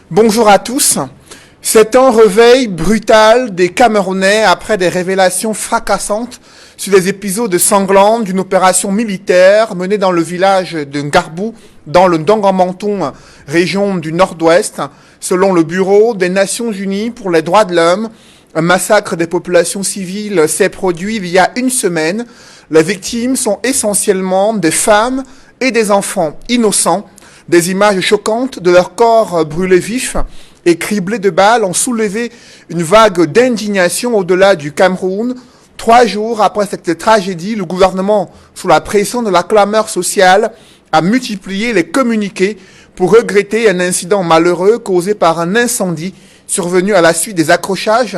Bonjour à tous. C'est un réveil brutal des Camerounais après des révélations fracassantes sur les épisodes sanglants d'une opération militaire menée dans le village de Ngarbou, dans le Ndongamantoum, région du Nord-Ouest. Selon le Bureau des Nations Unies pour les droits de l'homme, un massacre des populations civiles s'est produit il y a une semaine. Les victimes sont essentiellement des femmes et des enfants innocents. Des images choquantes de leurs corps brûlés vifs et criblés de balles ont soulevé une vague d'indignation au-delà du Cameroun. 3 jours après cette tragédie, le gouvernement, sous la pression de la clameur sociale, a multiplié les communiqués pour regretter un incident malheureux causé par un incendie survenu à la suite des accrochages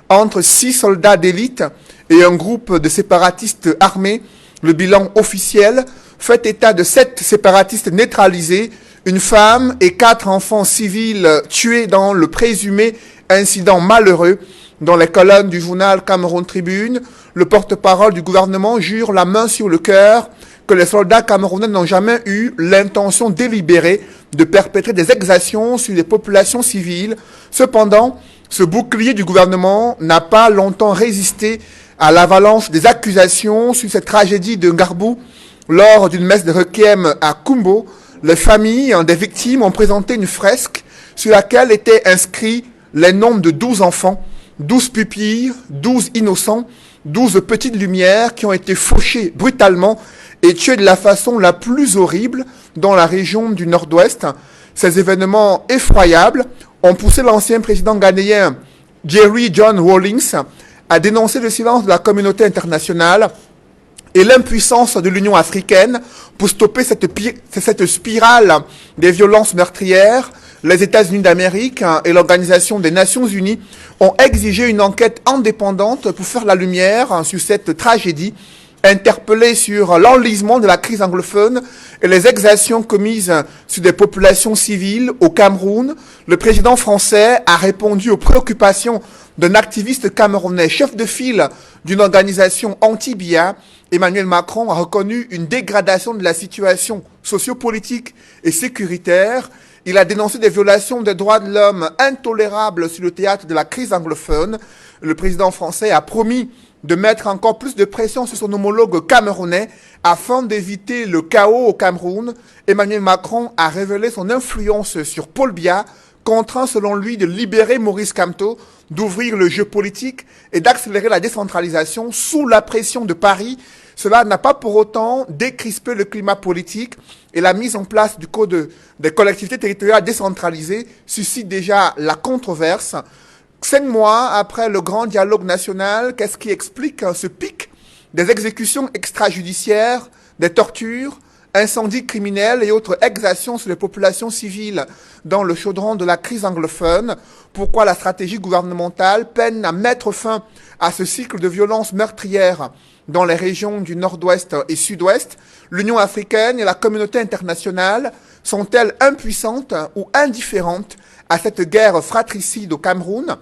entre 6 soldats d'élite et un groupe de séparatistes armés. Le bilan officiel fait état de 7 séparatistes neutralisés, une femme et 4 enfants civils tués dans le présumé incident malheureux. Dans les colonnes du journal Cameroun Tribune, le porte-parole du gouvernement jure la main sur le cœur que les soldats camerounais n'ont jamais eu l'intention délibérée de perpétrer des exactions sur les populations civiles. Cependant, ce bouclier du gouvernement n'a pas longtemps résisté à l'avalanche des accusations sur cette tragédie de Ngarbou. Lors d'une messe de requiem à Kumbo, les familles des victimes ont présenté une fresque sur laquelle étaient inscrits les noms de 12 enfants, 12 pupilles, 12 innocents, 12 petites lumières qui ont été fauchées brutalement et tuées de la façon la plus horrible dans la région du Nord-Ouest. Ces événements effroyables ont poussé l'ancien président ghanéen Jerry John Rawlings à dénoncer le silence de la communauté internationale et l'impuissance de l'Union africaine pour stopper cette spirale des violences meurtrières. Les États-Unis d'Amérique et l'Organisation des Nations Unies ont exigé une enquête indépendante pour faire la lumière sur cette tragédie. Interpellé sur l'enlisement de la crise anglophone et les exactions commises sur des populations civiles au Cameroun, le président français a répondu aux préoccupations d'un activiste camerounais, chef de file d'une organisation anti-BIA. Emmanuel Macron a reconnu une dégradation de la situation sociopolitique et sécuritaire. Il a dénoncé des violations des droits de l'homme intolérables sur le théâtre de la crise anglophone. Le président français a promis de mettre encore plus de pression sur son homologue camerounais afin d'éviter le chaos au Cameroun. Emmanuel Macron a révélé son influence sur Paul Biya, contraint selon lui de libérer Maurice Kamto, d'ouvrir le jeu politique et d'accélérer la décentralisation sous la pression de Paris. Cela n'a pas pour autant décrispé le climat politique et la mise en place du code des collectivités territoriales décentralisées suscite déjà la controverse. 5 mois après le grand dialogue national, qu'est-ce qui explique ce pic des exécutions extrajudiciaires, des tortures, incendies criminels et autres exactions sur les populations civiles dans le chaudron de la crise anglophone? Pourquoi la stratégie gouvernementale peine à mettre fin à ce cycle de violences meurtrières dans les régions du Nord-Ouest et Sud-Ouest? L'Union africaine et la communauté internationale sont-elles impuissantes ou indifférentes à cette guerre fratricide au Cameroun?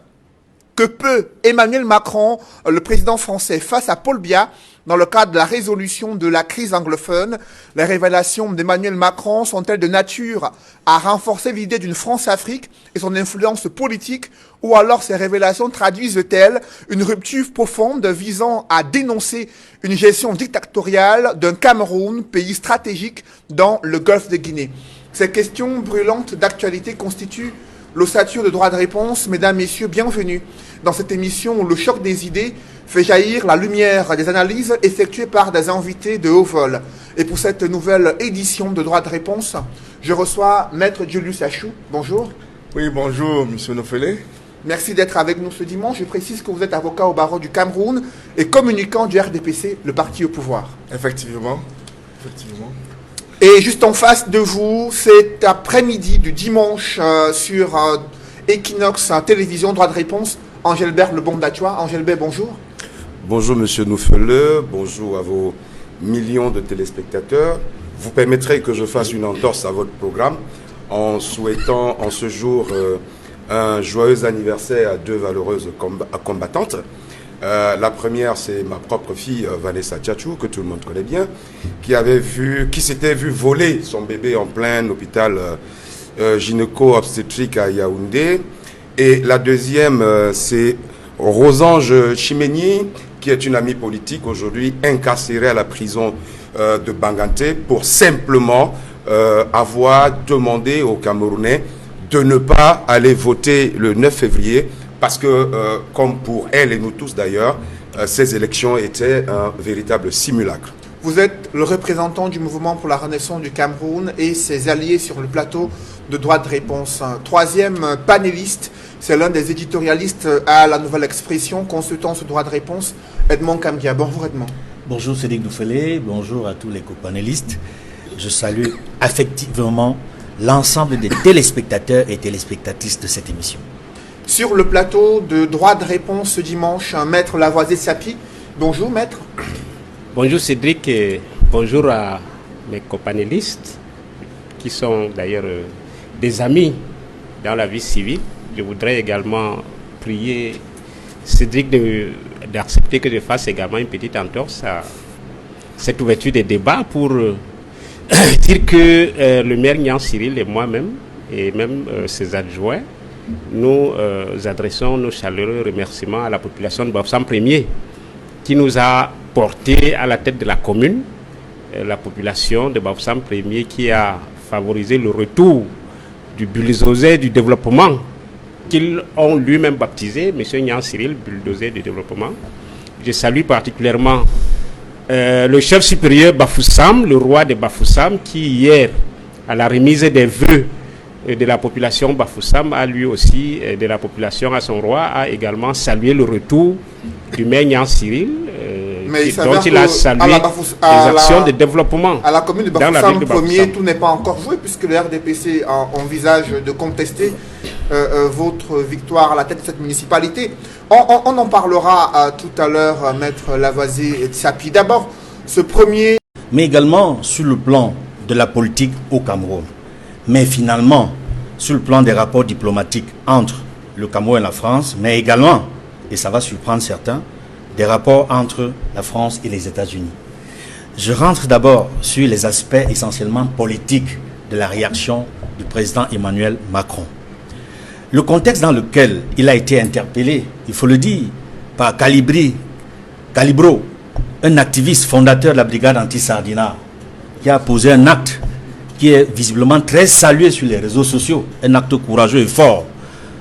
Que peut Emmanuel Macron, le président français, face à Paul Biya dans le cadre de la résolution de la crise anglophone? Les révélations d'Emmanuel Macron sont-elles de nature à renforcer l'idée d'une France-Afrique et son influence politique, ou alors ces révélations traduisent-elles une rupture profonde visant à dénoncer une gestion dictatoriale d'un Cameroun, pays stratégique dans le golfe de Guinée? Ces questions brûlantes d'actualité constituent l'ossature de droit de réponse. Mesdames, Messieurs, bienvenue dans cette émission où le choc des idées fait jaillir la lumière des analyses effectuées par des invités de haut vol. Et pour cette nouvelle édition de droit de réponse, je reçois Maître Julius Achou. Bonjour. Oui, bonjour, Monsieur Nofele. Merci d'être avec nous ce dimanche. Je précise que vous êtes avocat au barreau du Cameroun et communicant du RDPC, le parti au pouvoir. Effectivement. Et juste en face de vous, cet après-midi du dimanche sur Equinox Télévision, droit de réponse, Angèle-Bert Le Bondachois. Angèle-Bert, bonjour. Bonjour Monsieur Noufele, bonjour à vos millions de téléspectateurs. Vous permettrez que je fasse une entorse à votre programme en souhaitant en ce jour un joyeux anniversaire à 2 valeureuses combattantes. La première, c'est ma propre fille Vanessa Tchatchou, que tout le monde connaît bien, qui s'était vue voler son bébé en plein hôpital gynéco-obstétrique à Yaoundé. Et la deuxième, c'est Rosange Chimeni, qui est une amie politique aujourd'hui incarcérée à la prison de Banganté pour simplement avoir demandé aux Camerounais de ne pas aller voter le 9 février parce que, comme pour elle et nous tous d'ailleurs, ces élections étaient un véritable simulacre. Vous êtes le représentant du mouvement pour la renaissance du Cameroun et ses alliés sur le plateau de Droit de Réponse. Troisième panéliste, c'est l'un des éditorialistes à La Nouvelle Expression, consultant sur Droit de Réponse, Edmond Kamgia. Bonjour Edmond. Bonjour Cédric Doufelé, bonjour à tous les copanélistes. Je salue affectivement l'ensemble des téléspectateurs et téléspectatrices de cette émission. Sur le plateau de Droit de Réponse ce dimanche, Maître Lavoisier-Sapi. Bonjour Maître. Bonjour Cédric et bonjour à mes copanélistes qui sont d'ailleurs des amis dans la vie civile. Je voudrais également prier Cédric d'accepter que je fasse également une petite entorse à cette ouverture des débats pour dire que le maire Nian Cyril et moi-même et même ses adjoints, nous adressons nos chaleureux remerciements à la population de Bafoussam Premier qui nous a porté à la tête de la commune, la population de Bafoussam Premier qui a favorisé le retour du bulldozer du développement qu'ils ont lui-même baptisé, M. Nian Cyril, bulldozer du développement. Je salue particulièrement le chef supérieur Bafoussam, le roi de Bafoussam, qui hier, à la remise des vœux de la population Bafoussam, a lui aussi, de la population à son roi, a également salué le retour du maire Nian Cyril, dont il a salué les actions de développement. À la commune de Bafoussam Premier, tout n'est pas encore joué puisque le RDPC envisage de contester votre victoire à la tête de cette municipalité. On en parlera tout à l'heure, Maître Lavoisier-Sapi. D'abord, ce premier... Mais également sur le plan de la politique au Cameroun. Mais finalement, sur le plan des rapports diplomatiques entre le Cameroun et la France, mais également, et ça va surprendre certains, des rapports entre la France et les États-Unis. Je rentre d'abord sur les aspects essentiellement politiques de la réaction du président Emmanuel Macron. Le contexte dans lequel il a été interpellé, il faut le dire, par Calibro, un activiste fondateur de la brigade anti-Sardinat, qui a posé un acte qui est visiblement très salué sur les réseaux sociaux, un acte courageux et fort,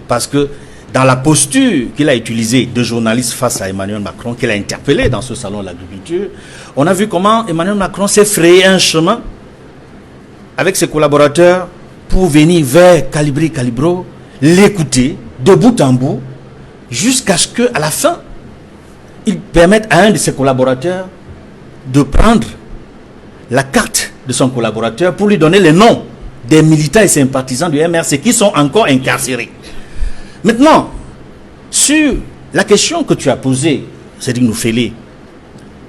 parce que dans la posture qu'il a utilisée de journaliste face à Emmanuel Macron, qu'il a interpellé dans ce salon de l'agriculture, on a vu comment Emmanuel Macron s'est frayé un chemin avec ses collaborateurs pour venir vers Calibro, l'écouter de bout en bout, jusqu'à ce qu'à la fin, il permette à un de ses collaborateurs de prendre la carte de son collaborateur pour lui donner les noms des militants et sympathisants du MRC qui sont encore incarcérés. Maintenant, sur la question que tu as posée, Cédric Noufélé,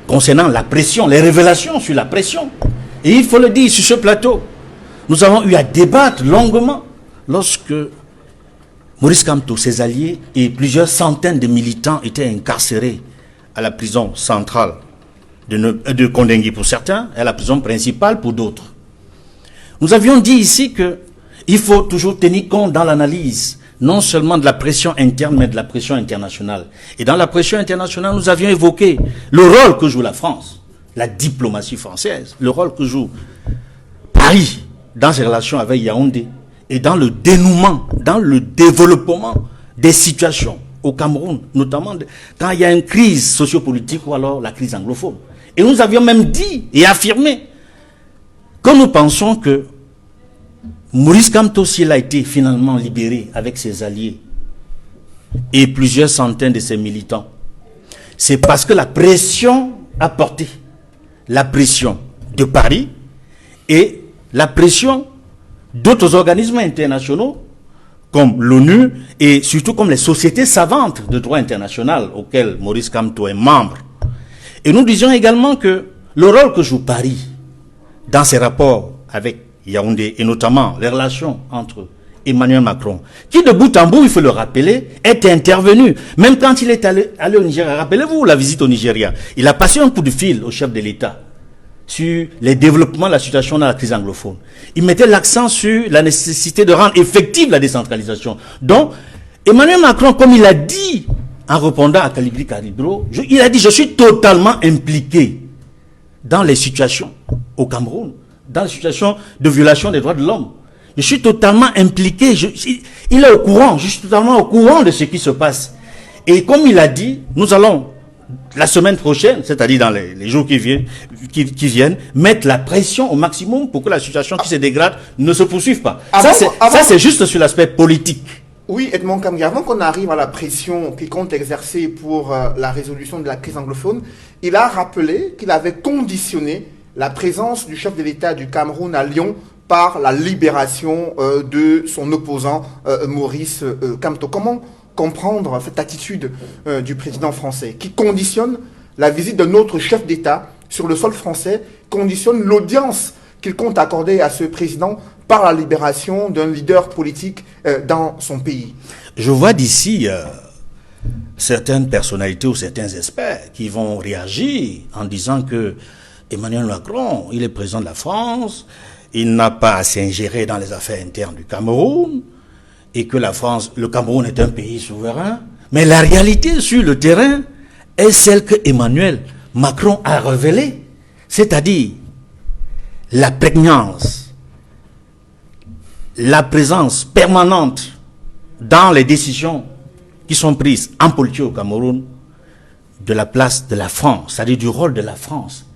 concernant la pression, les révélations sur la pression, et il faut le dire sur ce plateau, nous avons eu à débattre longuement lorsque Maurice Kamto, ses alliés et plusieurs centaines de militants étaient incarcérés à la prison centrale de Kondengui pour certains et à la prison principale pour d'autres. Nous avions dit ici qu'il faut toujours tenir compte dans l'analyse non seulement de la pression interne, mais de la pression internationale. Et dans la pression internationale, nous avions évoqué le rôle que joue la France, la diplomatie française, le rôle que joue Paris dans ses relations avec Yaoundé et dans le dénouement, dans le développement des situations au Cameroun, notamment quand il y a une crise sociopolitique ou alors la crise anglophone. Et nous avions même dit et affirmé que nous pensons que Maurice Kamto, s'il a été finalement libéré avec ses alliés et plusieurs centaines de ses militants, c'est parce que la pression a porté, la pression de Paris et la pression d'autres organismes internationaux comme l'ONU et surtout comme les sociétés savantes de droit international auxquelles Maurice Kamto est membre. Et nous disions également que le rôle que joue Paris dans ses rapports avec Yaoundé et notamment les relations entre Emmanuel Macron, qui de bout en bout, il faut le rappeler, est intervenu. Même quand il est allé au Nigeria, rappelez-vous la visite au Nigeria, il a passé un coup de fil au chef de l'État sur les développements de la situation dans la crise anglophone. Il mettait l'accent sur la nécessité de rendre effective la décentralisation. Donc, Emmanuel Macron, comme il a dit en répondant à Kalibri Kalidro, il a dit « Je suis totalement impliqué dans les situations au Cameroun, dans les situations de violation des droits de l'homme. Je suis totalement impliqué, il est au courant, je suis totalement au courant de ce qui se passe. » Et comme il a dit, nous allons, la semaine prochaine, c'est-à-dire dans les jours qui viennent, mettre la pression au maximum pour que la situation qui se dégrade ne se poursuive pas. Ça, c'est juste sur l'aspect politique. Oui, Edmond Kamgi, avant qu'on arrive à la pression qu'il compte exercer pour la résolution de la crise anglophone, il a rappelé qu'il avait conditionné la présence du chef de l'État du Cameroun à Lyon par la libération de son opposant Maurice Kamto. Comment comprendre cette attitude du président français qui conditionne la visite d'un autre chef d'État sur le sol français, conditionne l'audience qu'il compte accorder à ce président par la libération d'un leader politique dans son pays? Je vois d'ici certaines personnalités ou certains experts qui vont réagir en disant que Emmanuel Macron, il est président de la France, il n'a pas à s'ingérer dans les affaires internes du Cameroun, et que le Cameroun est un pays souverain. Mais la réalité sur le terrain est celle que Emmanuel Macron a révélée, c'est-à-dire la prégnance, la présence permanente dans les décisions qui sont prises en politique au Cameroun de la place de la France, c'est-à-dire du rôle de la France.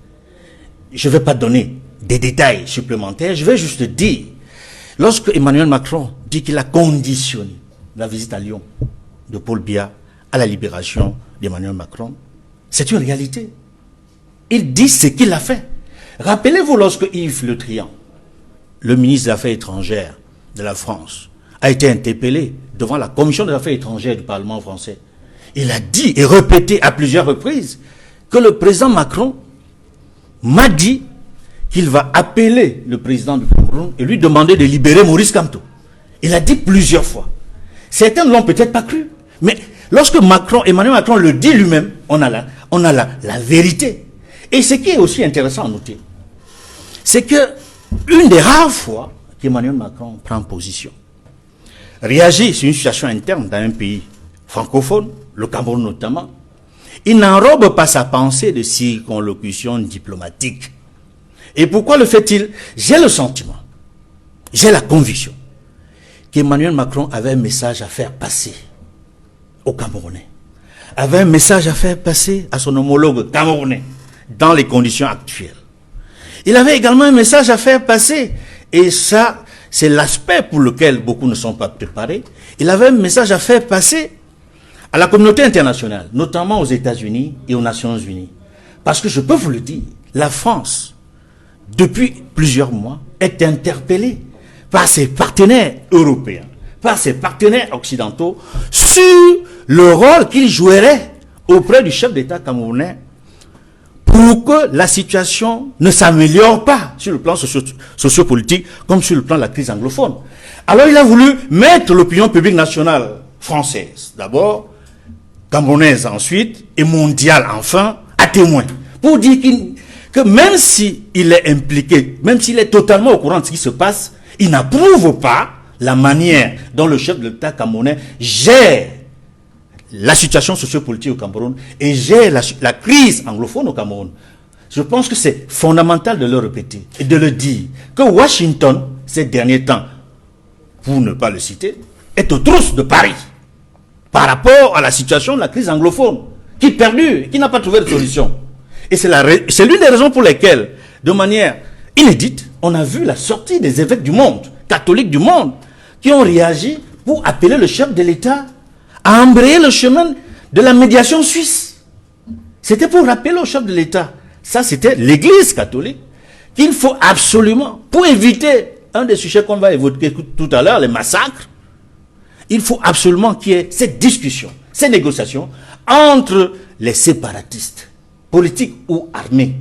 Je ne vais pas donner des détails supplémentaires, je vais juste dire, lorsque Emmanuel Macron dit qu'il a conditionné la visite à Lyon de Paul Biya à la libération d'Emmanuel Macron, c'est une réalité. Il dit ce qu'il a fait. Rappelez-vous lorsque Yves Le Drian, le ministre des Affaires étrangères de la France, a été interpellé devant la Commission des Affaires étrangères du Parlement français. Il a dit et répété à plusieurs reprises que le président Macron m'a dit qu'il va appeler le président du Cameroun et lui demander de libérer Maurice Kamto. Il a dit plusieurs fois. Certains ne l'ont peut-être pas cru. Mais lorsque Emmanuel Macron le dit lui-même, on a la vérité. Et ce qui est aussi intéressant à noter, c'est que une des rares fois qu'Emmanuel Macron prend position, réagit sur une situation interne dans un pays francophone, le Cameroun notamment, il n'enrobe pas sa pensée de circonlocution diplomatique. Et pourquoi le fait-il? J'ai le sentiment, j'ai la conviction qu'Emmanuel Macron avait un message à faire passer aux Camerounais, avait un message à faire passer à son homologue camerounais dans les conditions actuelles. Il avait également un message à faire passer, et ça, c'est l'aspect pour lequel beaucoup ne sont pas préparés. Il avait un message à faire passer à la communauté internationale, notamment aux États-Unis et aux Nations Unies. Parce que je peux vous le dire, la France, depuis plusieurs mois, est interpellée par ses partenaires européens, par ses partenaires occidentaux, sur le rôle qu'ils joueraient auprès du chef d'État camerounais pour que la situation ne s'améliore pas sur le plan sociopolitique comme sur le plan de la crise anglophone. Alors il a voulu mettre l'opinion publique nationale française, d'abord, camerounaise ensuite, et mondiale enfin, à témoin, pour dire que même s'il est impliqué, même s'il est totalement au courant de ce qui se passe, il n'approuve pas la manière dont le chef de l'État camerounais gère la situation sociopolitique au Cameroun et gère la crise anglophone au Cameroun. Je pense que c'est fondamental de le répéter et de le dire que Washington, ces derniers temps, pour ne pas le citer, est aux trousses de Paris par rapport à la situation de la crise anglophone qui perdure, qui n'a pas trouvé de solution. Et c'est l'une des raisons pour lesquelles, de manière inédite, on a vu la sortie des évêques du monde, catholiques du monde, qui ont réagi pour appeler le chef de l'État à embrayer le chemin de la médiation suisse. C'était pour rappeler au chef de l'État, ça c'était l'Église catholique, qu'il faut absolument, pour éviter un des sujets qu'on va évoquer tout à l'heure, les massacres, il faut absolument qu'il y ait cette discussion, ces négociations entre les séparatistes, politiques ou armés,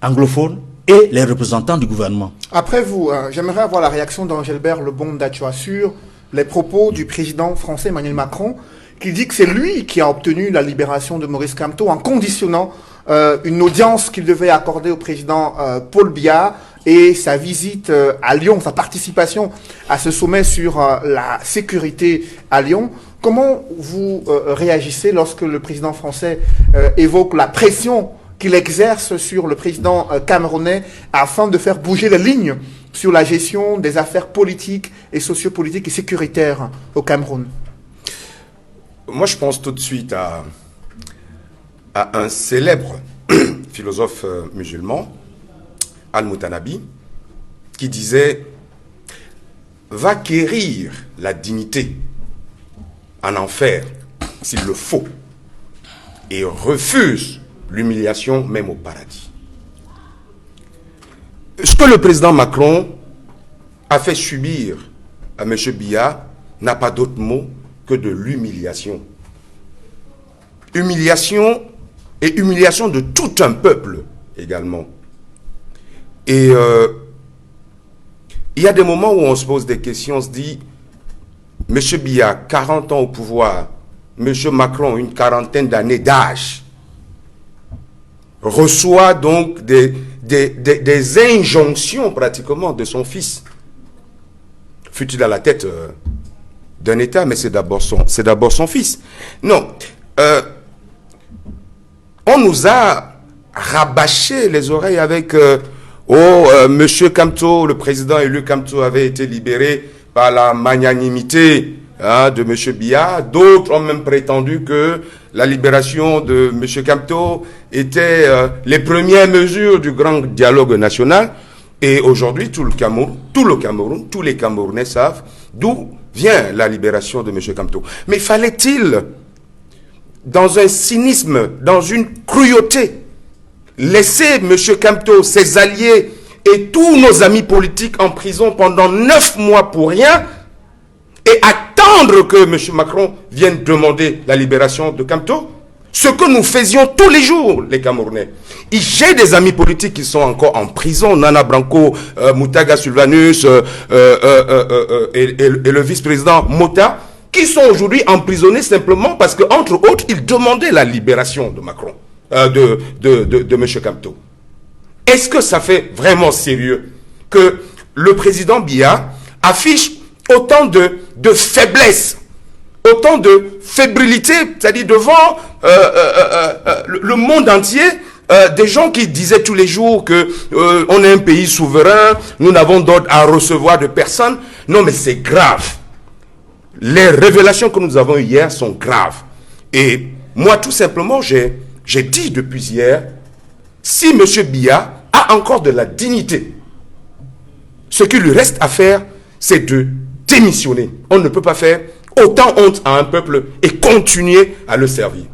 anglophones, et les représentants du gouvernement. Après vous, j'aimerais avoir la réaction d'Angelbert Lebon-Dachua sur les propos du président français Emmanuel Macron, qui dit que c'est lui qui a obtenu la libération de Maurice Kamto en conditionnant une audience qu'il devait accorder au président Paul Biya et sa visite à Lyon, sa participation à ce sommet sur la sécurité à Lyon. Comment vous réagissez lorsque le président français évoque la pression qu'il exerce sur le président camerounais afin de faire bouger les lignes sur la gestion des affaires politiques et sociopolitiques et sécuritaires au Cameroun? Moi, je pense tout de suite à un célèbre philosophe musulman, Al-Mutanabi, qui disait « Va quérir la dignité en enfer s'il le faut et refuse l'humiliation même au paradis. » Ce que le président Macron a fait subir à M. Biya n'a pas d'autre mot que de l'humiliation. Humiliation et humiliation de tout un peuple également. Et il y a des moments où on se pose des questions, on se dit, M. Biya, 40 ans au pouvoir, M. Macron, une quarantaine d'années d'âge, reçoit donc des injonctions pratiquement de son fils. Fut-il à la tête d'un État, mais c'est d'abord son fils. Non. On nous a rabâché les oreilles avec Monsieur Kamto, le président élu Kamto avait été libéré par la magnanimité de M. Biya. D'autres ont même prétendu que la libération de M. Kamto était les premières mesures du grand dialogue national. Et aujourd'hui, tout le Cameroun, tous les Camerounais savent d'où vient la libération de M. Kamto. Mais fallait-il, dans un cynisme, dans une cruauté, laisser M. Kamto, ses alliés et tous nos amis politiques en prison pendant 9 mois pour rien et attendre que M. Macron vienne demander la libération de Kamto? Ce que nous faisions tous les jours, les Camerounais. J'ai des amis politiques qui sont encore en prison, Nana Branco, Moutaga Sylvanus et le vice-président Mota, qui sont aujourd'hui emprisonnés simplement parce qu'entre autres, ils demandaient la libération de Macron, de M. Kamto. Est-ce que ça fait vraiment sérieux que le président Biya affiche autant de faiblesse, autant de fébrilité, c'est-à-dire devant le monde entier, des gens qui disaient tous les jours que on est un pays souverain, nous n'avons d'ordre à recevoir de personne. Non, mais c'est grave. Les révélations que nous avons eues hier sont graves. Et moi, tout simplement, j'ai dit depuis hier, si M. Biya a encore de la dignité, ce qu'il lui reste à faire, c'est de démissionner. On ne peut pas faire autant honte à un peuple et continuer à le servir.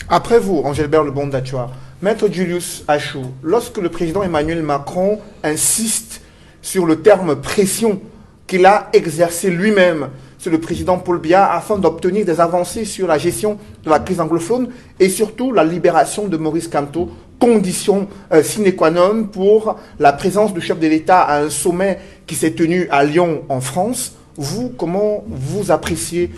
Après vous, Angélbert Le Bondachua, Maître Julius Achou, lorsque le président Emmanuel Macron insiste sur le terme pression qu'il a exercé lui-même sur le président Paul Biya afin d'obtenir des avancées sur la gestion de la crise anglophone et surtout la libération de Maurice Kamto, condition sine qua non pour la présence du chef de l'État à un sommet qui s'est tenu à Lyon en France. Vous, comment vous appréciez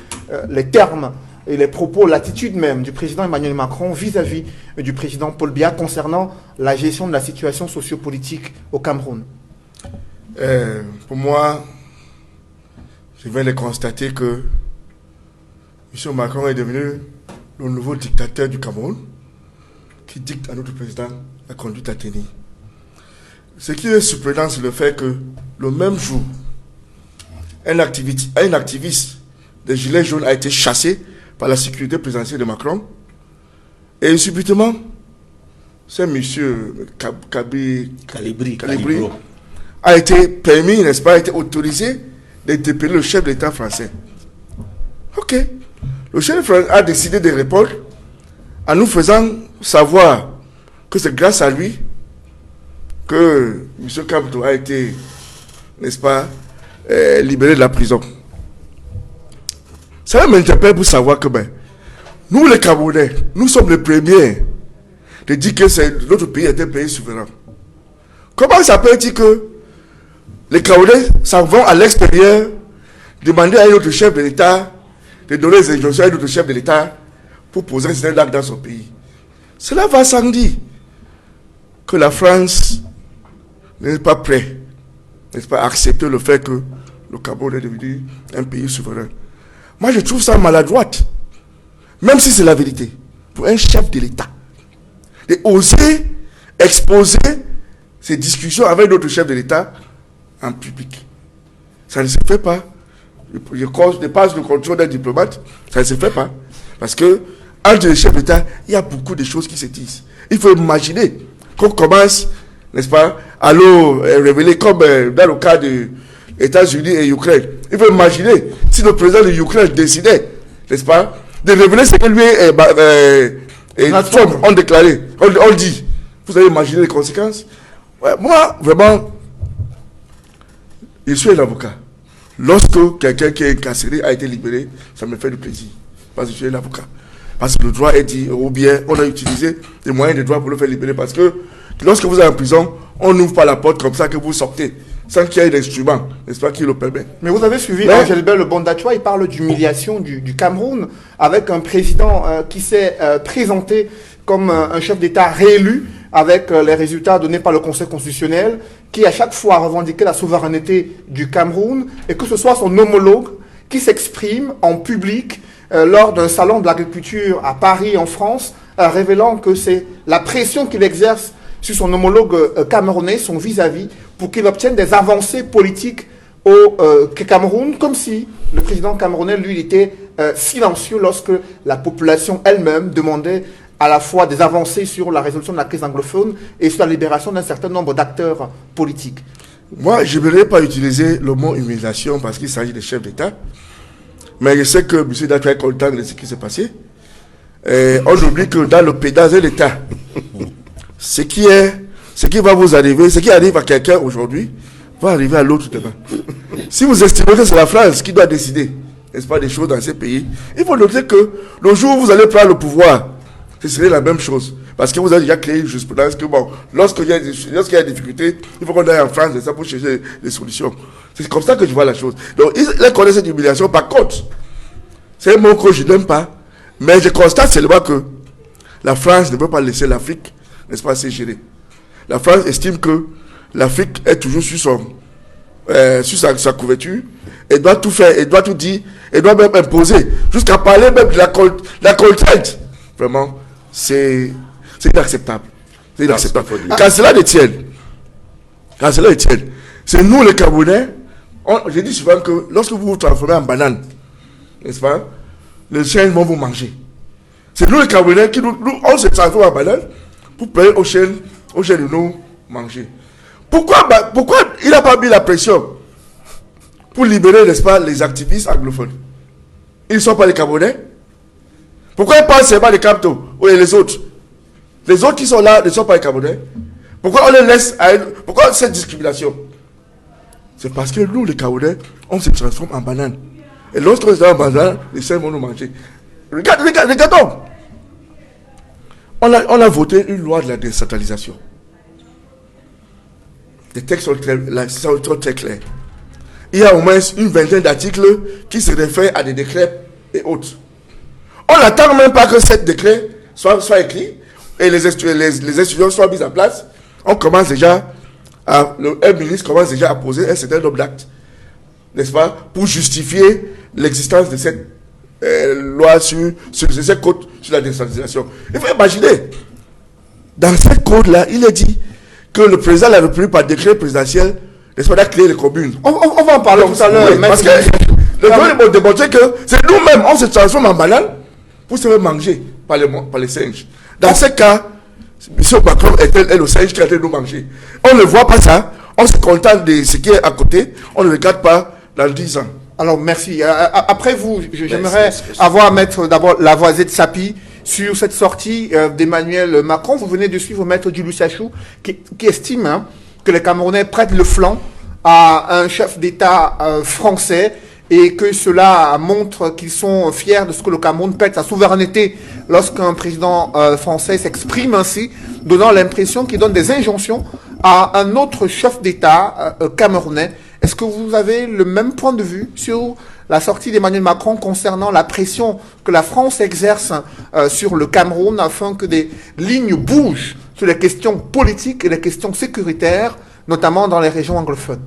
les termes et les propos, l'attitude même du président Emmanuel Macron vis-à-vis du président Paul Biya concernant la gestion de la situation sociopolitique au Cameroun? Pour moi, je viens de constater que M. Macron est devenu le nouveau dictateur du Cameroun qui dicte à notre président la conduite à tenir. Ce qui est surprenant, c'est le fait que le même jour, un activiste des Gilets jaunes a été chassé par la sécurité présidentielle de Macron. Et subitement, c'est M. Calibri a été permis, n'est-ce pas, a été autorisé d'interpeller le chef de l'État français. Ok. Le chef de France a décidé de répondre en nous faisant savoir que c'est grâce à lui que M. Kamto a été, n'est-ce pas, libéré de la prison. Ça m'interpelle pour savoir que nous les Camerounais, nous sommes les premiers de dire que notre pays est un pays souverain. Comment ça peut dire que les Camerounais s'en vont à l'extérieur demander à notre chef de l'État de donner des injonctions à notre chef de l'État pour poser un certain acte dans son pays? Cela va sans dire. que la France n'est pas prête, n'est-ce pas, à accepter le fait que le Cameroun est devenu un pays souverain. Moi, je trouve ça maladroite, même si c'est la vérité, pour un chef de l'État, de oser exposer ces discussions avec d'autres chefs de l'État en public. Ça ne se fait pas. Je passe le contrôle d'un diplomate, ça ne se fait pas. Parce que, entre les chefs d'État, il y a beaucoup de choses qui se disent. Il faut imaginer qu'on commence, n'est-ce pas, à le révéler, comme dans le cas des États-Unis et Ukraine. Il faut imaginer si le président de l'Ukraine décidait, n'est-ce pas, de révéler ce que lui et Trump ont déclaré, on dit. Vous allez imaginer les conséquences. Ouais, moi, vraiment, je suis un avocat. Lorsque quelqu'un qui est incarcéré a été libéré, ça me fait du plaisir. Parce que je suis un avocat. Parce que le droit est dit, ou bien on a utilisé des moyens de droit pour le faire libérer. Parce que lorsque vous êtes en prison, on n'ouvre pas la porte comme ça que vous sortez, sans qu'il y ait d'instrument, n'est-ce pas, qui le permet. Mais vous avez suivi Angelbert Le Bondachoua, il parle d'humiliation du Cameroun, avec un président qui s'est présenté comme un chef d'État réélu, avec les résultats donnés par le Conseil constitutionnel, qui à chaque fois a revendiqué la souveraineté du Cameroun, et que ce soit son homologue qui s'exprime en public lors d'un salon de l'agriculture à Paris, en France, révélant que c'est la pression qu'il exerce sur son homologue camerounais, son vis-à-vis, pour qu'il obtienne des avancées politiques au Cameroun, comme si le président camerounais, lui, il était silencieux lorsque la population elle-même demandait à la fois des avancées sur la résolution de la crise anglophone et sur la libération d'un certain nombre d'acteurs politiques. Moi, je ne voudrais pas utiliser le mot humiliation parce qu'il s'agit de chefs d'État. Mais je sais que M. Dachoua est content de ce qui s'est passé. Et on oublie que dans le pays, dans un État, ce qui va vous arriver, ce qui arrive à quelqu'un aujourd'hui, va arriver à l'autre demain. Si vous estimez que c'est la France qui doit décider, n'est-ce pas, des choses dans ces pays, il faut noter que le jour où vous allez prendre le pouvoir, ce serait la même chose. Parce que vous avez déjà créé une jurisprudence que, bon, lorsqu'il y a des difficultés, il faut qu'on aille en France ça pour chercher des solutions. C'est comme ça que je vois la chose. Donc, ils connaissent cette humiliation. Par contre, c'est un mot que je n'aime pas, mais je constate seulement que la France ne peut pas laisser l'Afrique, n'est-ce pas, se gérer. La France estime que l'Afrique est toujours sur sa couverture, elle doit tout faire, elle doit tout dire, elle doit même imposer, jusqu'à parler même de la contrainte. Vraiment, c'est inacceptable. C'est inacceptable. Quand cela détienne, c'est nous les Camerounais, je dis souvent que lorsque vous vous transformez en banane, n'est-ce pas, les chiens vont vous manger. C'est nous les Camerounais qui on se transforme en banane pour payer aux chiens de nous manger. Pourquoi il n'a pas mis la pression pour libérer, n'est-ce pas, les activistes anglophones? Ils ne sont pas les Camerounais. Pourquoi ils parlent seulement des Capitaux ou les autres? Les autres qui sont là ne sont pas les Camerounais. Pourquoi on les laisse pourquoi cette discrimination? C'est parce que nous, les Camerounais, on se transforme en banane. Et lorsqu'on se transforme en banane, les chiens vont nous manger. Regardons. On a voté une loi de la décentralisation. Les textes sont très clairs. Il y a au moins une vingtaine d'articles qui se réfèrent à des décrets et autres. On n'attend même pas que ces décrets soient écrits et les institutions soient mises en place. On commence déjà un ministre commence déjà à poser un certain nombre d'actes, n'est-ce pas, pour justifier l'existence de cette loi sur cette code sur la décentralisation. Il faut imaginer, dans cette code-là, il est dit que le président de la République, par décret présidentiel, n'est-ce pas, a créé les communes. On va en parler tout à l'heure. Oui, parce que le gouvernement vont démontrer que c'est nous-mêmes, on se transforme en banane pour se faire manger par les singes. Dans ce cas, M. Macron est le singe qui a été nous manger. On ne voit pas ça, on se contente de ce qui est à côté, on ne regarde pas dans 10 ans. Alors, merci. Après vous, j'aimerais avoir Maître d'abord Lavoisier de Sapi sur cette sortie d'Emmanuel Macron. Vous venez de suivre Maître Djoulou Sachou qui estime que les Camerounais prêtent le flanc à un chef d'État français et que cela montre qu'ils sont fiers de ce que le Cameroun pète sa souveraineté lorsqu'un président français s'exprime ainsi, donnant l'impression qu'il donne des injonctions à un autre chef d'État camerounais. Est-ce que vous avez le même point de vue sur la sortie d'Emmanuel Macron concernant la pression que la France exerce sur le Cameroun afin que des lignes bougent sur les questions politiques et les questions sécuritaires, notamment dans les régions anglophones?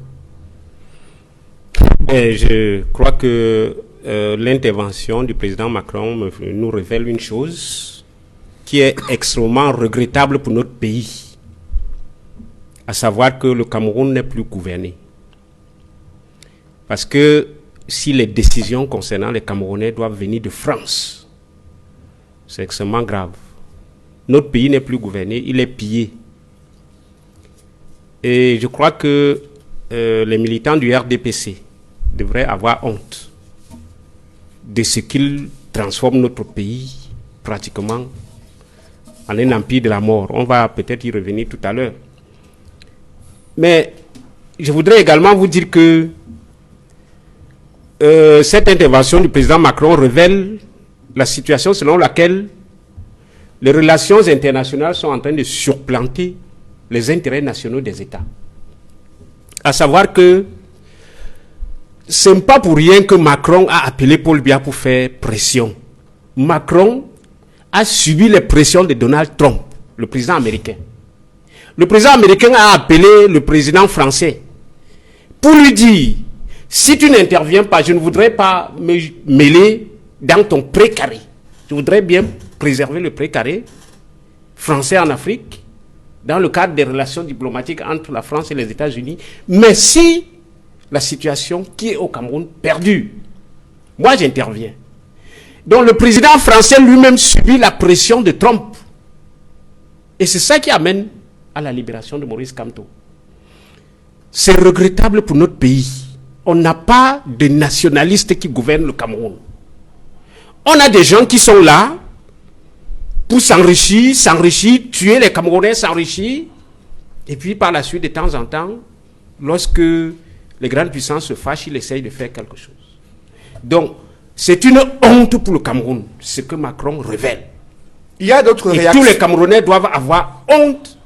Et je crois que l'intervention du président Macron nous révèle une chose qui est extrêmement regrettable pour notre pays, à savoir que le Cameroun n'est plus gouverné. Parce que si les décisions concernant les Camerounais doivent venir de France, c'est extrêmement grave. Notre pays n'est plus gouverné, il est pillé. Et je crois que les militants du RDPC devraient avoir honte de ce qu'ils transforment notre pays pratiquement en un empire de la mort. On va peut-être y revenir tout à l'heure. Mais je voudrais également vous dire que cette intervention du président Macron révèle la situation selon laquelle les relations internationales sont en train de surplanter les intérêts nationaux des États. À savoir que ce n'est pas pour rien que Macron a appelé Paul Biya pour faire pression. Macron a subi les pressions de Donald Trump, le président américain. Le président américain a appelé le président français pour lui dire: si tu n'interviens pas, je ne voudrais pas me mêler dans ton précaré. Je voudrais bien préserver le précaré français en Afrique dans le cadre des relations diplomatiques entre la France et les États-Unis. Mais si la situation qui est au Cameroun perdure, moi j'interviens. Donc le président français lui-même subit la pression de Trump. Et c'est ça qui amène à la libération de Maurice Kamto. C'est regrettable pour notre pays. On n'a pas de nationalistes qui gouvernent le Cameroun. On a des gens qui sont là pour s'enrichir, tuer les Camerounais, s'enrichir. Et puis par la suite, de temps en temps, lorsque les grandes puissances se fâchent, ils essayent de faire quelque chose. Donc, c'est une honte pour le Cameroun, ce que Macron révèle. Il y a d'autres réactions. Tous les Camerounais doivent avoir honte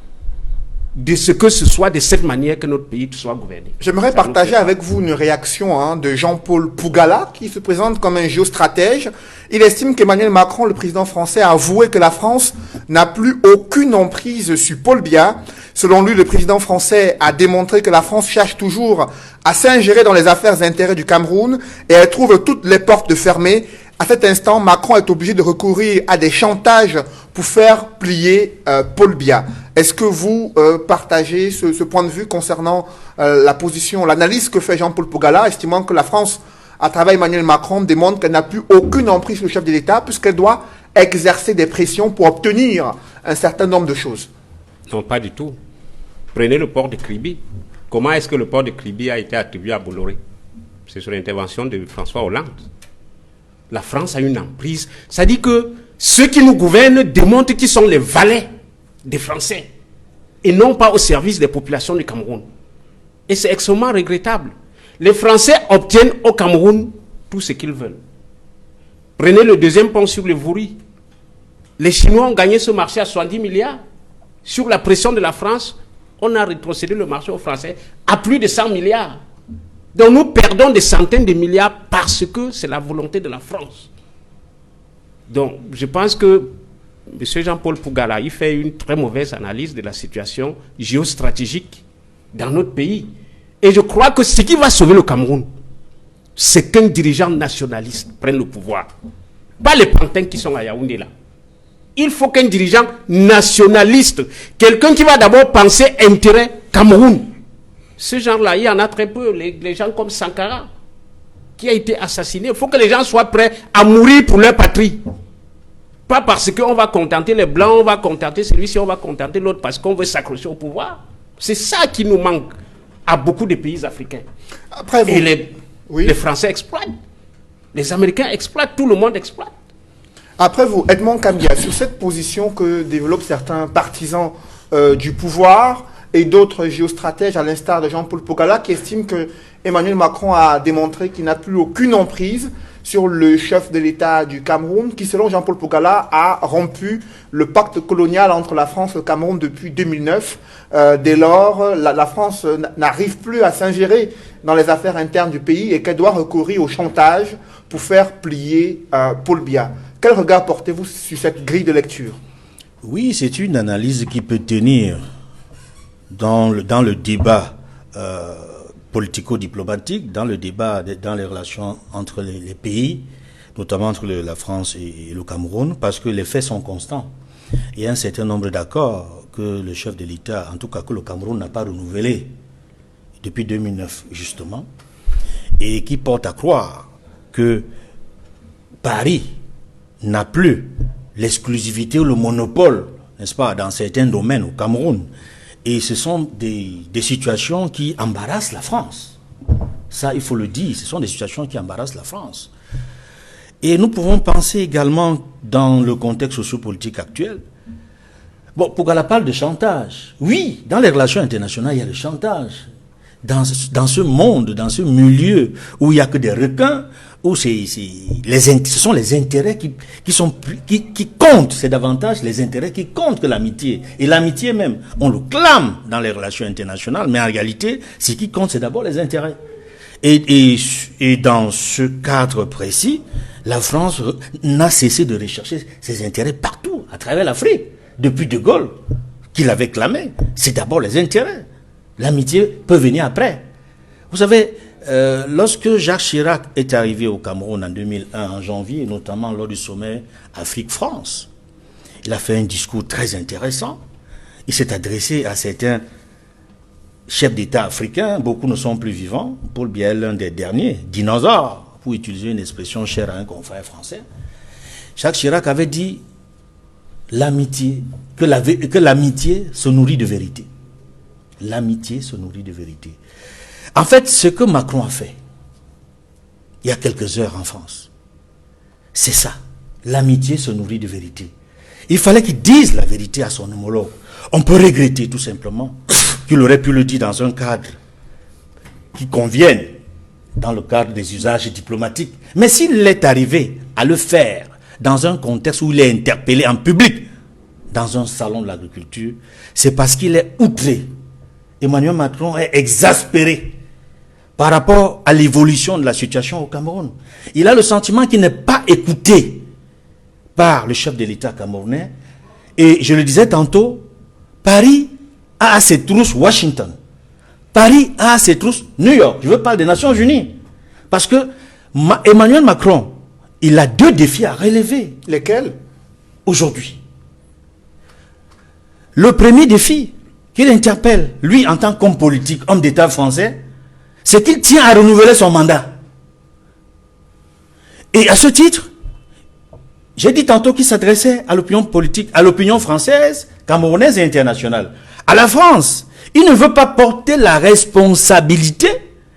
de ce que ce soit de cette manière que notre pays soit gouverné. J'aimerais partager avec vous une réaction de Jean-Paul Pougala, qui se présente comme un géostratège. Il estime qu'Emmanuel Macron, le président français, a avoué que la France n'a plus aucune emprise sur Paul Biya. Selon lui, le président français a démontré que la France cherche toujours à s'ingérer dans les affaires intérieures du Cameroun et elle trouve toutes les portes fermées. À cet instant, Macron est obligé de recourir à des chantages pour faire plier Paul Biya. Est-ce que vous partagez ce point de vue concernant la position, l'analyse que fait Jean-Paul Pougala, estimant que la France, à travers Emmanuel Macron, démontre qu'elle n'a plus aucune emprise sur le chef de l'État puisqu'elle doit exercer des pressions pour obtenir un certain nombre de choses? Non, pas du tout. Prenez le port de Kribi. Comment est-ce que le port de Kribi a été attribué à Bolloré? C'est sur l'intervention de François Hollande. La France a une emprise. Ça dit que ceux qui nous gouvernent démontrent qu'ils sont les valets des Français et non pas au service des populations du Cameroun. Et c'est extrêmement regrettable. Les Français obtiennent au Cameroun tout ce qu'ils veulent. Prenez le deuxième pont sur le Vouri. Les Chinois ont gagné ce marché à 70 milliards. Sur la pression de la France, on a rétrocédé le marché aux Français à plus de 100 milliards. Donc nous perdons des centaines de milliards parce que c'est la volonté de la France. Donc je pense que M. Jean-Paul Pougala, il fait une très mauvaise analyse de la situation géostratégique dans notre pays. Et je crois que ce qui va sauver le Cameroun, c'est qu'un dirigeant nationaliste prenne le pouvoir. Pas les pantins qui sont à Yaoundé là. Il faut qu'un dirigeant nationaliste, quelqu'un qui va d'abord penser intérêt Cameroun. Ce genre-là, il y en a très peu. Les gens comme Sankara, qui a été assassiné. Il faut que les gens soient prêts à mourir pour leur patrie. Pas parce qu'on va contenter les Blancs, on va contenter celui-ci, on va contenter l'autre parce qu'on veut s'accrocher au pouvoir. C'est ça qui nous manque à beaucoup de pays africains. Après, vous... Et les Français exploitent. Les Américains exploitent, tout le monde exploite. Après vous, Edmond Kambia, sur cette position que développent certains partisans du pouvoir et d'autres géostratèges, à l'instar de Jean-Paul Pougala, qui estiment que Emmanuel Macron a démontré qu'il n'a plus aucune emprise sur le chef de l'État du Cameroun, qui, selon Jean-Paul Pougala, a rompu le pacte colonial entre la France et le Cameroun depuis 2009. Dès lors, la France n'arrive plus à s'ingérer dans les affaires internes du pays et qu'elle doit recourir au chantage pour faire plier Paul Biya. Quel regard portez-vous sur cette grille de lecture? Oui, c'est une analyse qui peut tenir dans le débat politico-diplomatique, dans le débat, dans les relations entre les pays, notamment entre la France et le Cameroun, parce que les faits sont constants. Il y a un certain nombre d'accords que le chef de l'État, en tout cas que le Cameroun n'a pas renouvelé depuis 2009 justement, et qui portent à croire que Paris n'a plus l'exclusivité ou le monopole, n'est-ce pas, dans certains domaines au Cameroun. Et ce sont des situations qui embarrassent la France. Ça, il faut le dire, ce sont des situations qui embarrassent la France. Et nous pouvons penser également dans le contexte sociopolitique actuel. Bon, Pogala parle de chantage. Oui, dans les relations internationales, il y a le chantage. Dans ce monde, dans ce milieu où il n'y a que des requins, où ce sont les intérêts qui comptent. C'est davantage les intérêts qui comptent que l'amitié. Et l'amitié même, on le clame dans les relations internationales, mais en réalité, ce qui compte, c'est d'abord les intérêts. Et dans ce cadre précis, la France n'a cessé de rechercher ses intérêts partout, à travers l'Afrique. Depuis De Gaulle, qu'il avait clamé, c'est d'abord les intérêts. L'amitié peut venir après. Vous savez, lorsque Jacques Chirac est arrivé au Cameroun en 2001, en janvier, notamment lors du sommet Afrique-France, il a fait un discours très intéressant. Il s'est adressé à certains chefs d'État africains, beaucoup ne sont plus vivants. Paul Biya est l'un des derniers, dinosaures, pour utiliser une expression chère à un confrère français. Jacques Chirac avait dit l'amitié, que l'amitié se nourrit de vérité. L'amitié se nourrit de vérité. En fait, ce que Macron a fait, il y a quelques heures en France, c'est ça. L'amitié se nourrit de vérité. Il fallait qu'il dise la vérité à son homologue. On peut regretter tout simplement qu'il aurait pu le dire dans un cadre qui convienne, dans le cadre des usages diplomatiques. Mais s'il est arrivé à le faire dans un contexte où il est interpellé en public, dans un salon de l'agriculture, c'est parce qu'il est outré. Emmanuel Macron est exaspéré par rapport à l'évolution de la situation au Cameroun. Il a le sentiment qu'il n'est pas écouté par le chef de l'État camerounais. Et je le disais tantôt, Paris a à ses trousses Washington. Paris a à ses trousses New York. Je veux parler des Nations Unies. Parce que Emmanuel Macron, il a deux défis à relever. Lesquels? Aujourd'hui. Le premier défi qu'il interpelle, lui, en tant qu'homme politique, homme d'État français, c'est qu'il tient à renouveler son mandat. Et à ce titre, j'ai dit tantôt qu'il s'adressait à l'opinion politique, à l'opinion française, camerounaise et internationale. À la France, il ne veut pas porter la responsabilité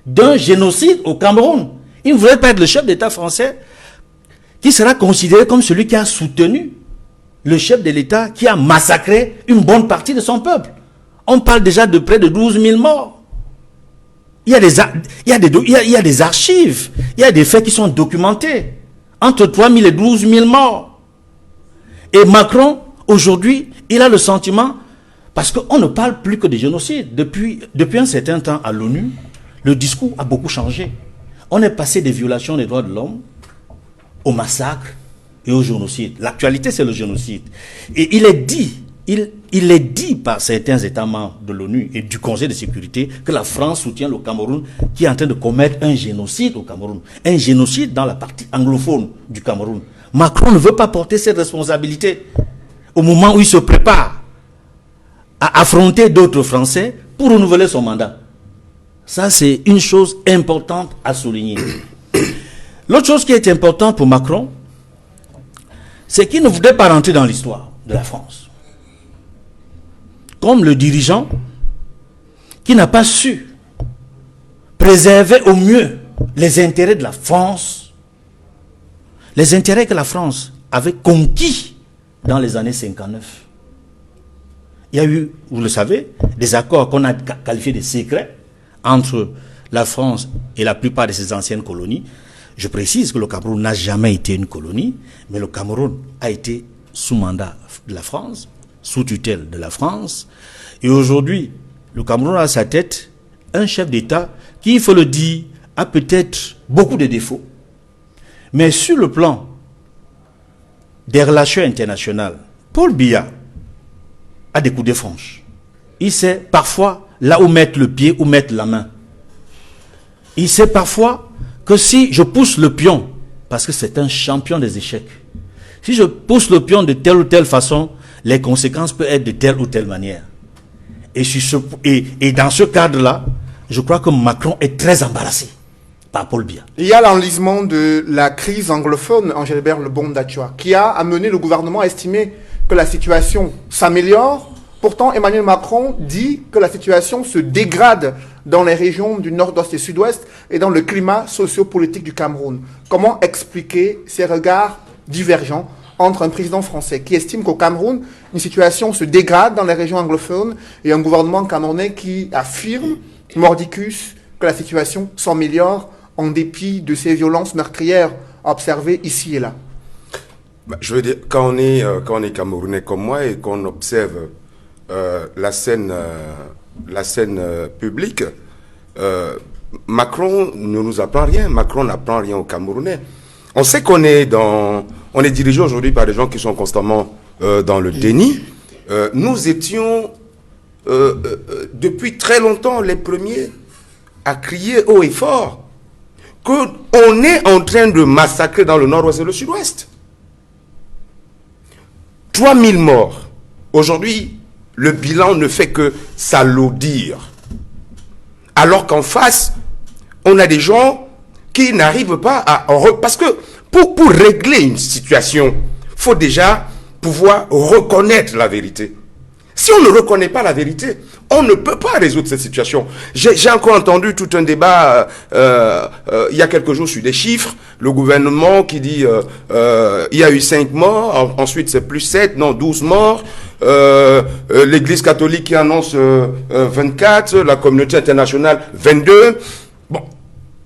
d'un génocide au Cameroun. Il ne voudrait pas être le chef d'État français qui sera considéré comme celui qui a soutenu le chef de l'État qui a massacré une bonne partie de son peuple. On parle déjà de près de 12 000 morts. Il y a des archives, il y a des faits qui sont documentés. Entre 3 000 et 12 000 morts. Et Macron, aujourd'hui, il a le sentiment, parce qu'on ne parle plus que de génocide. Depuis un certain temps à l'ONU, le discours a beaucoup changé. On est passé des violations des droits de l'homme au massacre et au génocide. L'actualité, c'est le génocide. Et il est dit par certains États membres de l'ONU et du Conseil de sécurité que la France soutient le Cameroun qui est en train de commettre un génocide au Cameroun. Un génocide dans la partie anglophone du Cameroun. Macron ne veut pas porter cette responsabilité au moment où il se prépare à affronter d'autres Français pour renouveler son mandat. Ça, c'est une chose importante à souligner. L'autre chose qui est importante pour Macron, c'est qu'il ne voudrait pas rentrer dans l'histoire de la France comme le dirigeant qui n'a pas su préserver au mieux les intérêts de la France, les intérêts que la France avait conquis dans les années 59. Il y a eu, vous le savez, des accords qu'on a qualifiés de secrets entre la France et la plupart de ses anciennes colonies. Je précise que le Cameroun n'a jamais été une colonie, mais le Cameroun a été sous mandat de la France, sous tutelle de la France. Et aujourd'hui, le Cameroun a à sa tête un chef d'État qui, il faut le dire, a peut-être beaucoup de défauts. Mais sur le plan des relations internationales, Paul Biya, a des coups de franche. Il sait parfois là où mettre le pied, où mettre la main. Il sait parfois que si je pousse le pion, parce que c'est un champion des échecs, si je pousse le pion de telle ou telle façon, les conséquences peuvent être de telle ou telle manière. Et dans ce cadre-là, je crois que Macron est très embarrassé par Paul Biya. Il y a l'enlisement de la crise anglophone, Angelbert Lebon d'Achua, qui a amené le gouvernement à estimer que la situation s'améliore. Pourtant, Emmanuel Macron dit que la situation se dégrade dans les régions du nord-ouest et sud-ouest et dans le climat socio-politique du Cameroun. Comment expliquer ces regards divergents entre un président français qui estime qu'au Cameroun, une situation se dégrade dans les régions anglophones et un gouvernement camerounais qui affirme, mordicus, que la situation s'améliore en dépit de ces violences meurtrières observées ici et là? Je veux dire, quand on est Camerounais comme moi et qu'on observe la scène publique, Macron ne nous apprend rien. Macron n'apprend rien aux Camerounais. On sait qu'on est dirigé aujourd'hui par des gens qui sont constamment dans le déni. Nous étions depuis très longtemps les premiers à crier haut et fort qu'on est en train de massacrer dans le nord-ouest et le sud-ouest. 3000 morts. Aujourd'hui, le bilan ne fait que s'alourdir. Alors qu'en face, on a des gens qui n'arrivent pas à... Parce que pour régler une situation, il faut déjà pouvoir reconnaître la vérité. Si on ne reconnaît pas la vérité, on ne peut pas résoudre cette situation. J'ai encore entendu tout un débat il y a quelques jours sur des chiffres. Le gouvernement qui dit il y a eu 5 morts, ensuite c'est plus 7, non 12 morts. L'Église catholique qui annonce 24, la communauté internationale 22. Bon,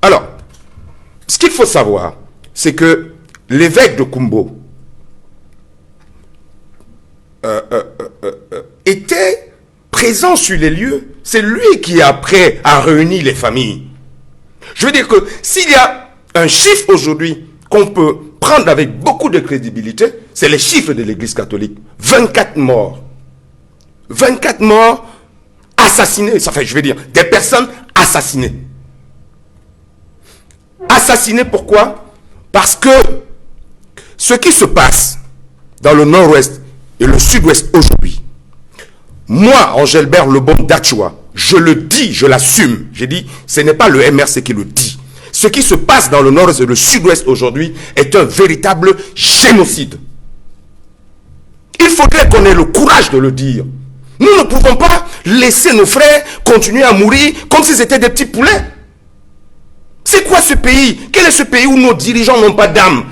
alors, ce qu'il faut savoir, c'est que l'évêque de Kumbo était présent sur les lieux. C'est lui qui après a réuni les familles. Je veux dire que s'il y a un chiffre aujourd'hui qu'on peut prendre avec beaucoup de crédibilité, c'est les chiffres de l'Église catholique. 24 morts. 24 morts assassinés. Enfin, je veux dire, des personnes assassinées. Assassinées pourquoi? Parce que ce qui se passe dans le nord-ouest et le sud-ouest aujourd'hui, moi, Angelbert Lebon d'Achua, je le dis, je l'assume. J'ai dit, ce n'est pas le MRC qui le dit. Ce qui se passe dans le nord-est et le sud-ouest aujourd'hui est un véritable génocide. Il faudrait qu'on ait le courage de le dire. Nous ne pouvons pas laisser nos frères continuer à mourir comme si c'était des petits poulets. C'est quoi ce pays? Quel est ce pays où nos dirigeants n'ont pas d'âme?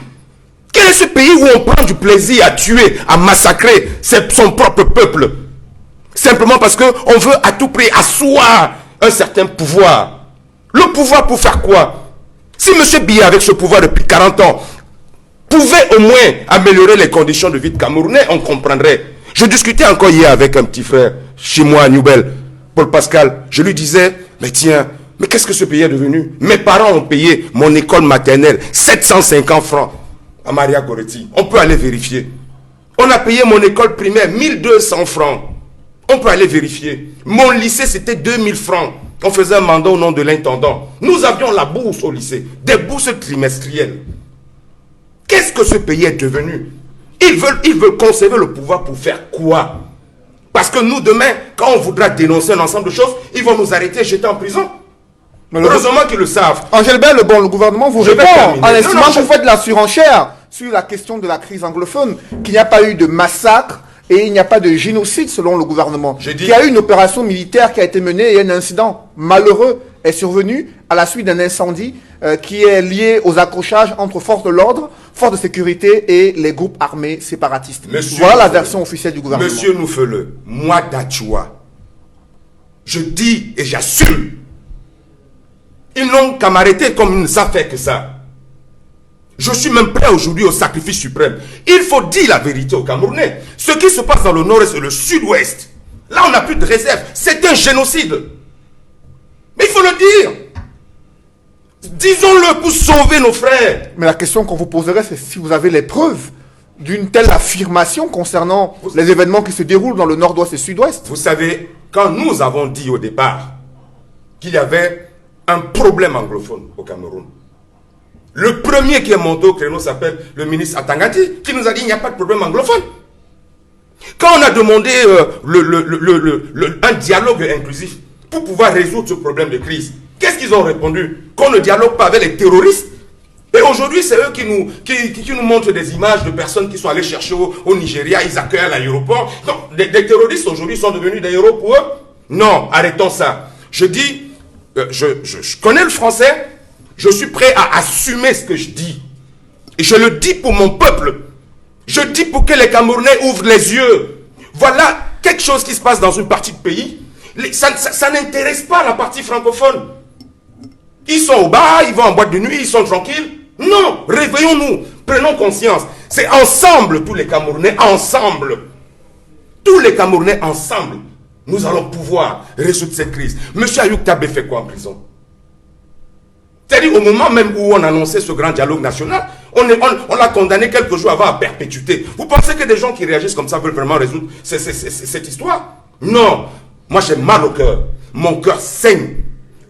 Quel est ce pays où on prend du plaisir à tuer, à massacrer son propre peuple? Simplement parce qu'on veut à tout prix asseoir un certain pouvoir. Le pouvoir pour faire quoi? Si M. Biya, avec ce pouvoir depuis 40 ans, pouvait au moins améliorer les conditions de vie de Camerounais, on comprendrait. Je discutais encore hier avec un petit frère chez moi à Newbel, Paul Pascal. Je lui disais, mais tiens, mais qu'est-ce que ce pays est devenu? Mes parents ont payé mon école maternelle 750 francs à Maria Goretti. On peut aller vérifier. On a payé mon école primaire 1200 francs. On peut aller vérifier. Mon lycée, c'était 2000 francs. On faisait un mandat au nom de l'intendant. Nous avions la bourse au lycée, des bourses trimestrielles. Qu'est-ce que ce pays est devenu? Ils veulent conserver le pouvoir pour faire quoi? Parce que nous, demain, quand on voudra dénoncer un ensemble de choses, ils vont nous arrêter et jeter en prison. Heureusement qu'ils le savent. Angélbert Lebon, le gouvernement vous répond en estimant que vous faites de la surenchère sur la question de la crise anglophone, qu'il n'y a pas eu de massacre et il n'y a pas de génocide selon le gouvernement. Il y a eu une opération militaire qui a été menée et un incident malheureux est survenu à la suite d'un incendie qui est lié aux accrochages entre forces de l'ordre, forces de sécurité et les groupes armés séparatistes. Voilà la version officielle du gouvernement. Monsieur Noufele, moi d'Achua, je dis et j'assume. Ils n'ont qu'à m'arrêter comme ils ne savent faire que ça. Je suis même prêt aujourd'hui au sacrifice suprême. Il faut dire la vérité aux Camerounais. Ce qui se passe dans le nord-est et le sud-ouest, là on n'a plus de réserve. C'est un génocide. Mais il faut le dire. Disons-le pour sauver nos frères. Mais la question qu'on vous poserait, c'est si vous avez les preuves d'une telle affirmation concernant les événements qui se déroulent dans le nord-ouest et sud-ouest? Vous savez, quand nous avons dit au départ qu'il y avait un problème anglophone au Cameroun, le premier qui est monté au créneau s'appelle le ministre Atangati, qui nous a dit qu'il n'y a pas de problème anglophone. Quand on a demandé un dialogue inclusif pour pouvoir résoudre ce problème de crise, qu'est-ce qu'ils ont répondu? Qu'on ne dialogue pas avec les terroristes. Et aujourd'hui, c'est eux qui nous montrent des images de personnes qui sont allées chercher au Nigeria, ils accueillent à l'aéroport. Donc, des terroristes aujourd'hui sont devenus des héros pour eux? Non, arrêtons ça. Je dis, je connais le français, je suis prêt à assumer ce que je dis. Et je le dis pour mon peuple. Je dis pour que les Camerounais ouvrent les yeux. Voilà quelque chose qui se passe dans une partie du pays. Ça n'intéresse pas la partie francophone. Ils sont au bar, ils vont en boîte de nuit, ils sont tranquilles. Non, réveillons-nous, prenons conscience. C'est ensemble, tous les Camerounais, ensemble. Tous les Camerounais, ensemble. Nous allons pouvoir résoudre cette crise. Monsieur Ayouk Tabé fait quoi en prison? C'est-à-dire au moment même où on annonçait ce grand dialogue national, on l'a condamné quelques jours avant à perpétuité. Vous pensez que des gens qui réagissent comme ça veulent vraiment résoudre cette histoire? Non. Moi j'ai mal au cœur. Mon cœur saigne.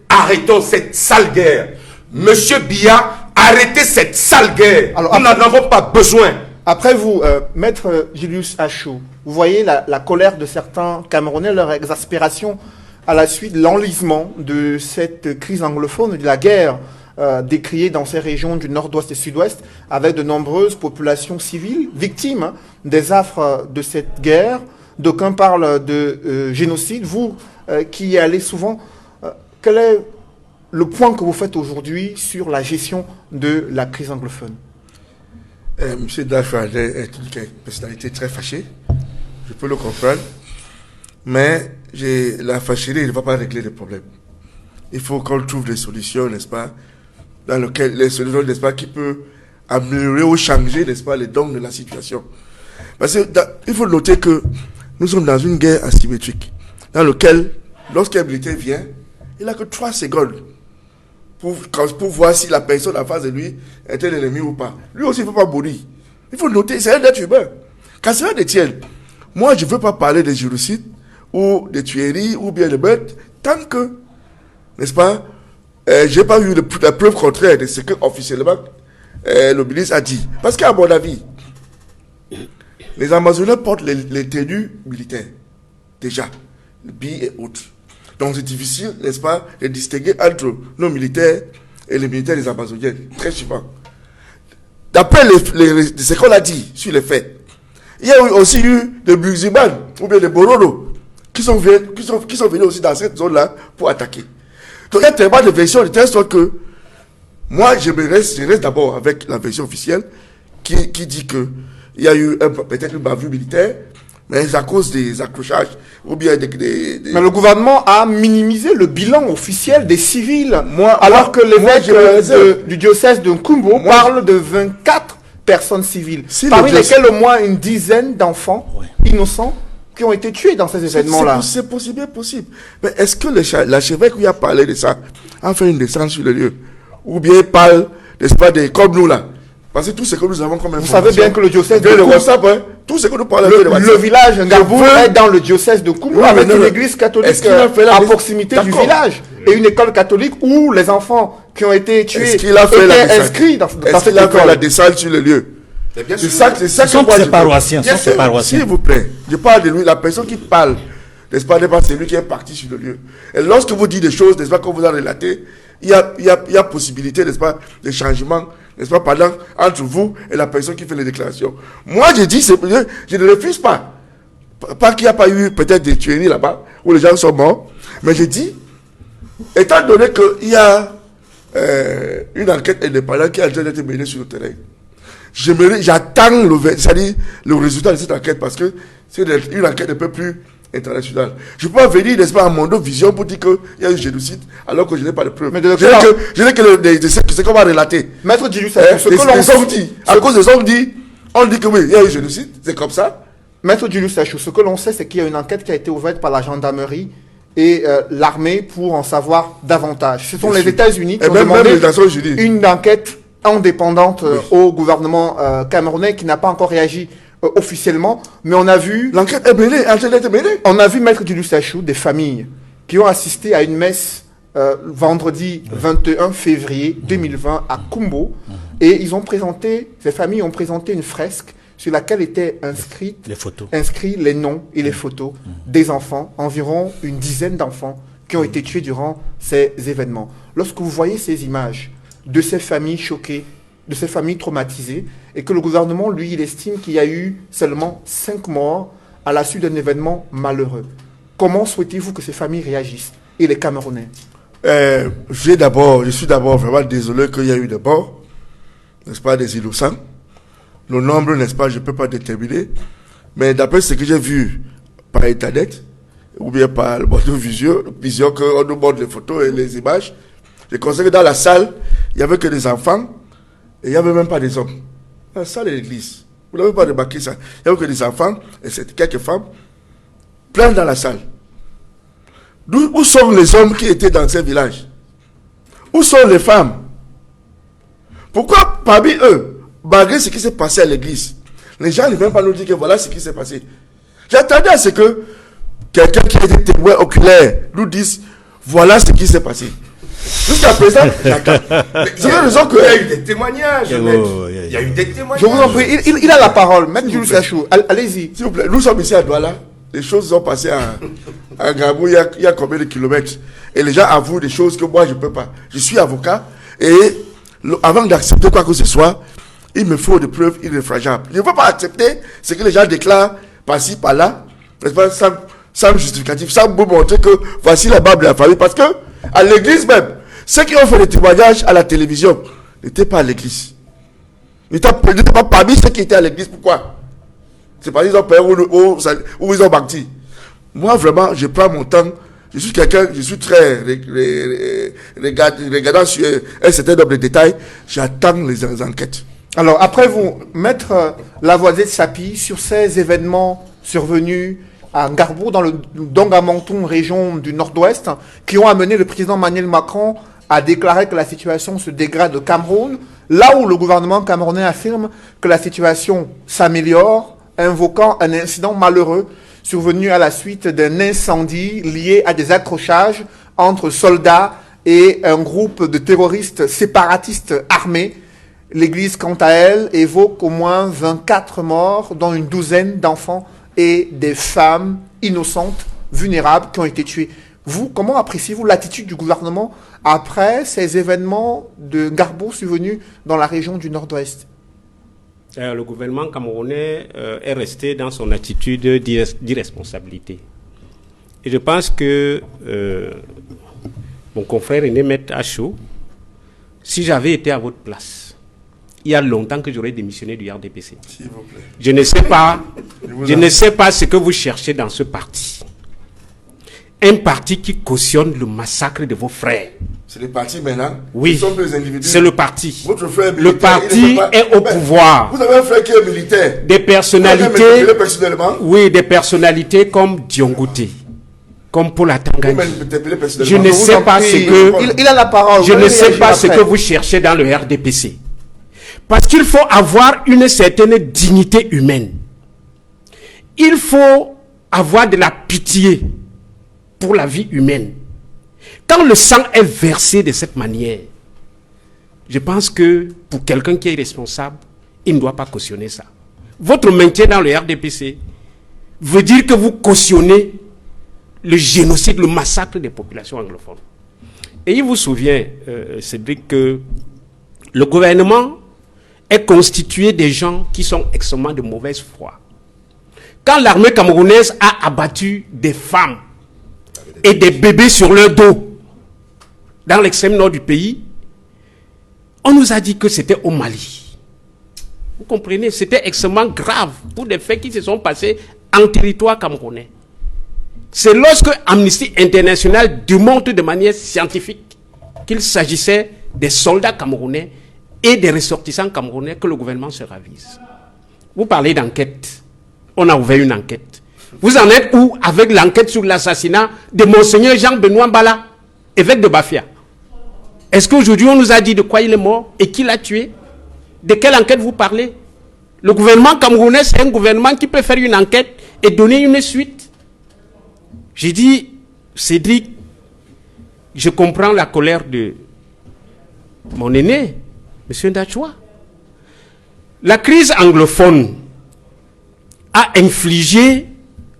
Arrêtons cette sale guerre. Monsieur Biya, arrêtez cette sale guerre. Alors, nous n'en avons pas besoin. Après vous, Maître Julius Achou, vous voyez la colère de certains Camerounais, leur exaspération à la suite de l'enlisement de cette crise anglophone, de la guerre décriée dans ces régions du nord-ouest et sud-ouest, avec de nombreuses populations civiles victimes des affres de cette guerre. D'aucuns parlent de génocide. Vous qui y allez souvent, quel est le point que vous faites aujourd'hui sur la gestion de la crise anglophone? Monsieur Dafade est une personnalité très fâchée. Je peux le comprendre. Mais la fâcherie ne va pas régler les problèmes. Il faut qu'on trouve des solutions, n'est-ce pas, dans lesquelles les solutions, n'est-ce pas, qui peuvent améliorer ou changer, n'est-ce pas, les dons de la situation. Parce qu'il faut noter que nous sommes dans une guerre asymétrique, dans laquelle, lorsqu'un militaire vient, il n'a que 3 secondes pour voir si la personne en face de lui est un ennemi ou pas. Lui aussi, il ne faut pas mourir. Il faut noter, c'est un être humain. Quand c'est un des tiens, moi, je ne veux pas parler des génocides ou des tueries ou bien des meurtres tant que, n'est-ce pas, je n'ai pas eu la preuve contraire de ce que officiellement le ministre a dit. Parce qu'à mon avis, les Amazoniens portent les tenues militaires, déjà, le billes et autres. Donc c'est difficile, n'est-ce pas, de distinguer entre nos militaires et les militaires des Amazoniens, très souvent. D'après ce qu'on a dit sur les faits, il y a aussi eu des musulmans ou bien des Borodo qui sont venus aussi dans cette zone-là pour attaquer. Donc il y a tellement de versions de telle sorte que moi je reste d'abord avec la version officielle qui dit que il y a eu peut-être une bavure militaire, mais à cause des accrochages ou bien Mais le gouvernement a minimisé le bilan officiel des civils, alors que l'évêque du diocèse de Nkumbo parle de 24 personnes civiles, parmi lesquelles au moins une dizaine d'enfants innocents qui ont été tués dans ces événements-là. C'est possible. Mais est-ce que l'archevêque qui a parlé de ça a fait une descente sur le lieu? Ou bien il parle, n'est-ce pas, comme nous là? Parce que tout ce que nous avons comme information... Vous savez bien que le diocèse de WhatsApp, tout ce que nous parlons le village Ngabou est dans le diocèse de Nkumbo, avec une église catholique à proximité du village. Et une école catholique où les enfants qui ont été tués étaient inscrits dans cette école. Est-ce qu'il a fait la descente sur le lieu? C'est ça que moi je paroissiens. S'il vous plaît, je parle de lui, la personne qui parle, n'est-ce pas, c'est lui qui est parti sur le lieu. Et lorsque vous dites des choses, n'est-ce pas, qu'on vous a relaté, il y a possibilité, n'est-ce pas, de changement, n'est-ce pas, entre vous et la personne qui fait les déclarations. Moi, je dis, je ne refuse pas. Pas qu'il n'y a pas eu peut-être des tueries là-bas, où les gens sont morts, mais je dis, étant donné qu'il y a une enquête indépendante qui a déjà été menée sur le terrain, j'attends le résultat de cette enquête parce que c'est une enquête un peu plus internationale. Je ne peux pas venir, n'est-ce pas, à mon vision pour dire qu'il y a eu génocide alors que je n'ai pas de preuves. Mais je n'ai que ce qu'on va relater. Maître Djilou, ce que l'on dit, à cause des hommes dit, on dit que oui, il y a eu génocide, c'est comme ça. Maître Djilou Sachou, ce que l'on sait, c'est qu'il y a une enquête qui a été ouverte par la gendarmerie et l'armée pour en savoir davantage. Ce sont les États-Unis qui ont demandé une enquête indépendante au gouvernement camerounais qui n'a pas encore réagi officiellement, mais on a vu... L'enquête est menée, On a vu Maître Djilou Sachou, des familles qui ont assisté à une messe vendredi 21 février 2020 à Kumbo, et ces familles ont présenté une fresque sur laquelle étaient inscrits les noms et les photos des enfants, environ une dizaine d'enfants qui ont été tués durant ces événements. Lorsque vous voyez ces images de ces familles choquées, de ces familles traumatisées, et que le gouvernement, lui, il estime qu'il y a eu seulement 5 morts à la suite d'un événement malheureux, comment souhaitez-vous que ces familles réagissent, et les Camerounais? Je suis d'abord vraiment désolé qu'il y ait eu des morts, n'est-ce pas, des innocents. Le nombre, n'est-ce pas, je ne peux pas déterminer. Mais d'après ce que j'ai vu par Internet, ou bien par le mode vision qu'on nous montre les photos et les images, je constate que dans la salle, il n'y avait que des enfants et il n'y avait même pas des hommes. La salle et l'église. Vous n'avez pas remarqué ça. Il n'y avait que des enfants et quelques femmes plein dans la salle. Où sont les hommes qui étaient dans ces villages? Où sont les femmes? Pourquoi parmi eux, malgré ce qui s'est passé à l'église, les gens ne viennent pas nous dire que voilà ce qui s'est passé? J'attendais à ce que quelqu'un qui a été témoin oculaire nous dise voilà ce qui s'est passé. Jusqu'à présent, c'est la raison que... Il y a eu des témoignages, il y a eu des témoignages. Je vous en prie, il a la parole, Maître Djilou Sachou, allez-y. S'il vous plaît, nous sommes ici à Douala. Les choses sont passées à Gabou il y a combien de kilomètres? Et les gens avouent des choses que moi je ne peux pas. Je suis avocat et avant d'accepter quoi que ce soit, il me faut des preuves irréfragables. Je ne peux pas accepter ce que les gens déclarent par-ci, par-là, sans justificatif, sans vous montrer que voici la Bible de la famille. Parce que à l'église même, ceux qui ont fait des témoignages à la télévision n'étaient pas à l'église. Ils n'étaient pas parmi ceux qui étaient à l'église. Pourquoi? C'est parce qu'ils ont peur ou ils ont bâti. Moi, vraiment, je prends mon temps. Je suis quelqu'un, je suis très regardant sur un certain nombre de détails. J'attends les enquêtes. Alors, après vous, Maître Lavoisier de Sapi, sur ces événements survenus à Ngarbou, dans le Dongamonton, région du Nord-Ouest, qui ont amené le président Emmanuel Macron à déclarer que la situation se dégrade au Cameroun, là où le gouvernement camerounais affirme que la situation s'améliore, invoquant un incident malheureux survenu à la suite d'un incendie lié à des accrochages entre soldats et un groupe de terroristes séparatistes armés. L'Église, quant à elle, évoque au moins 24 morts, dont une douzaine d'enfants et des femmes innocentes, vulnérables, qui ont été tuées. Vous, comment appréciez-vous l'attitude du gouvernement après ces événements de Ngarbou survenus dans la région du Nord-Ouest? Le gouvernement camerounais est resté dans son attitude d'irresponsabilité. Et je pense que mon confrère René Maître Achou, si j'avais été à votre place, il y a longtemps que j'aurais démissionné du RDPC. S'il vous plaît. Je ne sais pas ce que vous cherchez dans ce parti. Un parti qui cautionne le massacre de vos frères. C'est le parti maintenant. Oui, c'est le parti. Votre frère militaire, le parti est au pouvoir. Vous avez un frère qui est militaire. Des personnalités, personnellement. oui, des personnalités comme Diongouté, comme Paul Atangani. Je ne sais pas ce que il a la parole. Je ne sais pas ce que vous cherchez dans le RDPC. Parce qu'il faut avoir une certaine dignité humaine. Il faut avoir de la pitié pour la vie humaine. Quand le sang est versé de cette manière, je pense que pour quelqu'un qui est responsable, il ne doit pas cautionner ça. Votre maintien dans le RDPC veut dire que vous cautionnez le génocide, le massacre des populations anglophones. Et il vous souvient, Cédric, que le gouvernement est constitué des gens qui sont extrêmement de mauvaise foi. Quand l'armée camerounaise a abattu des femmes et des bébés sur leur dos dans l'extrême nord du pays, on nous a dit que c'était au Mali. Vous comprenez? C'était extrêmement grave pour des faits qui se sont passés en territoire camerounais. C'est lorsque Amnesty International démontre de manière scientifique qu'il s'agissait des soldats camerounais et des ressortissants camerounais que le gouvernement se ravise. Vous parlez d'enquête. On a ouvert une enquête. Vous en êtes où avec l'enquête sur l'assassinat de Monseigneur Jean-Benoît Mbala, évêque de Bafia? Est-ce qu'aujourd'hui on nous a dit de quoi il est mort et qui l'a tué? De quelle enquête vous parlez? Le gouvernement camerounais, c'est un gouvernement qui peut faire une enquête et donner une suite. J'ai dit, Cédric, je comprends la colère de mon aîné, M. Ndachoua. La crise anglophone a infligé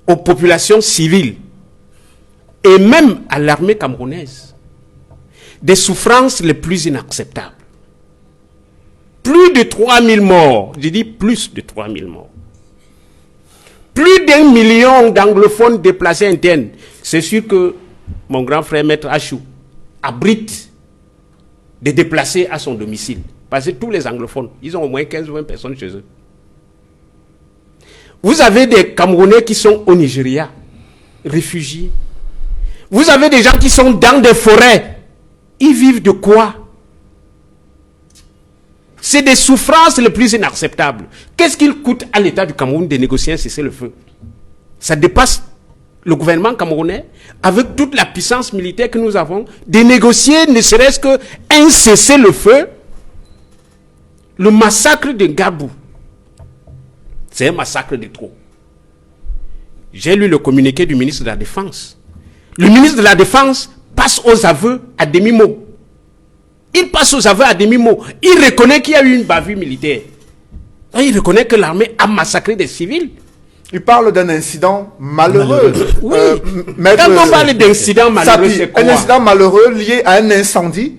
aux populations civiles et même à l'armée camerounaise des souffrances les plus inacceptables. Plus de 3000 morts, je dis plus de 3000 morts. Plus d'1 million d'anglophones déplacés internes. C'est sûr que mon grand frère Maître Achou abrite des déplacés à son domicile. Parce que tous les anglophones, ils ont au moins 15 ou 20 personnes chez eux. Vous avez des Camerounais qui sont au Nigeria, réfugiés. Vous avez des gens qui sont dans des forêts. Ils vivent de quoi? C'est des souffrances les plus inacceptables. Qu'est-ce qu'il coûte à l'État du Cameroun de négocier un cessez-le-feu? Ça dépasse le gouvernement camerounais, avec toute la puissance militaire que nous avons, de négocier ne serait-ce qu'un cessez-le-feu. Le massacre de Gabou, c'est un massacre de trop. J'ai lu le communiqué du ministre de la Défense. Le ministre de la Défense passe aux aveux à demi-mot. Il passe aux aveux à demi-mot. Il reconnaît qu'il y a eu une bavure militaire. Il reconnaît que l'armée a massacré des civils. Il parle d'un incident malheureux. Oui. Quand on parle d'incident malheureux, c'est quoi? Un incident malheureux lié à un incendie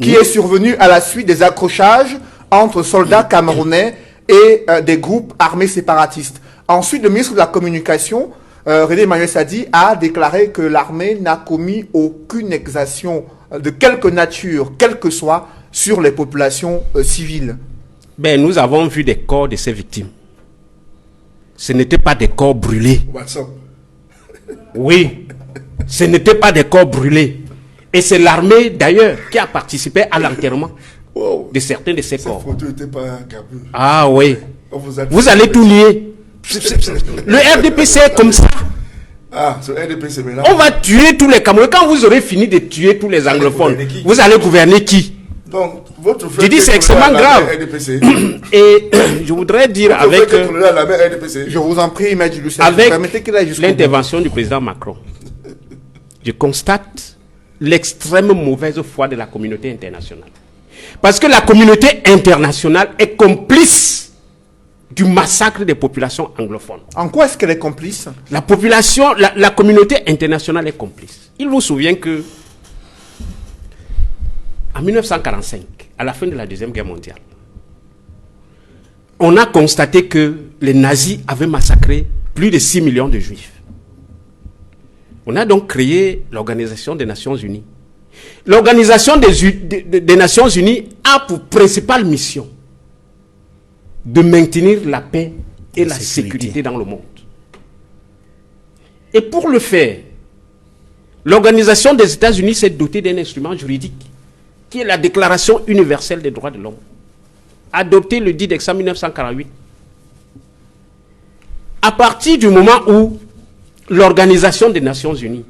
qui est survenu à la suite des accrochages entre soldats camerounais et des groupes armés séparatistes. Ensuite, le ministre de la Communication, René Emmanuel Sadi, a déclaré que l'armée n'a commis aucune exaction de quelque nature, quelle que soit, sur les populations civiles. Ben, nous avons vu des corps de ces victimes. Ce n'étaient pas des corps brûlés. WhatsApp. Oui, ce n'étaient pas des corps brûlés. Et c'est l'armée, d'ailleurs, qui a participé à l'enterrement de certains de ces corps. Cette photo n'était pas Gabou. Ah oui. Vous allez tout nier. Le RDPC est comme ça. Ah, ce RDPC maintenant. On va tuer tous les Camerounais. Quand vous aurez fini de tuer tous les anglophones, vous allez gouverner qui? Donc, votre frère. Je dis c'est extrêmement grave. Et je voudrais dire avec je vous en prie, Maître Lucien, avec l'intervention du président Macron, je constate l'extrême mauvaise foi de la communauté internationale. Parce que la communauté internationale est complice du massacre des populations anglophones. En quoi est-ce qu'elle est complice? La population, la communauté internationale est complice. Il vous souvient que en 1945, à la fin de la Deuxième Guerre mondiale, on a constaté que les nazis avaient massacré plus de 6 millions de juifs. On a donc créé l'Organisation des Nations Unies. L'Organisation des Nations Unies a pour principale mission de maintenir la paix et la sécurité dans le monde. Et pour le faire, l'Organisation des États-Unis s'est dotée d'un instrument juridique qui est la Déclaration universelle des droits de l'homme, adoptée le 10 décembre 1948. À partir du moment où l'Organisation des Nations Unies,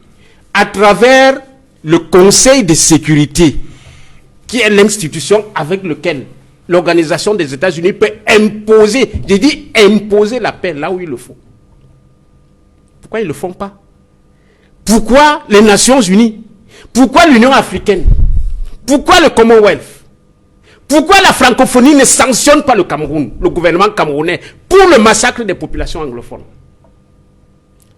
à travers le Conseil de sécurité, qui est l'institution avec laquelle l'Organisation des États-Unis peut imposer, j'ai dit imposer la paix là où il le faut. Pourquoi ils ne le font pas? Pourquoi les Nations Unies? Pourquoi l'Union africaine? Pourquoi le Commonwealth? Pourquoi la francophonie ne sanctionne pas le Cameroun, le gouvernement camerounais, pour le massacre des populations anglophones?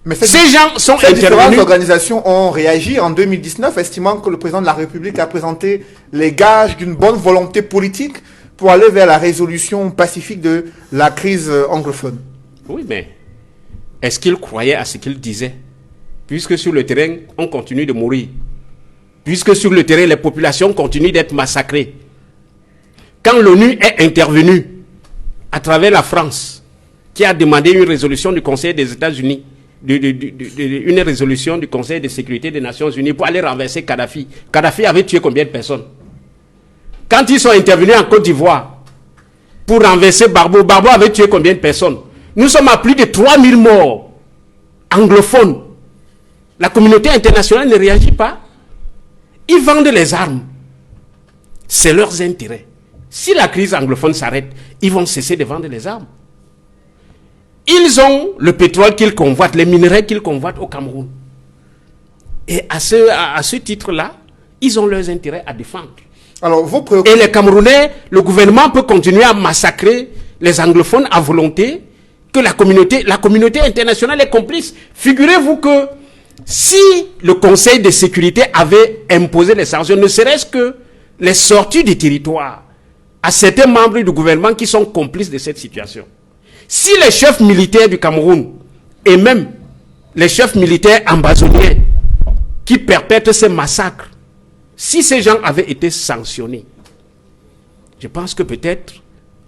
Mais ces gens sont ces différentes intervenus. Organisations ont réagi en 2019, estimant que le président de la République a présenté les gages d'une bonne volonté politique pour aller vers la résolution pacifique de la crise anglophone. Oui, mais est-ce qu'il croyait à ce qu'il disait? Puisque sur le terrain, on continue de mourir. Puisque sur le terrain, les populations continuent d'être massacrées. Quand l'ONU est intervenue à travers la France, qui a demandé une résolution du Conseil des États-Unis, une résolution du Conseil de sécurité des Nations Unies pour aller renverser Kadhafi. Kadhafi avait tué combien de personnes? Quand ils sont intervenus en Côte d'Ivoire pour renverser Barbeau, Barbeau avait tué combien de personnes? Nous sommes à plus de 3000 morts anglophones. La communauté internationale ne réagit pas. Ils vendent les armes. C'est leurs intérêts. Si la crise anglophone s'arrête, ils vont cesser de vendre les armes. Ils ont le pétrole qu'ils convoitent, les minerais qu'ils convoitent au Cameroun. Et à ce titre-là, ils ont leurs intérêts à défendre. Alors, et les Camerounais, le gouvernement peut continuer à massacrer les anglophones à volonté, que la communauté internationale est complice. Figurez-vous que si le Conseil de sécurité avait imposé les sanctions, ne serait-ce que les sorties du territoire à certains membres du gouvernement qui sont complices de cette situation. Si les chefs militaires du Cameroun et même les chefs militaires ambazoniens qui perpètrent ces massacres, si ces gens avaient été sanctionnés, je pense que peut-être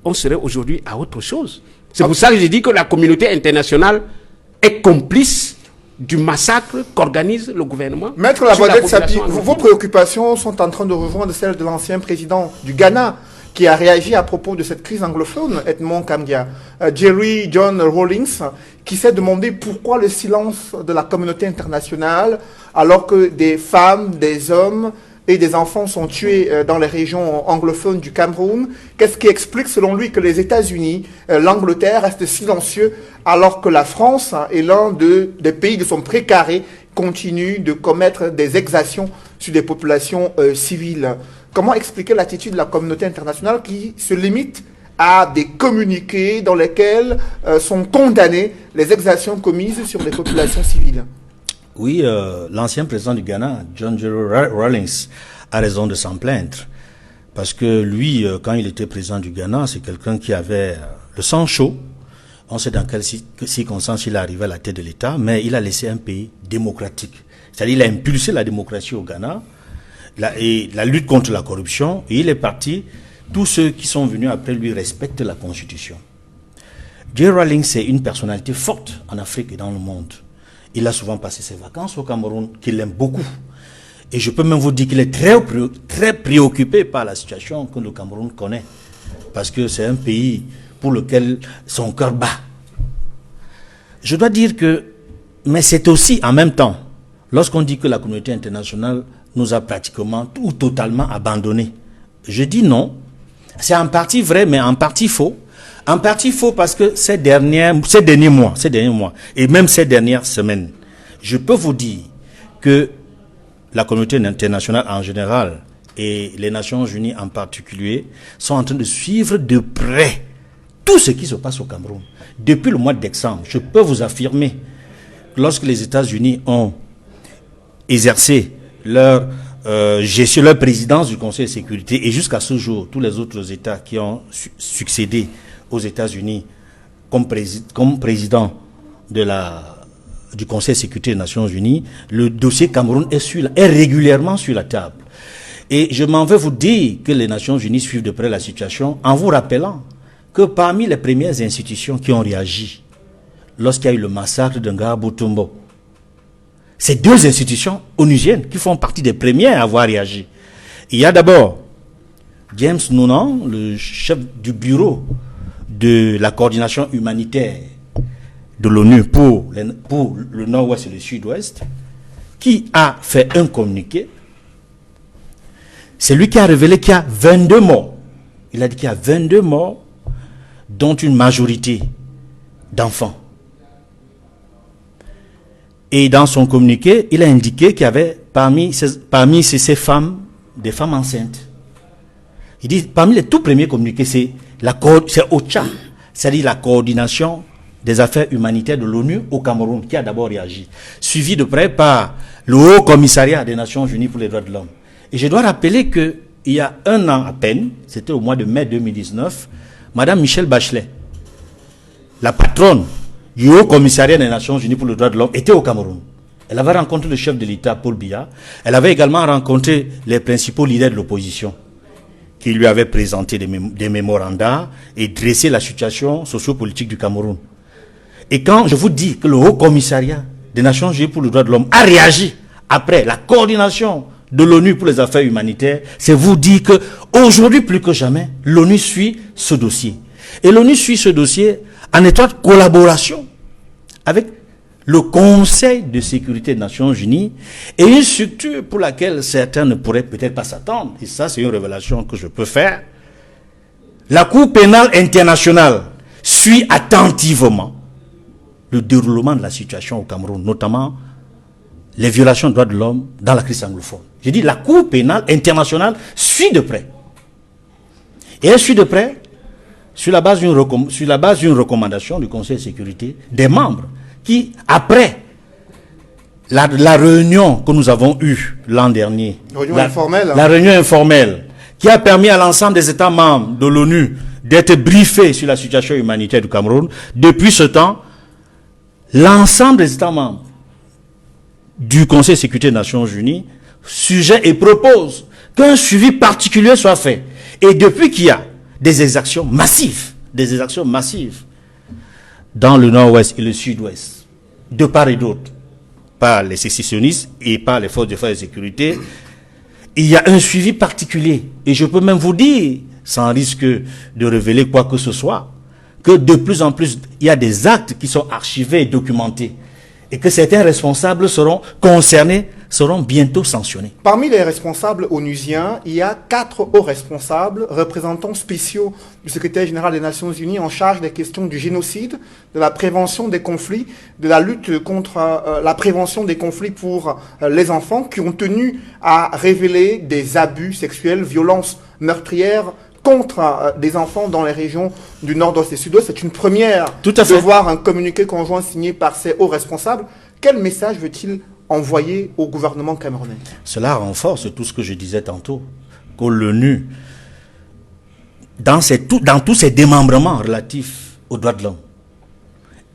on serait aujourd'hui à autre chose. C'est pour ça que je dis que la communauté internationale est complice du massacre qu'organise le gouvernement. Maître Labodette Sapi, vos préoccupations sont en train de rejoindre celles de l'ancien président du Ghana, qui a réagi à propos de cette crise anglophone, Edmond Kamgia. Jerry John Rawlings, qui s'est demandé pourquoi le silence de la communauté internationale, alors que des femmes, des hommes et des enfants sont tués dans les régions anglophones du Cameroun. Qu'est-ce qui explique, selon lui, que les États-Unis, l'Angleterre restent silencieux, alors que la France est l'un des pays de son précaré, continue de commettre des exactions sur des populations civiles? Comment expliquer l'attitude de la communauté internationale qui se limite à des communiqués dans lesquels sont condamnées les exactions commises sur les populations civiles? Oui, l'ancien président du Ghana, John Jerry Rawlings, a raison de s'en plaindre. Parce que lui, quand il était président du Ghana, c'est quelqu'un qui avait le sang chaud. On sait dans quelles circonstances il est arrivé à la tête de l'État, mais il a laissé un pays démocratique. C'est-à-dire il a impulsé la démocratie au Ghana, et la lutte contre la corruption, et il est parti. Tous ceux qui sont venus après lui respectent la Constitution. Jerry Rawlings, c'est une personnalité forte en Afrique et dans le monde. Il a souvent passé ses vacances au Cameroun, qu'il aime beaucoup. Et je peux même vous dire qu'il est très préoccupé par la situation que le Cameroun connaît. Parce que c'est un pays pour lequel son cœur bat. Je dois dire que, mais c'est aussi en même temps, lorsqu'on dit que la communauté internationale nous a pratiquement ou totalement abandonnés. Je dis non. C'est en partie vrai, mais en partie faux. En partie faux parce que ces derniers mois, et même ces dernières semaines, je peux vous dire que la communauté internationale en général et les Nations Unies en particulier sont en train de suivre de près tout ce qui se passe au Cameroun. Depuis le mois de décembre, je peux vous affirmer, lorsque les États-Unis ont exercé leur gestion, leur présidence du Conseil de sécurité, et jusqu'à ce jour, tous les autres États qui ont succédé aux États-Unis comme président du Conseil de sécurité des Nations Unies, le dossier Cameroun est régulièrement sur la table. Et je m'en vais vous dire que les Nations Unies suivent de près la situation en vous rappelant que parmi les premières institutions qui ont réagi lorsqu'il y a eu le massacre de Ngabo-Tumbo, c'est deux institutions onusiennes qui font partie des premières à avoir réagi. Il y a d'abord James Noonan, le chef du bureau de la coordination humanitaire de l'ONU pour le nord-ouest et le sud-ouest, qui a fait un communiqué. C'est lui qui a révélé qu'il y a 22 morts. Il a dit qu'il y a 22 morts, dont une majorité d'enfants. Et dans son communiqué, il a indiqué qu'il y avait parmi ces femmes, des femmes enceintes. Il dit, parmi les tout premiers communiqués, c'est OCHA, c'est-à-dire la coordination des affaires humanitaires de l'ONU au Cameroun, qui a d'abord réagi, suivi de près par le Haut Commissariat des Nations Unies pour les droits de l'homme. Et je dois rappeler qu'il y a un an à peine, c'était au mois de mai 2019, Madame Michelle Bachelet, la patronne du Haut Commissariat des Nations Unies pour les droits de l'homme, était au Cameroun. Elle avait rencontré le chef de l'État, Paul Biya. Elle avait également rencontré les principaux leaders de l'opposition, qui lui avaient présenté des mémorandas et dressé la situation sociopolitique du Cameroun. Et quand je vous dis que le Haut Commissariat des Nations Unies pour les droits de l'homme a réagi après la coordination de l'ONU pour les affaires humanitaires, c'est vous dire que aujourd'hui plus que jamais, l'ONU suit ce dossier. Et l'ONU suit ce dossier en étroite collaboration avec le Conseil de sécurité des Nations Unies est une structure pour laquelle certains ne pourraient peut-être pas s'attendre. Et ça, c'est une révélation que je peux faire. La Cour pénale internationale suit attentivement le déroulement de la situation au Cameroun, notamment les violations des droits de l'homme dans la crise anglophone. J'ai dit la Cour pénale internationale suit de près. Et elle suit de près sur la base d'une recommandation du Conseil de sécurité des membres qui, après la réunion que nous avons eue l'an dernier, la réunion informelle, qui a permis à l'ensemble des États membres de l'ONU d'être briefés sur la situation humanitaire du Cameroun, depuis ce temps, l'ensemble des États membres du Conseil de sécurité des Nations Unies suggère et propose qu'un suivi particulier soit fait. Et depuis qu'il y a des exactions massives dans le nord-ouest et le sud-ouest, de part et d'autre, par les sécessionnistes et par les forces de défense et de sécurité, il y a un suivi particulier. Et je peux même vous dire, sans risque de révéler quoi que ce soit, que de plus en plus, il y a des actes qui sont archivés et documentés. Et que certains responsables seront concernés, seront bientôt sanctionnés. Parmi les responsables onusiens, il y a 4 hauts responsables, représentants spéciaux du secrétaire général des Nations Unies en charge des questions du génocide, de la prévention des conflits, de la lutte contre la prévention des conflits pour les enfants, qui ont tenu à révéler des abus sexuels, violences meurtrières contre des enfants dans les régions du nord-ouest et sud-ouest. C'est une première de voir un communiqué conjoint signé par ces hauts responsables. Quel message veut-il envoyer au gouvernement camerounais? Cela renforce tout ce que je disais tantôt, que l'ONU, dans tous ses démembrements relatifs aux droits de l'homme,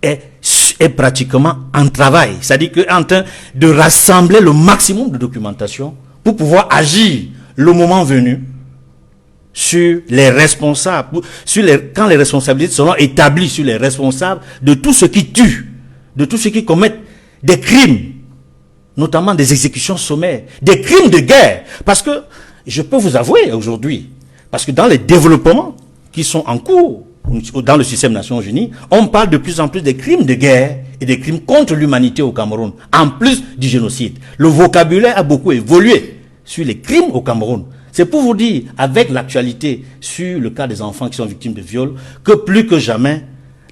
est pratiquement en travail. C'est-à-dire qu'elle est en train de rassembler le maximum de documentation pour pouvoir agir le moment venu sur les responsables, quand les responsabilités seront établies sur les responsables de tout ce qui tue, de tout ce qui commettent des crimes, notamment des exécutions sommaires, des crimes de guerre. Parce que, je peux vous avouer aujourd'hui, parce que dans les développements qui sont en cours dans le système des Nations Unies, on parle de plus en plus des crimes de guerre et des crimes contre l'humanité au Cameroun, en plus du génocide. Le vocabulaire a beaucoup évolué sur les crimes au Cameroun. C'est pour vous dire, avec l'actualité sur le cas des enfants qui sont victimes de viols, que plus que jamais,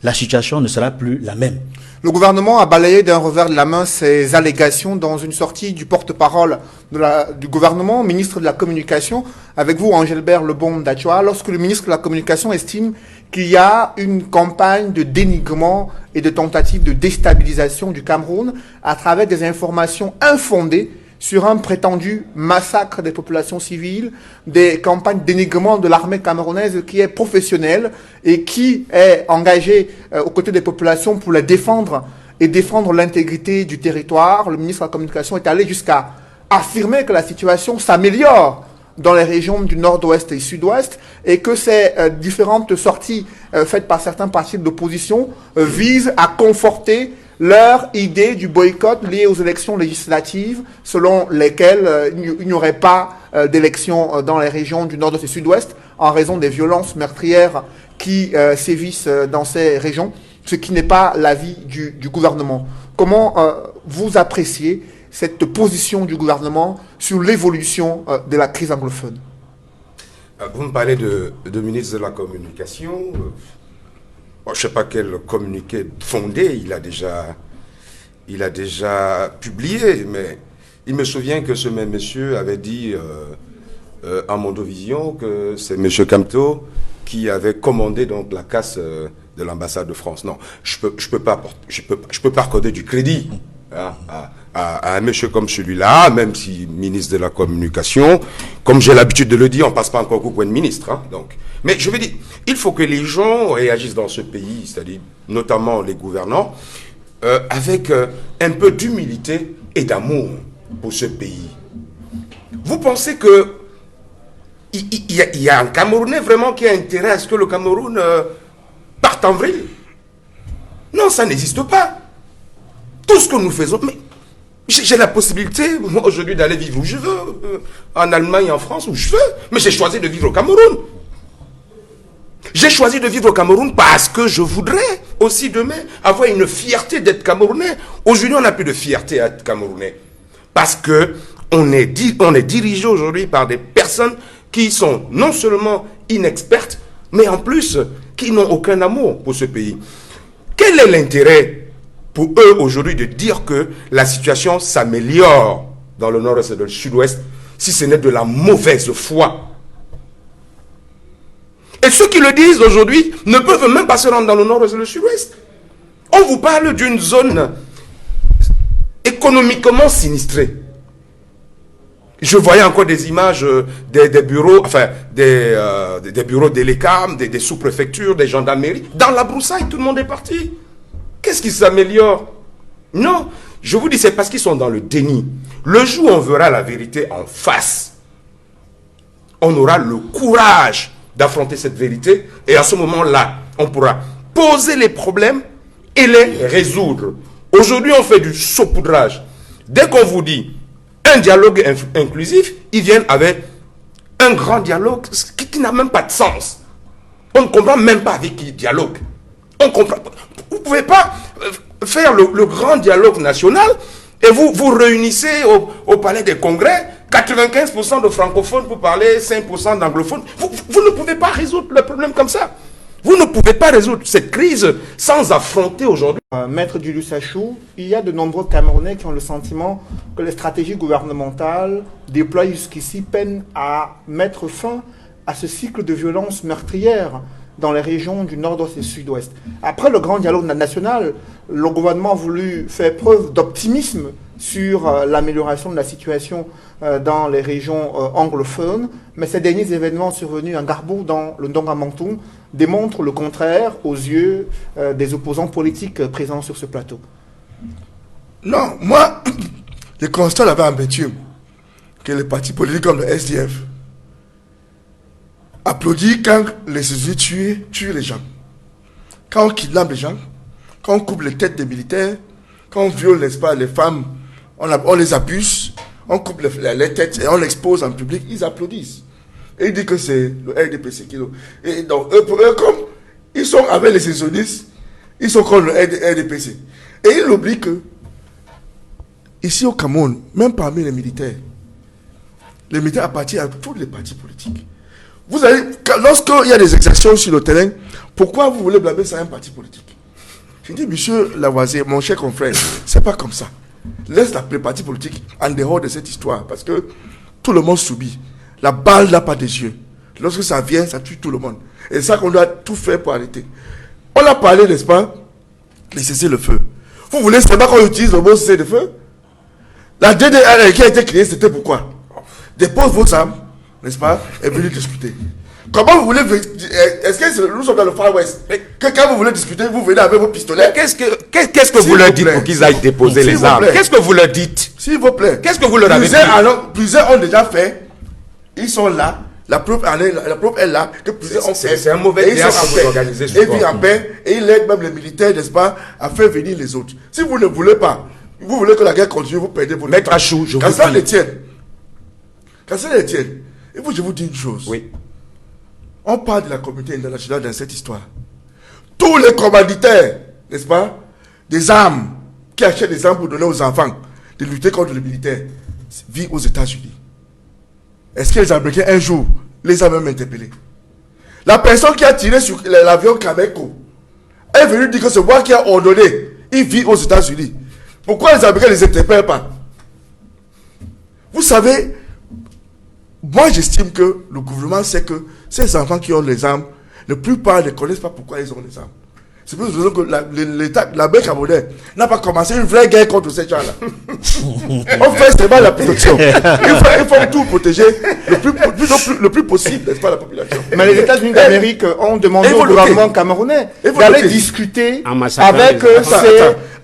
la situation ne sera plus la même. Le gouvernement a balayé d'un revers de la main ces allégations dans une sortie du porte-parole du gouvernement, ministre de la Communication, avec vous, Angelbert Lebon d'Achua, lorsque le ministre de la Communication estime qu'il y a une campagne de dénigrement et de tentative de déstabilisation du Cameroun à travers des informations infondées sur un prétendu massacre des populations civiles, des campagnes de dénigrement de l'armée camerounaise qui est professionnelle et qui est engagée aux côtés des populations pour les défendre et défendre l'intégrité du territoire. Le ministre de la Communication est allé jusqu'à affirmer que la situation s'améliore dans les régions du nord-ouest et sud-ouest et que ces différentes sorties faites par certains partis de l'opposition visent à conforter leur idée du boycott lié aux élections législatives, selon lesquelles il n'y aurait pas d'élections dans les régions du nord-ouest et sud-ouest en raison des violences meurtrières qui sévissent dans ces régions, ce qui n'est pas l'avis du gouvernement. Comment vous appréciez cette position du gouvernement sur l'évolution de la crise anglophone? Vous me parlez de ministre de la Communication. Je ne sais pas quel communiqué fondé il a déjà publié, mais il me souvient que ce même monsieur avait dit à Mondovision que c'est monsieur Camteau qui avait commandé donc la casse de l'ambassade de France. Non, je peux pas accorder du crédit à un monsieur comme celui-là, même si ministre de la Communication. Comme j'ai l'habitude de le dire, on passe pas encore coucou de ministre. Donc. Mais je veux dire, il faut que les gens réagissent dans ce pays, c'est-à-dire notamment les gouvernants, avec un peu d'humilité et d'amour pour ce pays. Vous pensez que il y a un Camerounais vraiment qui a intérêt à ce que le Cameroun parte en vrille? Non, ça n'existe pas. Tout ce que nous faisons, mais j'ai la possibilité, moi, aujourd'hui, d'aller vivre où je veux, en Allemagne, en France, où je veux, mais j'ai choisi de vivre au Cameroun. J'ai choisi de vivre au Cameroun parce que je voudrais aussi demain avoir une fierté d'être Camerounais. Aujourd'hui, on n'a plus de fierté à être Camerounais. Parce que on est dirigé aujourd'hui par des personnes qui sont non seulement inexpertes, mais en plus qui n'ont aucun amour pour ce pays. Quel est l'intérêt pour eux aujourd'hui de dire que la situation s'améliore dans le nord-est et le sud-ouest si ce n'est de la mauvaise foi? Et ceux qui le disent aujourd'hui ne peuvent même pas se rendre dans le nord-est et le sud-ouest. On vous parle d'une zone économiquement sinistrée. Je voyais encore des images des bureaux, enfin des bureaux d'Elecam, des sous-préfectures, des gendarmeries. Dans la broussaille, tout le monde est parti. Qu'est-ce qui s'améliore? Non, je vous dis, c'est parce qu'ils sont dans le déni. Le jour où on verra la vérité en face, on aura le courage d'affronter cette vérité, et à ce moment-là, on pourra poser les problèmes et les résoudre. Aujourd'hui, on fait du saupoudrage. Dès qu'on vous dit un dialogue inclusif, ils viennent avec un grand dialogue qui n'a même pas de sens. On ne comprend même pas avec qui ils dialoguent. On comprend. Vous ne pouvez pas faire le grand dialogue national et vous réunissez au palais des congrès 95% de francophones pour parler 5% d'anglophones. Vous ne pouvez pas résoudre le problème comme ça. Vous ne pouvez pas résoudre cette crise sans affronter aujourd'hui. Maître Julius Sachou, il y a de nombreux Camerounais qui ont le sentiment que les stratégies gouvernementales déployées jusqu'ici peinent à mettre fin à ce cycle de violence meurtrière dans les régions du nord-ouest et du sud-ouest. Après le grand dialogue national, le gouvernement a voulu faire preuve d'optimisme sur l'amélioration de la situation dans les régions anglophones, mais ces derniers événements survenus en Garbour, dans le Ndonga-Mantoum, démontrent le contraire aux yeux des opposants politiques présents sur ce plateau. Non, moi, le constat là-bas en Béthium, que les partis politiques comme le SDF applaudissent quand les Jésuites tuent les gens. Quand on kidnappe les gens, quand on coupe les têtes des militaires, quand on viole, n'est-ce pas, les femmes, on les abuse, on coupe les têtes et on l'expose en public, ils applaudissent. Et ils disent que c'est le RDPC qui... Et donc, eux, pour eux, comme ils sont avec les saisonnistes, ils sont contre le RDPC. Et ils oublient que, ici au Cameroun, même parmi les militaires appartiennent à tous les partis politiques. Vous allez, lorsqu'il y a des exactions sur le terrain, pourquoi vous voulez blâmer ça à un parti politique? Je dis, monsieur Lavoisier, mon cher confrère, c'est pas comme ça. Laisse les partis politiques en dehors de cette histoire, parce que tout le monde subit. La balle n'a pas des yeux. Lorsque ça vient, ça tue tout le monde. Et c'est ça qu'on doit tout faire pour arrêter. On a parlé, n'est-ce pas, de cesser le feu. Vous voulez seulement qu'on utilise le mot cesser le feu? La DDR qui a été créée, c'était pourquoi? Dépose vos armes, n'est-ce pas, et venez discuter. Comment vous voulez... Est-ce que nous sommes dans le Far West? Que quand vous voulez discuter, vous venez avec vos pistolets? Qu'est-ce que vous leur dites pour qu'ils aillent déposer les armes? Qu'est-ce que vous leur dites? S'il vous plaît. Qu'est-ce que vous leur avez dit? Plusieurs ont déjà fait. Ils sont là. La preuve est là. Que plusieurs ont fait. C'est un mauvais théâtre que vous organisez. Et puis en paix. Et ils aident même les militaires, n'est-ce pas, à faire venir les autres. Si vous ne voulez pas, vous voulez que la guerre continue, vous perdez vos... Maître Achou, je vous dis... Quand ça les tienne. Et vous, je vous dis une chose. Oui. On parle de la communauté internationale dans cette histoire. Tous les commanditaires, n'est-ce pas, des armes, qui achètent des armes pour donner aux enfants, de lutter contre les militaires, vivent aux États-Unis. Est-ce que les Américains, un jour, les ont même interpellés? La personne qui a tiré sur l'avion Cameco est venue dire que c'est moi qui a ordonné. Il vit aux États-Unis. Pourquoi les Américains ne les interpellent pas? Vous savez, moi j'estime que le gouvernement sait que ces enfants qui ont les armes, la plupart ne connaissent pas pourquoi ils ont les armes. C'est pour ça que l'État, la banque camerounaise n'a pas commencé une vraie guerre contre ces gens-là. On fait seulement la protection. Il faut tout protéger le plus possible, n'est-ce pas, la population. Mais les États-Unis d'Amérique ont demandé au gouvernement camerounais d'aller discuter avec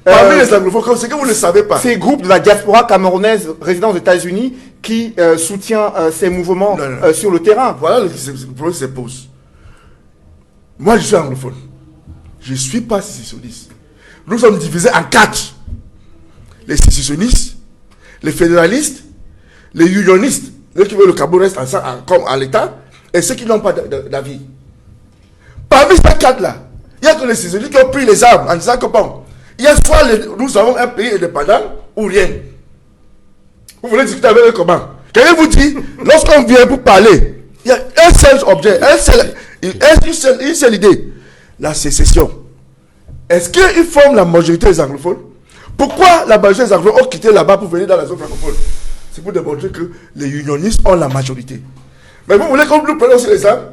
parmi les anglophones, c'est que vous ne le savez pas. Ces groupes de la diaspora camerounaise résidant aux États-Unis qui soutient ces mouvements sur le terrain. Voilà le problème qui se pose. Moi, je suis anglophone. Je ne suis pas sécessionniste. Nous sommes divisés en 4. Les sécessionnistes, les fédéralistes, les unionistes, ceux qui veulent le Cameroun reste comme à l'État, et ceux qui n'ont pas d'avis. Parmi ces 4-là, Il y a que les saisonniers qui ont pris les armes en disant que bon, il y a soit nous avons un pays indépendant ou rien. Vous voulez discuter avec eux comment? Quelqu'un vous dit, lorsqu'on vient pour parler, il y a un seul objet, une seule idée, la sécession. Est-ce qu'ils forment la majorité des anglophones? Pourquoi la majorité des anglophones ont quitté là-bas pour venir dans la zone francophone? C'est pour démontrer que les unionistes ont la majorité. Mais vous voulez qu'on nous prenne aussi les armes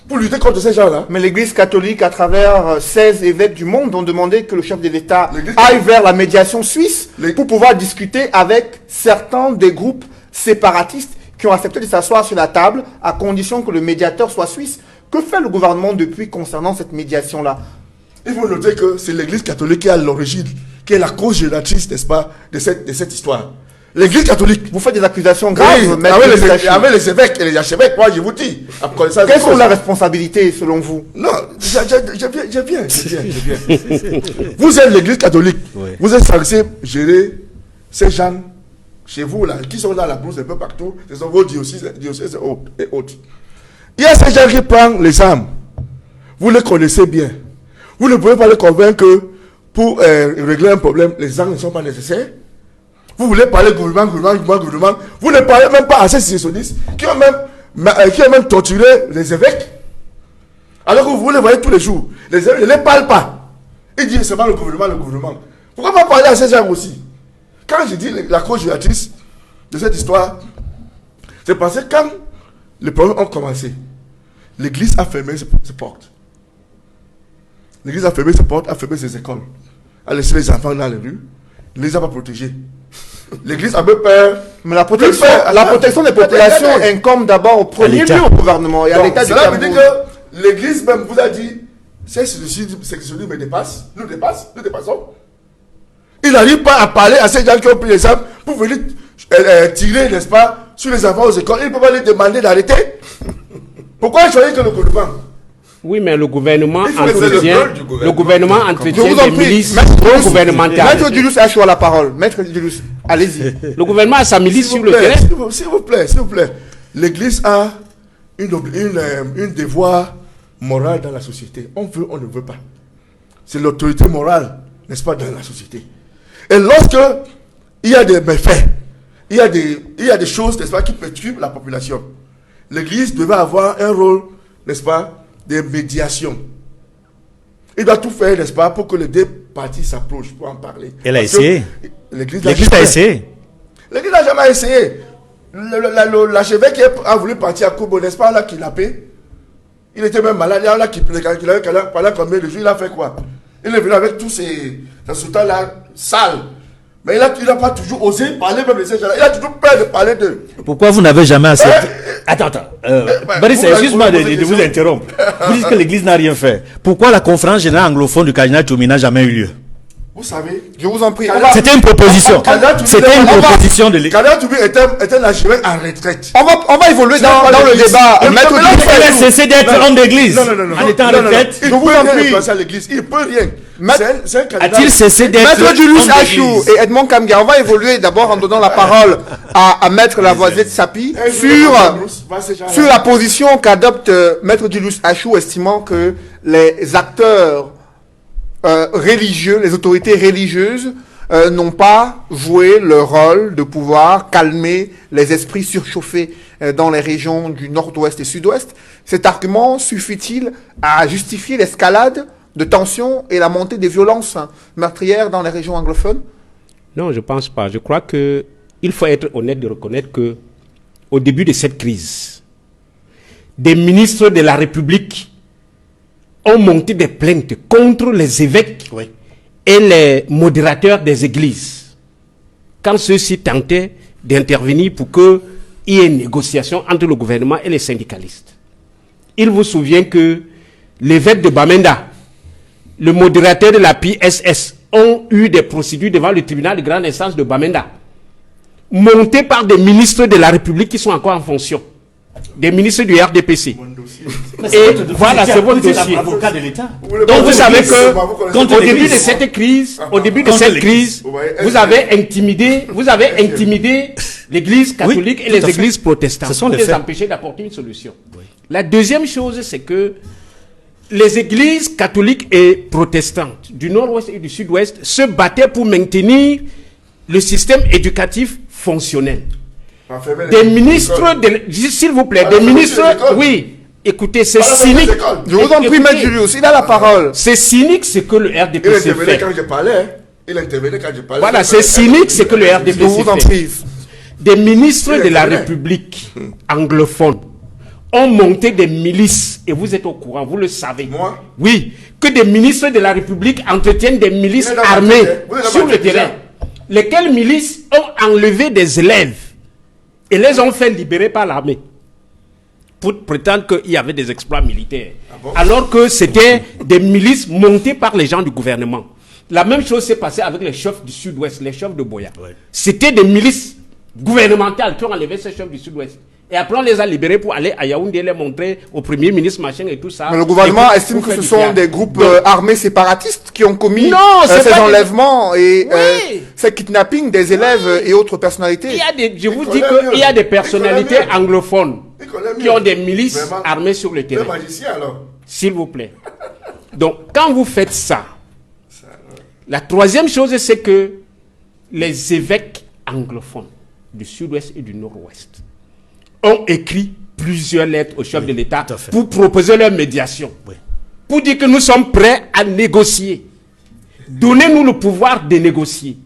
pour lutter contre ces gens-là? Mais l'Église catholique, à travers 16 évêques du monde, ont demandé que le chef de l'État aille vers la médiation suisse pour pouvoir discuter avec certains des groupes séparatistes qui ont accepté de s'asseoir sur la table à condition que le médiateur soit suisse. Que fait le gouvernement depuis concernant cette médiation-là? Il faut noter que c'est l'Église catholique qui est à l'origine, qui est la cause génératrice, n'est-ce pas, de cette histoire. L'Église catholique. Vous faites des accusations graves, oui, avec les évêques et les archevêques, moi je vous dis. Quelles sont les responsabilités selon vous? Non, je viens. Vous êtes l'Église catholique. Oui. Vous êtes censé gérer ces gens chez vous là, qui sont dans la bourse un peu partout. Ce sont vos diocèses et autres. Il y a ces gens qui prennent les armes. Vous les connaissez bien. Vous ne pouvez pas les convaincre que pour régler un problème, les armes ne sont pas nécessaires. Vous voulez parler gouvernement. Vous ne parlez même pas à ces sécessionnistes qui ont même torturé les évêques. Alors que vous les voyez tous les jours. Les évêques ne les parlent pas. Ils disent seulement le gouvernement. Pourquoi pas parler à ces gens aussi? Quand je dis la cause génératrice de cette histoire, c'est parce que quand les problèmes ont commencé, l'Église a fermé ses portes. L'Église a fermé ses portes, a fermé ses écoles, a laissé les enfants dans les rues. L'Église n'a pas protégé. L'Église a peu peur. Mais la protection des populations incombe d'abord au premier lieu au gouvernement et à l'État du Cameroun. Cela veut dire que l'Église même vous a dit, ces sécessionnistes nous dépassons. Il n'arrive pas à parler à ces gens qui ont pris les armes pour venir tirer, n'est-ce pas, sur les enfants aux écoles. Il ne peut pas les demander d'arrêter. Pourquoi choisir que le gouvernement? Oui, mais le gouvernement entretient des milices gouvernementales. Maître Julius a choisi la parole. Maître Julius, allez-y. Le gouvernement a sa milice sur le terrain. S'il vous plaît. L'Église a une devoir moral dans la société. On veut, on ne veut pas. C'est l'autorité morale, n'est-ce pas, dans la société. Et lorsque il y a des méfaits, il y a des choses, n'est-ce pas, qui perturbent la population, l'Église devait avoir un rôle, n'est-ce pas, de médiation. Il doit tout faire, n'est-ce pas, pour que les deux parties s'approchent pour en parler. Elle a essayé. L'Église a essayé. L'Église n'a jamais essayé. L'archevêque qui a voulu partir à Kobo, n'est-ce pas, là, qui l'a payé. Il était même malade, là, pendant combien de jours, il a fait quoi? Il est venu avec tous ces soutans-là, sales. Mais il n'a pas toujours osé parler même de ces gens-là. Il a toujours peur de parler d'eux. Pourquoi vous n'avez jamais accepté? Attends. Boris, excuse-moi de vous interrompre. Vous dites que l'Église n'a rien fait. Pourquoi la conférence générale anglophone du cardinal Toumi n'a jamais eu lieu? Vous savez, je vous en prie. C'était une proposition. C'était une proposition de l'Église. Cardinal Toumi était un archevêque en retraite. On va évoluer dans le débat. Il a cessé d'être homme d'église. En étant en retraite. Je vous en prie. Il ne peut rien. A-t-il cessé d'être Maître Julius Achou et Edmond Kamga, on va évoluer d'abord en donnant la parole à Maître Lavoisier de Sapi sur la position qu'adopte Maître Julius Achou, estimant que les acteurs religieux, les autorités religieuses n'ont pas joué leur rôle de pouvoir calmer les esprits surchauffés dans les régions du nord-ouest et sud-ouest. Cet argument suffit-il à justifier l'escalade de tensions et la montée des violences meurtrières dans les régions anglophones? Non, je ne pense pas. Je crois qu'il faut être honnête de reconnaître que au début de cette crise, des ministres de la République ont monté des plaintes contre les évêques et les modérateurs des églises, quand ceux-ci tentaient d'intervenir pour qu'il y ait une négociation entre le gouvernement et les syndicalistes. Il vous souvient que l'évêque de Bamenda, le modérateur de la PSS, ont eu des procédures devant le tribunal de grande instance de Bamenda, montées par des ministres de la République qui sont encore en fonction, des ministres du RDPC. Et voilà, c'est votre dossier. Donc vous savez que au début de cette crise, vous avez intimidé l'Église catholique et les églises protestantes pour les empêcher d'apporter une solution. La deuxième chose, c'est que les églises catholiques et protestantes du nord-ouest et du sud-ouest se battaient pour maintenir le système éducatif fonctionnel. Des ministres, s'il vous plaît, des ministres, oui, écoutez, c'est cynique. Je vous en prie, Maître Julius, il a la parole. C'est cynique ce que le RDPC Il fait. quand je parlais. Il intervenait quand je parlais. Voilà, c'est cynique ce que le RDPC Je vous en fait. prie. Des ministres de la intervenait. République anglophones ont monté des milices, et vous êtes au courant, vous le savez. Moi? Oui, que des ministres de la République entretiennent des milices Vous êtes dans armées ma tête, vous êtes dans sur ma le tête terrain. déjà. Lesquelles milices ont enlevé des élèves et les ont fait libérer par l'armée pour prétendre qu'il y avait des exploits militaires. bon? Alors que c'était des milices montées par les gens du gouvernement. La même chose s'est passée avec les chefs du sud-ouest, les chefs de Boya. Ouais. C'était des milices gouvernementales qui ont enlevé ces chefs du sud-ouest. Et après, on les a libérés pour aller à Yaoundé, les montrer au premier ministre, machin et tout ça. Mais le gouvernement Et estime pour que ce faire du sont théâtre. des groupes Donc, armés séparatistes qui ont commis Non, c'est ces pas des- enlèvements et Oui. ces kidnappings des élèves et autres personnalités. il y a des, je vous Il dis connaît qu'il y a mieux. des Il personnalités connaît mieux. anglophones Il connaît qui mieux. ont des milices Vraiment. armées sur le Le terrain. magicien alors. S'il vous plaît. Donc, quand vous faites ça, la troisième chose, c'est que les évêques anglophones du sud-ouest et du nord-ouest ont écrit plusieurs lettres au chef de l'État tout à fait. pour proposer leur médiation. Oui. Pour dire que nous sommes prêts à négocier. Donnez-nous le pouvoir de négocier.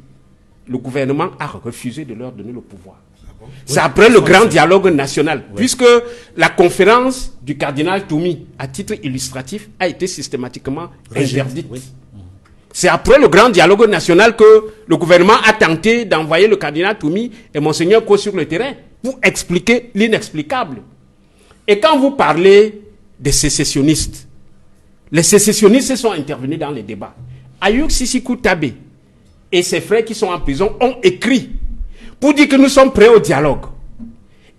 Le gouvernement a refusé de leur donner le pouvoir. C'est après le grand dialogue national, puisque la conférence du cardinal Toumi, à titre illustratif, a été systématiquement interdite. Oui. C'est après le grand dialogue national que le gouvernement a tenté d'envoyer le cardinal Toumi et Monseigneur Ko sur le terrain pour expliquer l'inexplicable. Et quand vous parlez des sécessionnistes, les sécessionnistes sont intervenus dans les débats. Ayouk Sisikou Tabé et ses frères qui sont en prison ont écrit pour dire que nous sommes prêts au dialogue.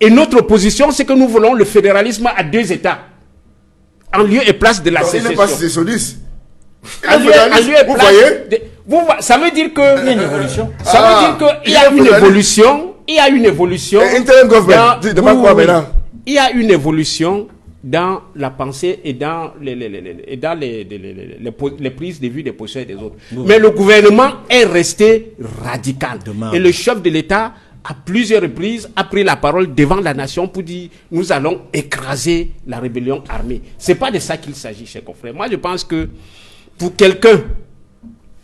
Et notre position, c'est que nous voulons le fédéralisme à 2 États, en lieu et place de la Donc, il n'est sécession. pas sécessionniste. Il En est lieu- en fédéraliste. lieu et Vous place voyez? ça veut dire que Il y a une évolution. ça veut dire qu'il y a une évolution. Il y a une évolution. Et interim government, dans- de pas quoi maintenant? Il y a une évolution dans la pensée et dans les prises de vue des positions des autres. Mais le gouvernement est resté radical. Demain. Et le chef de l'État, à plusieurs reprises, a pris la parole devant la nation pour dire nous allons écraser la rébellion armée. C'est pas de ça qu'il s'agit, chers confrères. Moi, je pense que pour quelqu'un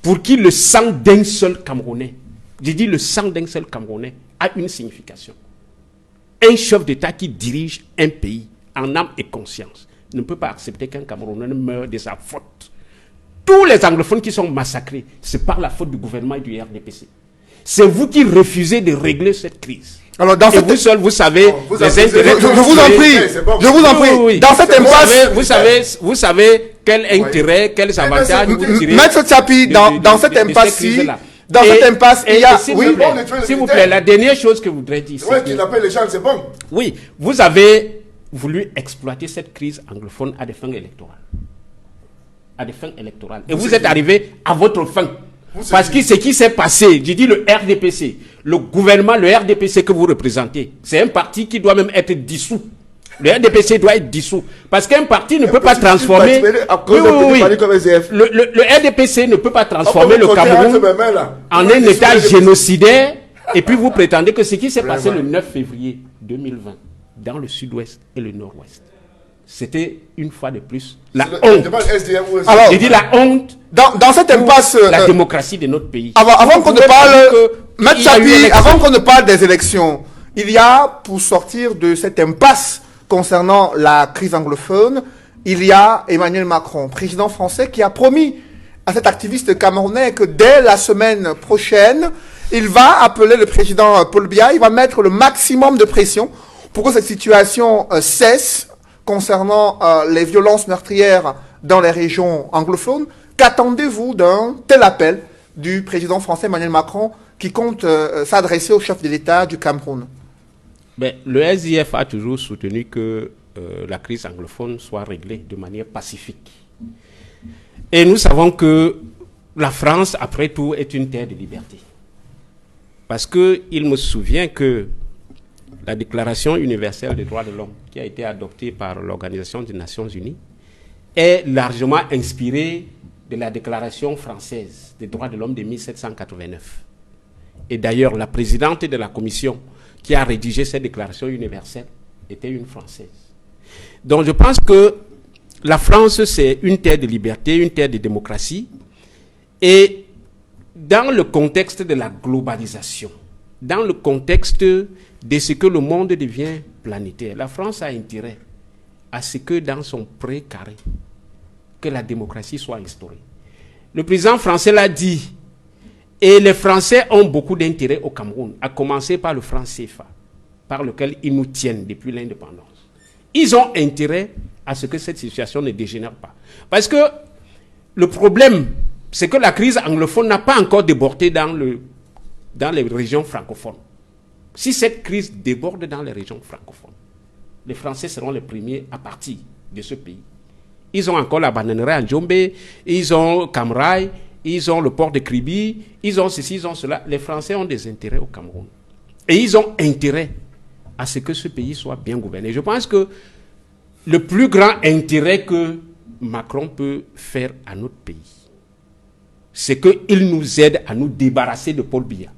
pour qui le sang d'un seul Camerounais, je dis le sang d'un seul Camerounais, a une signification. Un chef d'État qui dirige un pays en âme et conscience ne peut pas accepter qu'un Camerounais meure de sa faute. Tous les anglophones qui sont massacrés, c'est par la faute du gouvernement et du RDPC. C'est vous qui refusez de régler cette crise. Alors, dans Et cette... vous seul, vous savez vous les avez- intérêts. Je vous en prie, c'est bon. je vous en prie. Oui, oui. Dans cette Vous impasse, savez, vous savez quel intérêt, quels avantages c'est- vous tirez. Maître Tchapi, dans cette ces impasse-ci, crises-là. dans Et- cette impasse, il y a... s'il Oui, vous plaît, bon, les tuer les s'il vous militaires. plaît, la dernière chose que je voudrais dire, c'est Ouais, que- qu'il appelle les gens, c'est bon. oui, vous avez voulu exploiter cette crise anglophone à des fins électorales. À des fins électorales. Et vous êtes arrivé à votre fin. Parce que ce qui s'est passé, je dis le RDPC, le gouvernement, le RDPC que vous représentez, c'est un parti qui doit même être dissous. Le RDPC doit être dissous. Parce qu'un parti ne peut pas transformer... À cause d'un petit parti comme SDF. Le RDPC ne peut pas transformer Après, le vous comptez Cameroun entre mes mains, là. en Vous un voulez État dissoudre les- génocidaire, et puis vous prétendez que ce qui s'est passé Vraiment. le 9 février 2020 dans le sud-ouest et le nord-ouest, c'était une fois de plus la Je honte. demande SDF ou SDF. Alors, J'ai dit la honte dans cette pour impasse... la démocratie de notre pays. Avant Vous qu'on ne pouvez parle, pas dire que Maître il y a eu Tchapi, élection. avant qu'on ne parle des élections, il y a, pour sortir de cette impasse concernant la crise anglophone, il y a Emmanuel Macron, président français, qui a promis à cet activiste camerounais que dès la semaine prochaine, il va appeler le président Paul Biya, il va mettre le maximum de pression pour que cette situation cesse concernant les violences meurtrières dans les régions anglophones. Qu'attendez-vous d'un tel appel du président français Emmanuel Macron qui compte s'adresser au chef de l'État du Cameroun? Ben, le SDF a toujours soutenu que la crise anglophone soit réglée de manière pacifique. Et nous savons que la France, après tout, est une terre de liberté. Parce qu'il me souvient que la Déclaration universelle des droits de l'homme, qui a été adoptée par l'Organisation des Nations Unies, est largement inspiré de la Déclaration française des droits de l'homme de 1789. Et d'ailleurs, la présidente de la commission qui a rédigé cette déclaration universelle était une Française. Donc je pense que la France, c'est une terre de liberté, une terre de démocratie. Et dans le contexte de la globalisation, dans le contexte de ce que le monde devient planétaire, la France a intérêt à ce que dans son pré-carré, que la démocratie soit instaurée. Le président français l'a dit, et les Français ont beaucoup d'intérêt au Cameroun, à commencer par le franc CFA, par lequel ils nous tiennent depuis l'indépendance. Ils ont intérêt à ce que cette situation ne dégénère pas. Parce que le problème, c'est que la crise anglophone n'a pas encore débordé dans les régions francophones. Si cette crise déborde dans les régions francophones, les Français seront les premiers à partir de ce pays. Ils ont encore la bananerie en Djombe, ils ont Camraï, ils ont le port de Kribi, ils ont ceci, ils ont cela. Les Français ont des intérêts au Cameroun. Et ils ont intérêt à ce que ce pays soit bien gouverné. Je pense que le plus grand intérêt que Macron peut faire à notre pays, c'est qu'il nous aide à nous débarrasser de Paul Biya.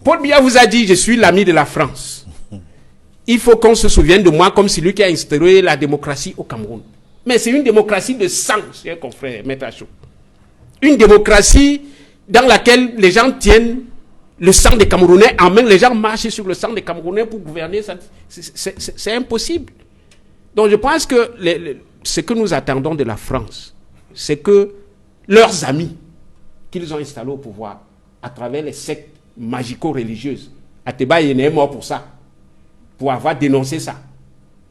Paul Biya vous a dit, je suis l'ami de la France. Il faut qu'on se souvienne de moi comme celui qui a instauré la démocratie au Cameroun. Mais c'est une démocratie de sang, cher confrère, Maître Achou. Une démocratie dans laquelle les gens tiennent le sang des Camerounais en main, les gens marchent sur le sang des Camerounais pour gouverner, c'est impossible. Donc je pense que ce que nous attendons de la France, c'est que leurs amis qu'ils ont installés au pouvoir à travers les sectes magico-religieuses, Ateba Yene est mort pour ça, pour avoir dénoncé ça,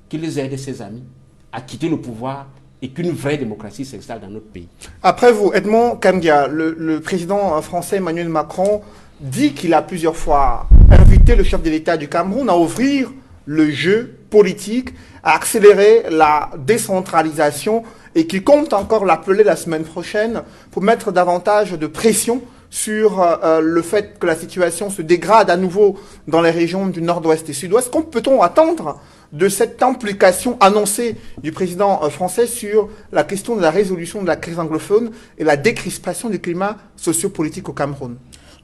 qu'ils aident ses amis à quitter le pouvoir et qu'une vraie démocratie s'installe dans notre pays. Après vous, Edmond Kamdia, le président français Emmanuel Macron dit qu'il a plusieurs fois invité le chef de l'État du Cameroun à ouvrir le jeu politique, à accélérer la décentralisation et qu'il compte encore l'appeler la semaine prochaine pour mettre davantage de pression sur le fait que la situation se dégrade à nouveau dans les régions du nord-ouest et sud-ouest. Qu'en peut-on attendre de cette implication annoncée du président français sur la question de la résolution de la crise anglophone et la décrispation du climat sociopolitique au Cameroun?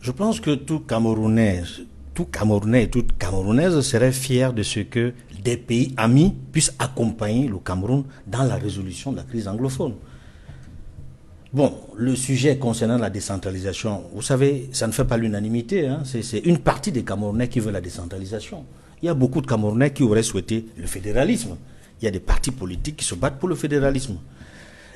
Je pense que tout Camerounais et toute Camerounaise serait fier de ce que des pays amis puissent accompagner le Cameroun dans la résolution de la crise anglophone. Bon, le sujet concernant la décentralisation, vous savez, ça ne fait pas l'unanimité, hein. C'est une partie des Camerounais qui veut la décentralisation. Il y a beaucoup de Camerounais qui auraient souhaité le fédéralisme. Il y a des partis politiques qui se battent pour le fédéralisme.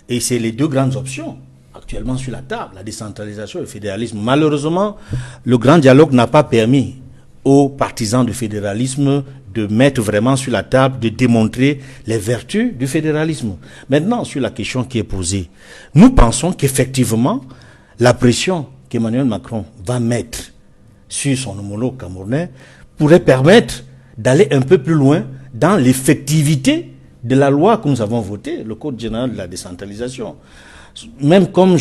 Et c'est les deux grandes options actuellement sur la table, la décentralisation et le fédéralisme. Malheureusement, le grand dialogue n'a pas permis aux partisans du fédéralisme de mettre vraiment sur la table, de démontrer les vertus du fédéralisme. Maintenant, sur la question qui est posée, nous pensons qu'effectivement, la pression qu'Emmanuel Macron va mettre sur son homologue camerounais pourrait permettre d'aller un peu plus loin dans l'effectivité de la loi que nous avons votée, le Code général de la décentralisation. Même comme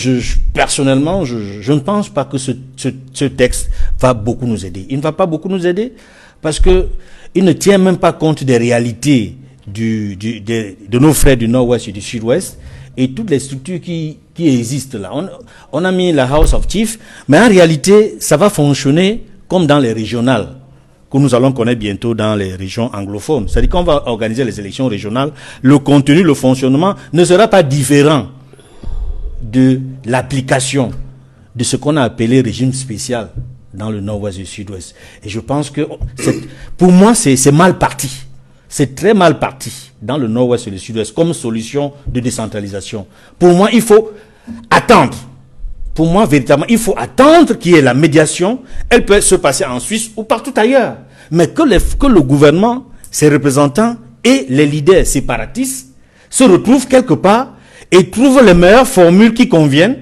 personnellement, je ne pense pas que ce texte va beaucoup nous aider. Il ne va pas beaucoup nous aider parce que il ne tient même pas compte des réalités de nos frères du Nord-Ouest et du Sud-Ouest et toutes les structures qui existent là. On a mis la House of Chiefs, mais en réalité, ça va fonctionner comme dans les régionales que nous allons connaître bientôt dans les régions anglophones. C'est-à-dire qu'on va organiser les élections régionales, le contenu, le fonctionnement ne sera pas différent de l'application de ce qu'on a appelé régime spécial dans le Nord-Ouest et le Sud-Ouest. Et je pense que, pour moi, c'est mal parti. C'est très mal parti dans le Nord-Ouest et le Sud-Ouest comme solution de décentralisation. Pour moi, il faut attendre. Pour moi, véritablement, il faut attendre qu'il y ait la médiation. Elle peut se passer en Suisse ou partout ailleurs. Mais que le gouvernement, ses représentants et les leaders séparatistes se retrouvent quelque part et trouvent les meilleures formules qui conviennent.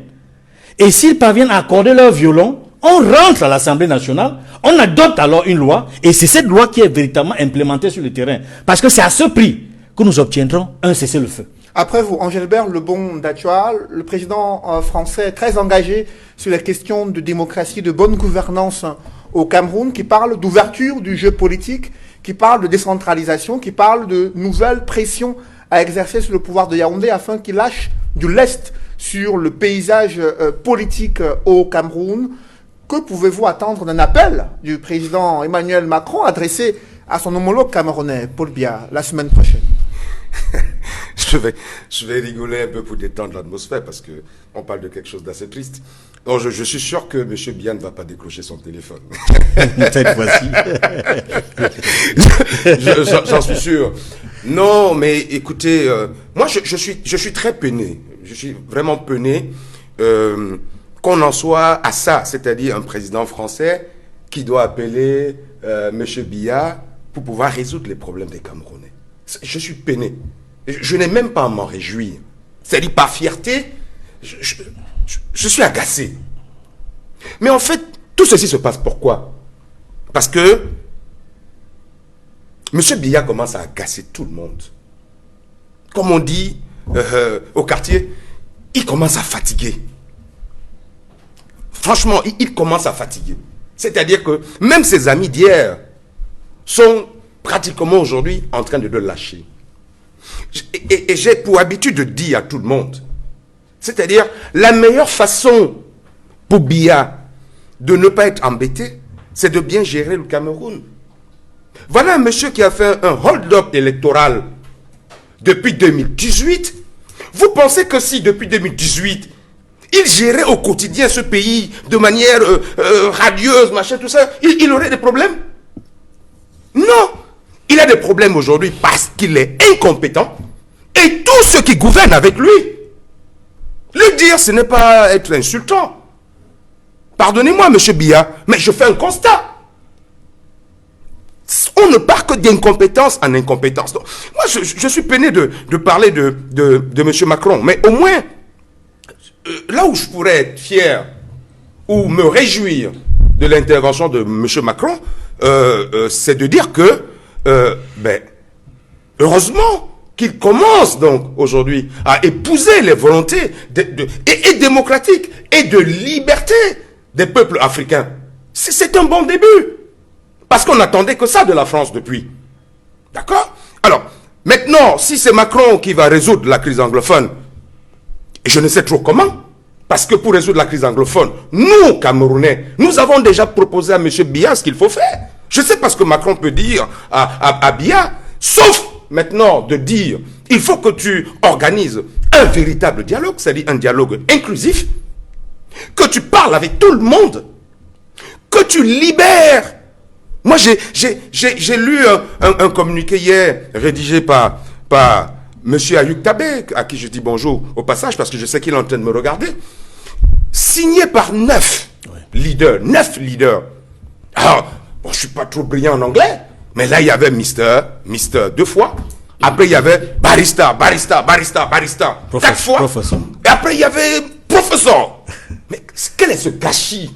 Et s'ils parviennent à accorder leur violon, on rentre à l'Assemblée nationale, on adopte alors une loi, et c'est cette loi qui est véritablement implémentée sur le terrain. Parce que c'est à ce prix que nous obtiendrons un cessez-le-feu. Après vous, Angélbert Lebon d'Atual, le président français est très engagé sur les questions de démocratie, de bonne gouvernance au Cameroun, qui parle d'ouverture du jeu politique, qui parle de décentralisation, qui parle de nouvelles pressions à exercer sur le pouvoir de Yaoundé afin qu'il lâche du lest sur le paysage politique au Cameroun. Que pouvez-vous attendre d'un appel du président Emmanuel Macron adressé à son homologue camerounais, Paul Biya, la semaine prochaine? Je vais rigoler un peu pour détendre l'atmosphère parce que on parle de quelque chose d'assez triste. Donc je suis sûr que M. Biya ne va pas décrocher son téléphone. Cette fois-ci. J'en suis sûr. Non, mais écoutez, moi je suis très peiné. Je suis vraiment peiné qu'on en soit à ça, c'est-à-dire un président français qui doit appeler M. Biya pour pouvoir résoudre les problèmes des Camerounais. Je suis peiné. Je n'ai même pas à m'en réjouir. C'est-à-dire, par fierté, je suis agacé. Mais en fait, tout ceci se passe pourquoi? Parce que M. Biya commence à agacer tout le monde. Comme on dit au quartier, il commence à fatiguer. Franchement, il commence à fatiguer. C'est-à-dire que même ses amis d'hier sont pratiquement aujourd'hui en train de le lâcher. Et j'ai pour habitude de dire à tout le monde, c'est-à-dire la meilleure façon pour Biya de ne pas être embêté, c'est de bien gérer le Cameroun. Voilà un monsieur qui a fait un hold-up électoral depuis 2018. Vous pensez que si depuis 2018, il gérait au quotidien ce pays de manière radieuse, machin, tout ça, il aurait des problèmes? Non! Il a des problèmes aujourd'hui parce qu'il est incompétent et tous ceux qui gouvernent avec lui. Le dire, ce n'est pas être insultant. Pardonnez-moi, M. Biya, mais je fais un constat. On ne part que d'incompétence en incompétence. Donc, moi, je suis peiné de parler de M. Macron, mais au moins, là où je pourrais être fier ou me réjouir de l'intervention de M. Macron, c'est de dire que heureusement qu'il commence donc aujourd'hui à épouser les volontés et démocratiques et de liberté des peuples africains. C'est un bon début. Parce qu'on n'attendait que ça de la France depuis. D'accord? Alors, maintenant, si c'est Macron qui va résoudre la crise anglophone, je ne sais trop comment, parce que pour résoudre la crise anglophone, nous, Camerounais, nous avons déjà proposé à M. Biya ce qu'il faut faire. Je sais pas ce que Macron peut dire à Biya, sauf maintenant de dire, il faut que tu organises un véritable dialogue, c'est-à-dire un dialogue inclusif, que tu parles avec tout le monde, que tu libères. Moi, j'ai lu un communiqué hier, rédigé par M. Ayuk Tabé, à qui je dis bonjour au passage, parce que je sais qu'il est en train de me regarder, signé par 9 leaders. Alors, bon, je suis pas trop brillant en anglais, mais là, il y avait Mister 2 fois. Après, il y avait Barista. 4 fois. Professeur. Et après, il y avait Professeur. Mais quel est ce gâchis?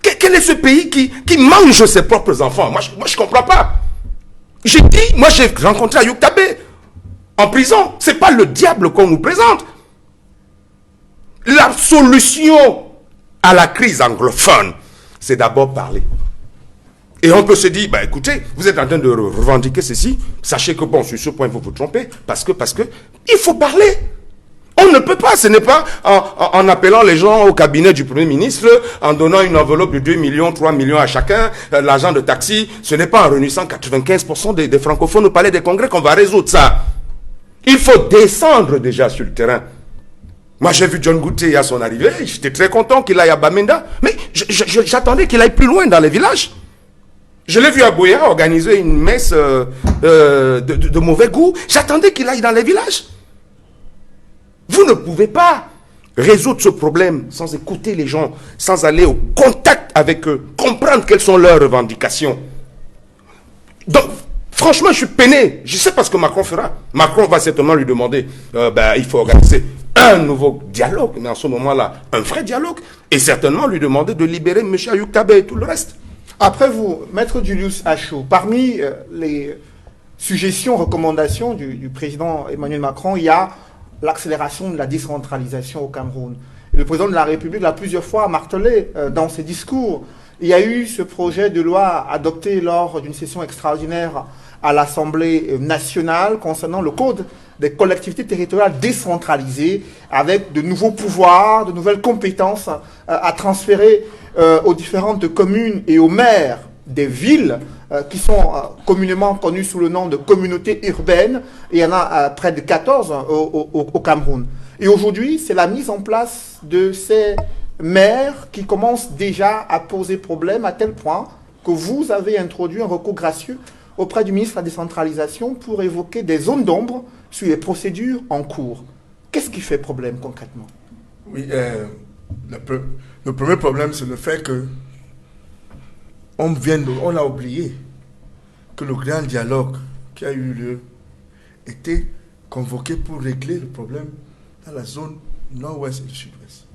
Quel est ce pays qui mange ses propres enfants? Moi, je comprends pas. J'ai rencontré Ayuk Tabé en prison. C'est pas le diable qu'on nous présente. La solution à la crise anglophone, c'est d'abord parler. Et on peut se dire, bah écoutez, vous êtes en train de revendiquer ceci, sachez que bon, sur ce point, vous vous trompez, parce que, il faut parler. On ne peut pas, ce n'est pas en appelant les gens au cabinet du Premier ministre, en donnant une enveloppe de 2 millions, 3 millions à chacun, l'argent de taxi, ce n'est pas en réunissant 95% des francophones au palais des congrès qu'on va résoudre ça. Il faut descendre déjà sur le terrain. Moi, j'ai vu John Gouté à son arrivée, j'étais très content qu'il aille à Bamenda, mais j'attendais qu'il aille plus loin dans les villages. Je l'ai vu à Boya organiser une messe de mauvais goût. J'attendais qu'il aille dans les villages. Vous ne pouvez pas résoudre ce problème sans écouter les gens, sans aller au contact avec eux, comprendre quelles sont leurs revendications. Donc, franchement, je suis peiné. Je ne sais pas ce que Macron fera. Macron va certainement lui demander, il faut organiser un nouveau dialogue, mais en ce moment-là, un vrai dialogue, et certainement lui demander de libérer M. Ayuk Tabé et tout le reste. Après vous, Maître Julius Acho, parmi les suggestions, recommandations du président Emmanuel Macron, il y a l'accélération de la décentralisation au Cameroun. Et le président de la République l'a plusieurs fois martelé dans ses discours. il y a eu ce projet de loi adopté lors d'une session extraordinaire à l'Assemblée nationale concernant le code des collectivités territoriales décentralisées, avec de nouveaux pouvoirs, de nouvelles compétences à transférer aux différentes communes et aux maires des villes qui sont communément connues sous le nom de communautés urbaines. Il y en a près de 14 au Cameroun. Et aujourd'hui, c'est la mise en place de ces maires qui commencent déjà à poser problème, à tel point que vous avez introduit un recours gracieux auprès du ministre de la décentralisation pour évoquer des zones d'ombre sur les procédures en cours. Qu'est-ce qui fait problème concrètement? Oui, le premier problème, c'est le fait que on a oublié que le grand dialogue qui a eu lieu était convoqué pour régler le problème dans la zone nord-ouest et du sud-ouest.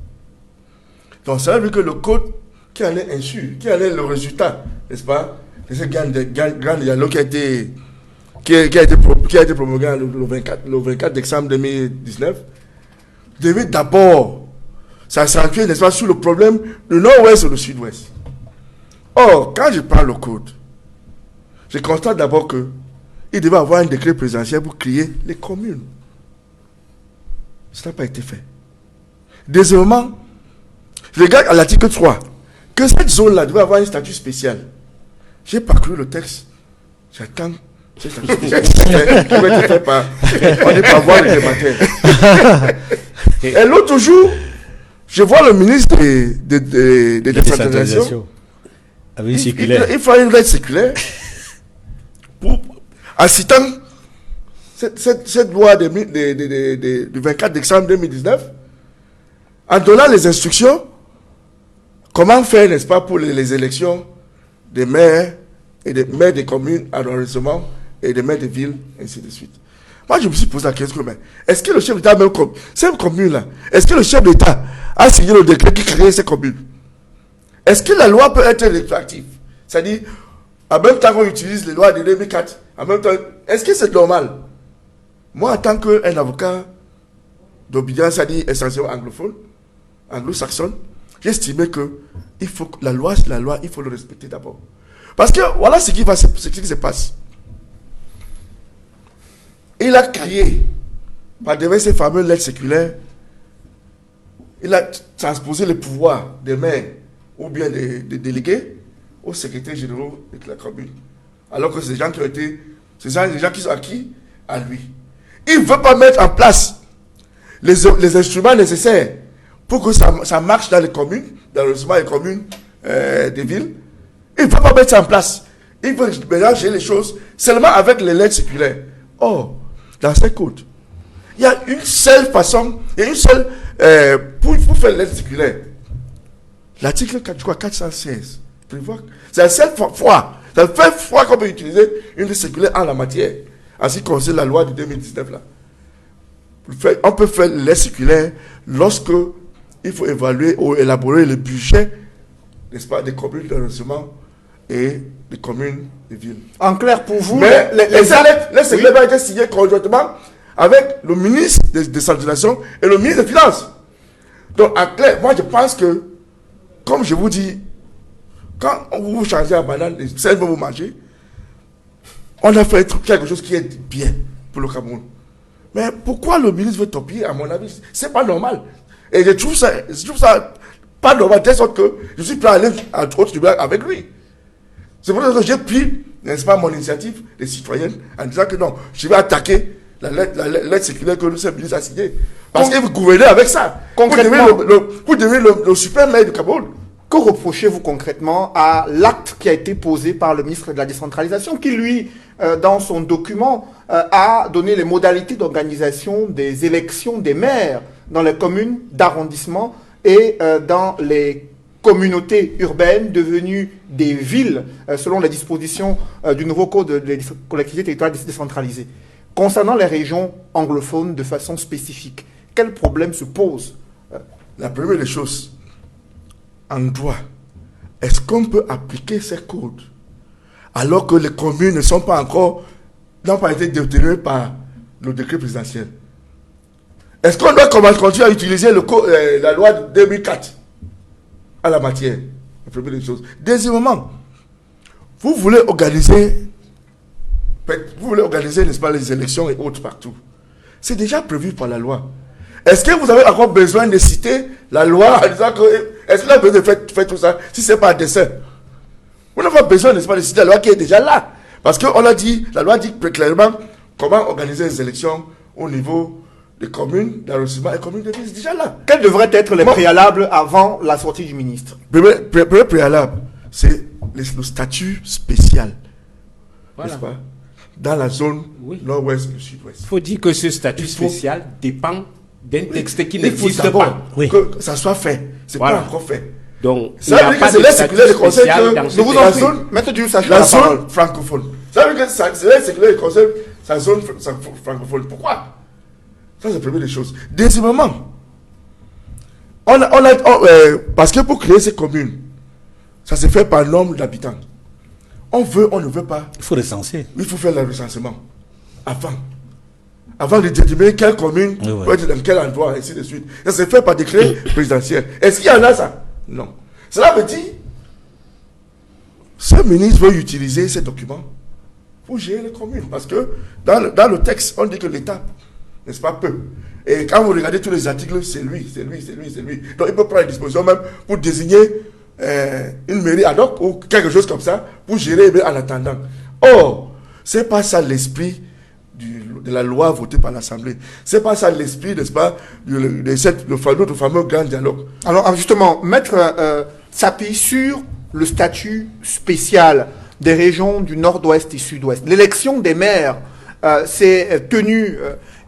Donc ça veut dire que le code qui allait le résultat, n'est-ce pas, de ce grand dialogue qui a été promulgué le 24 décembre 2019, devait d'abord s'accentuer, n'est-ce pas, sur le problème du nord-ouest et du sud-ouest. Or, quand je parle au code, je constate d'abord qu'il devait avoir un décret présidentiel pour créer les communes. Ça n'a pas été fait. Deuxièmement, je regarde à l'article 3 que cette zone-là devait avoir un statut spécial. J'ai parcouru le texte. J'attends. Ce statut spécial. On n'est pas voir les débatteurs. Et l'autre jour, je vois le ministre des décentralisations. Avec circulaire. Il faut une lettre circulaire en citant cette loi du 24 décembre 2019, en donnant les instructions, comment faire, n'est-ce pas, pour les élections des maires et des maires des communes, arrondissements et des maires des villes, ainsi de suite. Moi, je me suis posé la question, mais est-ce que le chef d'État, même comme cette commune-là, est-ce que le chef d'État a signé le décret qui crée ces communes? Est-ce que la loi peut être rétroactive? C'est-à-dire, en même temps qu'on utilise les lois de 2004, en même temps, est-ce que c'est normal? Moi, en tant qu'un avocat d'obédience, c'est-à-dire essentiellement anglophone, anglo-saxonne, j'ai estimé que il faut que la loi, il faut le respecter d'abord. Parce que voilà ce qui se passe. Il a créé, par devant ces fameuses lettres séculaires, il a transposé les pouvoirs des maires ou bien des délégués aux secrétaires généraux de la commune. Alors que c'est des gens qui ont été, c'est des gens qui sont acquis à lui. Il ne veut pas mettre en place les instruments nécessaires pour que ça marche dans les communes, dans les communes des villes. Il ne veut pas mettre ça en place. Il veut mélanger les choses seulement avec les lettres séculaires. Or, dans ces codes, il y a une seule façon, il y a une seule, pour faire les lettres séculaires. L'article 416 prévoit, c'est la seule fois qu'on peut utiliser une lettre séculaire en la matière, en ce qui concerne la loi de 2019 là. On peut faire les lettres séculaires lorsque il faut évaluer ou élaborer le budget, n'est-ce pas, des communes d'arrondissement et des communes des villes. En clair, pour vous, mais les lettres séculaires ont été signées conjointement avec le ministre de la décentralisation et le ministre des Finances. Donc, en clair, moi je pense que, comme je vous dis, quand vous changez la banane, celle que vous mangez, on a fait quelque chose qui est bien pour le Cameroun. Mais pourquoi le ministre veut torpiller, à mon avis, c'est pas normal. Et je trouve ça pas normal, de sorte que je suis prêt à aller à autre tribunal avec lui. C'est pour ça que j'ai pris, n'est-ce pas, mon initiative des citoyennes en disant que non, je vais attaquer la lettre séculaire que le ministre a signée. Parce que vous gouvernez avec ça. Concrètement, vous devenez le super maire du Cameroun. Que reprochez-vous concrètement à l'acte qui a été posé par le ministre de la décentralisation, qui lui, dans son document, a donné les modalités d'organisation des élections des maires dans les communes d'arrondissement et dans les communautés urbaines devenues des villes, selon les dispositions du nouveau code des collectivités territoriales décentralisées. Concernant les régions anglophones de façon spécifique, quel problème se pose? La première des choses, en droit, est-ce qu'on peut appliquer ces codes alors que les communes n'ont pas été déterminées par le décret présidentiel? Est-ce qu'on doit continuer à utiliser la loi de 2004 à la matière? La première des choses. Deuxièmement, vous voulez organiser, n'est-ce pas, les élections et autres partout. C'est déjà prévu par la loi. Est-ce que vous avez encore besoin de citer la loi en disant que, est-ce que vous avez besoin de faire tout ça si ce n'est pas un dessin? Vous n'avez pas besoin, n'est-ce pas, de citer la loi qui est déjà là. Parce que la loi dit très clairement comment organiser les élections au niveau des communes, d'arrondissement et communes de ville. C'est déjà là. Quels devraient être les préalables avant la sortie du ministre? Premier préalable, c'est le statut spécial. Voilà. N'est-ce pas? Dans la zone nord-ouest et sud-ouest. Il faut dire que ce statut spécial dépend d'un texte qui Il faut n'existe d'abord pas. que ça soit fait. C'est Voilà. pas encore fait. Donc, Ça veut dire que c'est la circulaire du conseil que dans nous ce vous texte. en zone, Maître Diouf Sachou, la la parole. zone francophone. Ça veut dire que c'est la circulaire du conseil, sa zone francophone. Pourquoi? Ça, c'est la première des choses. Deuxièmement, parce que pour créer ces communes, ça se fait par nombre d'habitants. On ne veut pas. Il faut recenser. Il faut faire le recensement avant de déterminer quelle commune peut être dans quel endroit, ainsi de suite. Ça se fait par décret présidentiel. Est-ce qu'il y en a ça? Non. Cela veut dire, ce ministre veut utiliser ces documents pour gérer les communes. Parce que dans le texte, on dit que l'État, n'est-ce pas, peut. Et quand vous regardez tous les articles, c'est lui. Donc il peut prendre les dispositions même pour désigner une mairie ad hoc ou quelque chose comme ça pour gérer en attendant. Or, c'est pas ça l'esprit de la loi votée par l'Assemblée. C'est pas ça l'esprit, n'est-ce pas, notre fameux grand dialogue. Alors justement, Maître s'appuie sur le statut spécial des régions du nord-ouest et sud-ouest. L'élection des maires s'est tenue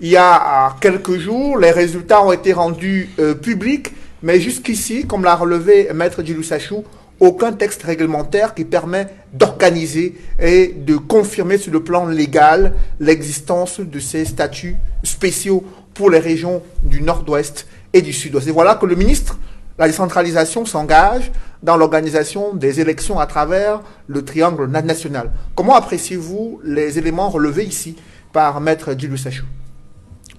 il y a quelques jours. Les résultats ont été rendus publics, mais jusqu'ici, comme l'a relevé Maître Djilou Sachou, aucun texte réglementaire qui permet d'organiser et de confirmer sur le plan légal l'existence de ces statuts spéciaux pour les régions du nord-ouest et du sud-ouest. Et voilà que le ministre, la décentralisation, s'engage dans l'organisation des élections à travers le triangle national. Comment appréciez-vous les éléments relevés ici par Maître Djilou Sachou?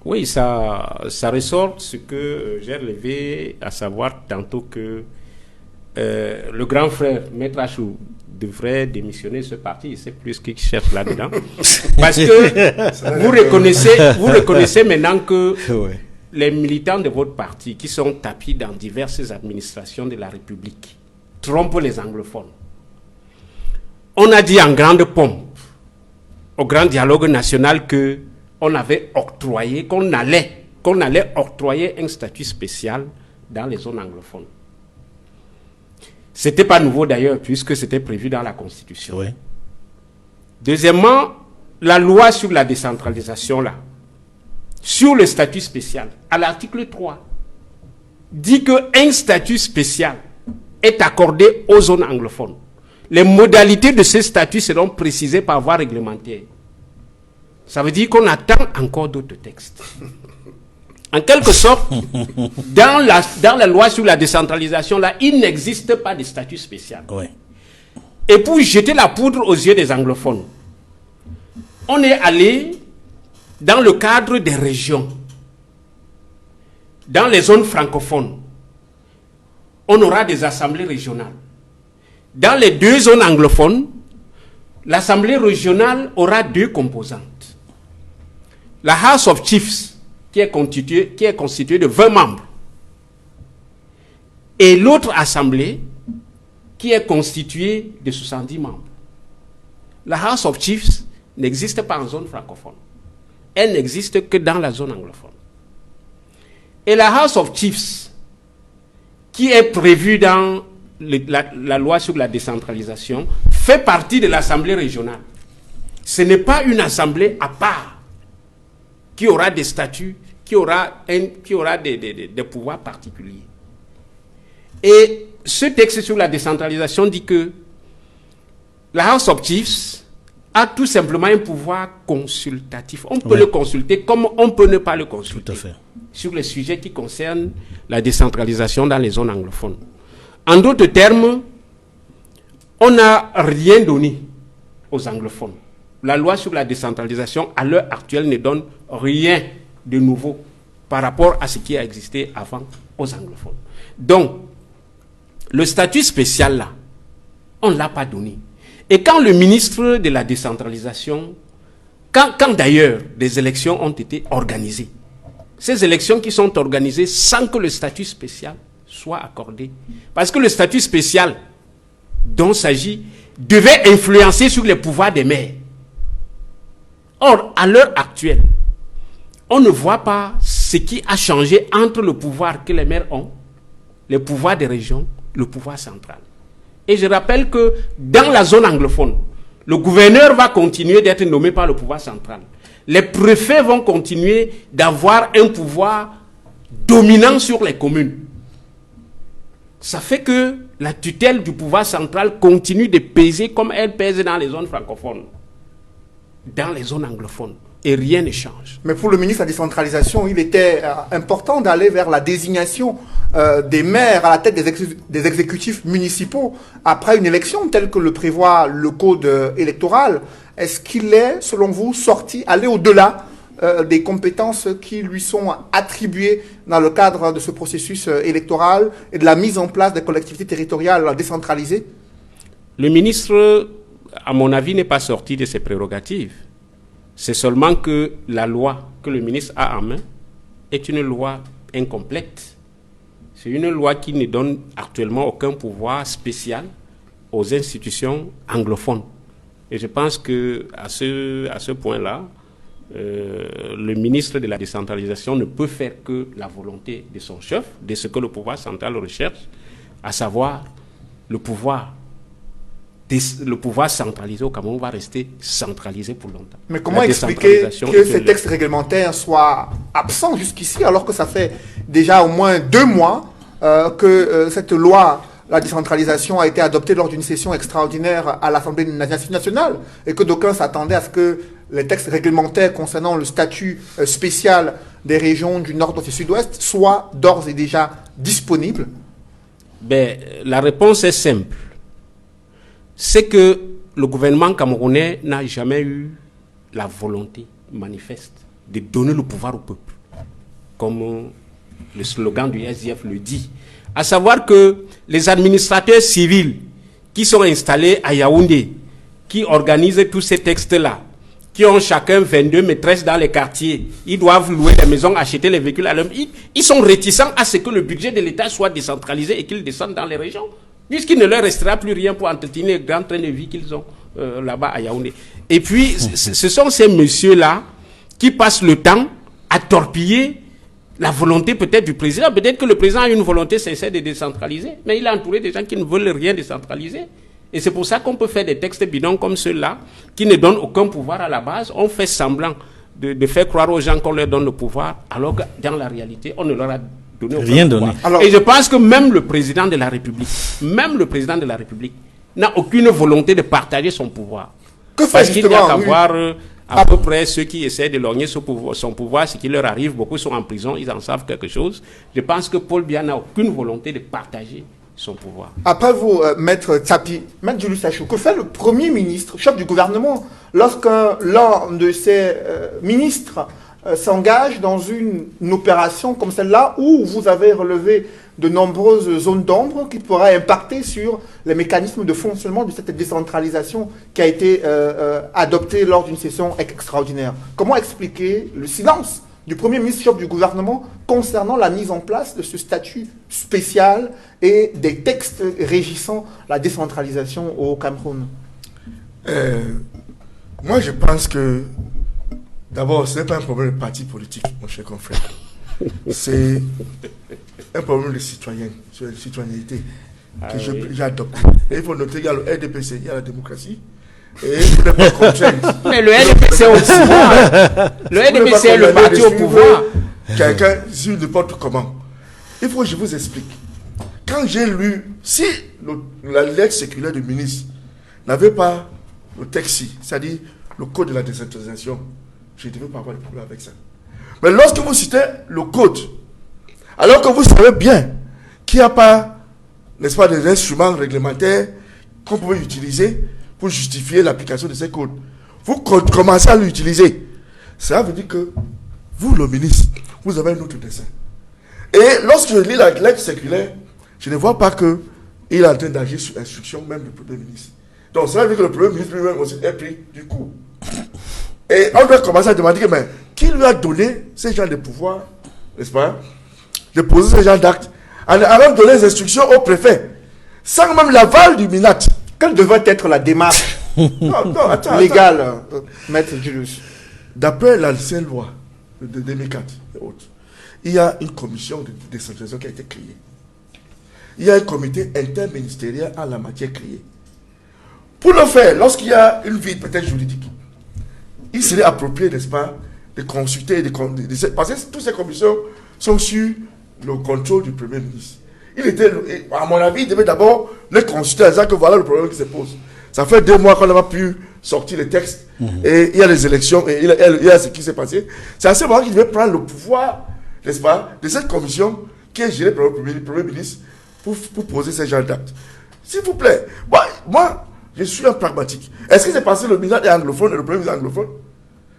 Oui, ça ressort ce que j'ai relevé, à savoir tantôt que le grand frère, Maître Achou, devrait démissionner ce parti. C'est plus ce qu'il cherche là-dedans. Parce que vous reconnaissez maintenant que les militants de votre parti qui sont tapis dans diverses administrations de la République trompent les anglophones. On a dit en grande pompe au grand dialogue national que on avait octroyé, qu'on allait octroyer un statut spécial dans les zones anglophones. C'était pas nouveau d'ailleurs, puisque c'était prévu dans la Constitution. Oui. Deuxièmement, la loi sur la décentralisation, là, sur le statut spécial, à l'article 3, dit qu'un statut spécial est accordé aux zones anglophones. Les modalités de ce statut seront précisées par voie réglementaire. Ça veut dire qu'on attend encore d'autres textes. En quelque sorte, dans la loi sur la décentralisation, là, il n'existe pas de statut spécial. Oui. Et pour jeter la poudre aux yeux des anglophones, on est allé dans le cadre des régions, dans les zones francophones. On aura des assemblées régionales. Dans les deux zones anglophones, l'assemblée régionale aura deux composantes. La House of Chiefs, qui est constituée de 20 membres, et l'autre assemblée qui est constituée de 70 membres. La House of Chiefs n'existe pas en zone francophone. Elle n'existe que dans la zone anglophone. Et la House of Chiefs, qui est prévue dans la loi sur la décentralisation, fait partie de l'assemblée régionale. Ce n'est pas une assemblée à part qui aura des statuts, qui aura des pouvoirs particuliers. Et ce texte sur la décentralisation dit que la House of Chiefs a tout simplement un pouvoir consultatif. On peut le consulter comme on peut ne pas le consulter. Tout à fait. Sur les sujets qui concernent la décentralisation dans les zones anglophones. En d'autres termes, on n'a rien donné aux anglophones. La loi sur la décentralisation, à l'heure actuelle, ne donne rien de nouveau par rapport à ce qui a existé avant aux anglophones. Donc, le statut spécial là, on ne l'a pas donné. Et quand le ministre de la décentralisation, quand d'ailleurs des élections ont été organisées, ces élections qui sont organisées sans que le statut spécial soit accordé, parce que le statut spécial dont il s'agit devait influencer sur les pouvoirs des maires. Or, à l'heure actuelle, on ne voit pas ce qui a changé entre le pouvoir que les maires ont, le pouvoir des régions, le pouvoir central. Et je rappelle que dans la zone anglophone, le gouverneur va continuer d'être nommé par le pouvoir central. Les préfets vont continuer d'avoir un pouvoir dominant sur les communes. Ça fait que la tutelle du pouvoir central continue de peser comme elle pèse dans les zones francophones, dans les zones anglophones. Et rien ne change. Mais pour le ministre de la décentralisation, il était important d'aller vers la désignation des maires à la tête des exécutifs municipaux après une élection telle que le prévoit le code électoral. Est-ce qu'il est, selon vous, sorti, aller au-delà des compétences qui lui sont attribuées dans le cadre de ce processus électoral et de la mise en place des collectivités territoriales décentralisées? Le ministre, à mon avis, n'est pas sorti de ses prérogatives. C'est seulement que la loi que le ministre a en main est une loi incomplète. C'est une loi qui ne donne actuellement aucun pouvoir spécial aux institutions anglophones. Et je pense qu'à ce point-là, le ministre de la décentralisation ne peut faire que la volonté de son chef, de ce que le pouvoir central recherche, à savoir le pouvoir centralisé au Cameroun va rester centralisé pour longtemps. Mais comment expliquer que ces textes réglementaires soient absents jusqu'ici, alors que ça fait déjà au moins 2 mois que cette loi, la décentralisation, a été adoptée lors d'une session extraordinaire à l'Assemblée nationale, et que d'aucuns s'attendaient à ce que les textes réglementaires concernant le statut spécial des régions du Nord, Ouest et Sud-Ouest soient d'ores et déjà disponibles? La réponse est simple. C'est que le gouvernement camerounais n'a jamais eu la volonté manifeste de donner le pouvoir au peuple, comme le slogan du SDF le dit. À savoir que les administrateurs civils qui sont installés à Yaoundé, qui organisent tous ces textes-là, qui ont chacun 22 maîtresses dans les quartiers, ils doivent louer des maisons, acheter les véhicules à l'homme. Ils sont réticents à ce que le budget de l'État soit décentralisé et qu'il descende dans les régions, puisqu'il ne leur restera plus rien pour entretenir les grands trains de vie qu'ils ont là-bas à Yaoundé. Et puis, ce sont ces messieurs-là qui passent le temps à torpiller la volonté peut-être du président. Peut-être que le président a une volonté sincère de décentraliser, mais il est entouré de gens qui ne veulent rien décentraliser. Et c'est pour ça qu'on peut faire des textes bidons comme ceux-là, qui ne donnent aucun pouvoir à la base. On fait semblant de faire croire aux gens qu'on leur donne le pouvoir, alors que dans la réalité, on ne leur a donné aucun pouvoir. Alors, et je pense que même le président de la République, n'a aucune volonté de partager son pouvoir. Parce qu'il n'y a qu'à voir à peu près ceux qui essaient de lorgner son pouvoir, ce qui leur arrive, beaucoup sont en prison, ils en savent quelque chose. Je pense que Paul Biya n'a aucune volonté de partager son pouvoir. Après vous, Maître Tsapi, Maître Julius Achou, que fait le Premier ministre, chef du gouvernement, lorsqu'un l'un de ses ministres s'engage dans une opération comme celle-là, où vous avez relevé de nombreuses zones d'ombre qui pourraient impacter sur les mécanismes de fonctionnement de cette décentralisation qui a été adoptée lors d'une session extraordinaire? Comment expliquer le silence du Premier ministre chef du gouvernement concernant la mise en place de ce statut spécial et des textes régissant la décentralisation au Cameroun? Moi, je pense que, d'abord, ce n'est pas un problème de parti politique, mon cher confrère. C'est un problème de citoyenneté que j'ai adopté. Et il faut noter qu'il y a le RDPC, il y a la démocratie. Et vous n'êtes pas contrainte. Mais le RDPC est au pouvoir. Le RDPC est le parti au pouvoir. Quelqu'un sur n'importe comment. Il faut que je vous explique. Quand j'ai lu, si la lettre circulaire du ministre n'avait pas le texte, c'est-à-dire le code de la décentralisation, je ne devais pas avoir de problème avec ça. Mais lorsque vous citez le code, alors que vous savez bien qu'il n'y a pas, n'est-ce pas, des instruments réglementaires qu'on pouvait utiliser pour justifier l'application de ces codes, vous commencez à l'utiliser. Ça veut dire que vous, le ministre, vous avez un autre dessin. Et lorsque je lis la lettre circulaire, je ne vois pas que Il est en train d'agir sur instruction même du Premier ministre. Donc, ça veut dire que le Premier ministre lui-même aussi est pris du coup. Et on doit commencer à demander, mais qui lui a donné ces gens de pouvoir, n'est-ce pas, de poser ces gens d'actes, en allant donner les instructions au préfet, sans même l'aval du MINAT. Quelle devrait être la démarche légale, Maître Julius? D'après l'ancienne loi de 2004 et autres, il y a une commission de décentralisation qui a été créée. Il y a un comité interministériel en la matière créé. Pour le faire, lorsqu'il y a une vide peut-être juridique, il serait approprié, n'est-ce pas, de consulter, parce que toutes ces commissions sont sur le contrôle du Premier ministre. À mon avis, il devait d'abord les consulter en disant que voilà le problème qui se pose. Ça fait 2 mois qu'on n'a pas pu sortir les textes, et il y a les élections, et il y a ce qui s'est passé. C'est à ce moment qu'il devait prendre le pouvoir, n'est-ce pas, de cette commission qui est gérée par le Premier ministre pour poser ces genres d'actes. S'il vous plaît, moi, je suis un pragmatique. Est-ce que c'est parce que le ministre est anglophone et le Premier ministre est anglophone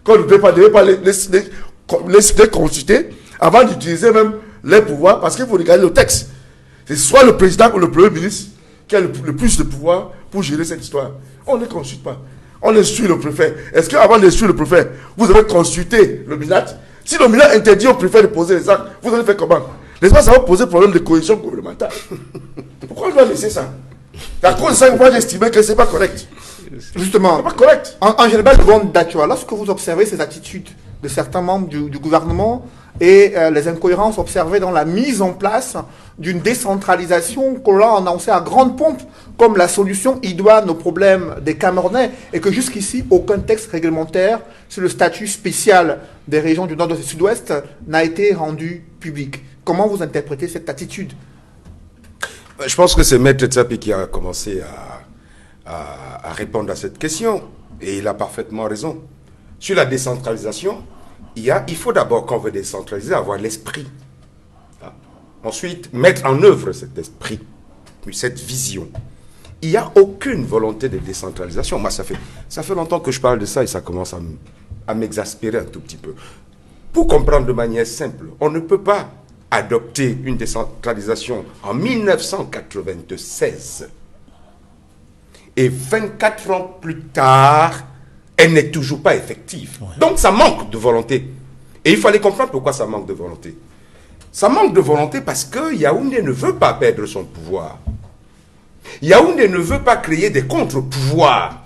qu'on ne devait pas les consulter avant d'utiliser même les pouvoirs, parce qu'il faut regarder le texte. C'est soit le président ou le Premier ministre qui a le plus de pouvoir pour gérer cette histoire. On ne les consulte pas. On instruit le préfet. Est-ce qu'avant d'instruire le préfet, vous avez consulté le MINAT? Si le MINAT interdit au préfet de poser les actes, vous allez faire comment? N'est-ce pas, ça va poser problème de cohésion gouvernementale. Pourquoi on doit laisser ça? À cause de ça, moi j'estimais que ce n'est pas correct. Justement, pas correct. En général, le monde d'Achua, lorsque vous observez ces attitudes de certains membres du gouvernement et les incohérences observées dans la mise en place d'une décentralisation qu'on a annoncée à grande pompe comme la solution idoine aux problèmes des Camerounais, et que jusqu'ici, aucun texte réglementaire sur le statut spécial des régions du Nord et du Sud-Ouest n'a été rendu public. Comment vous interprétez cette attitude? Je pense que c'est Maître Tsapi qui a commencé à répondre à cette question. Et il a parfaitement raison. Sur la décentralisation, il faut d'abord, quand on veut décentraliser, avoir l'esprit. Ensuite, mettre en œuvre cet esprit, cette vision. Il n'y a aucune volonté de décentralisation. Moi, ça fait longtemps que je parle de ça et ça commence à m'exaspérer un tout petit peu. Pour comprendre de manière simple, on ne peut pas adopter une décentralisation en 1996 et 24 ans plus tard, elle n'est toujours pas effective. Ouais. Donc ça manque de volonté. Et il fallait comprendre pourquoi ça manque de volonté. Ça manque de volonté parce que Yaoundé ne veut pas perdre son pouvoir. Yaoundé ne veut pas créer des contre-pouvoirs.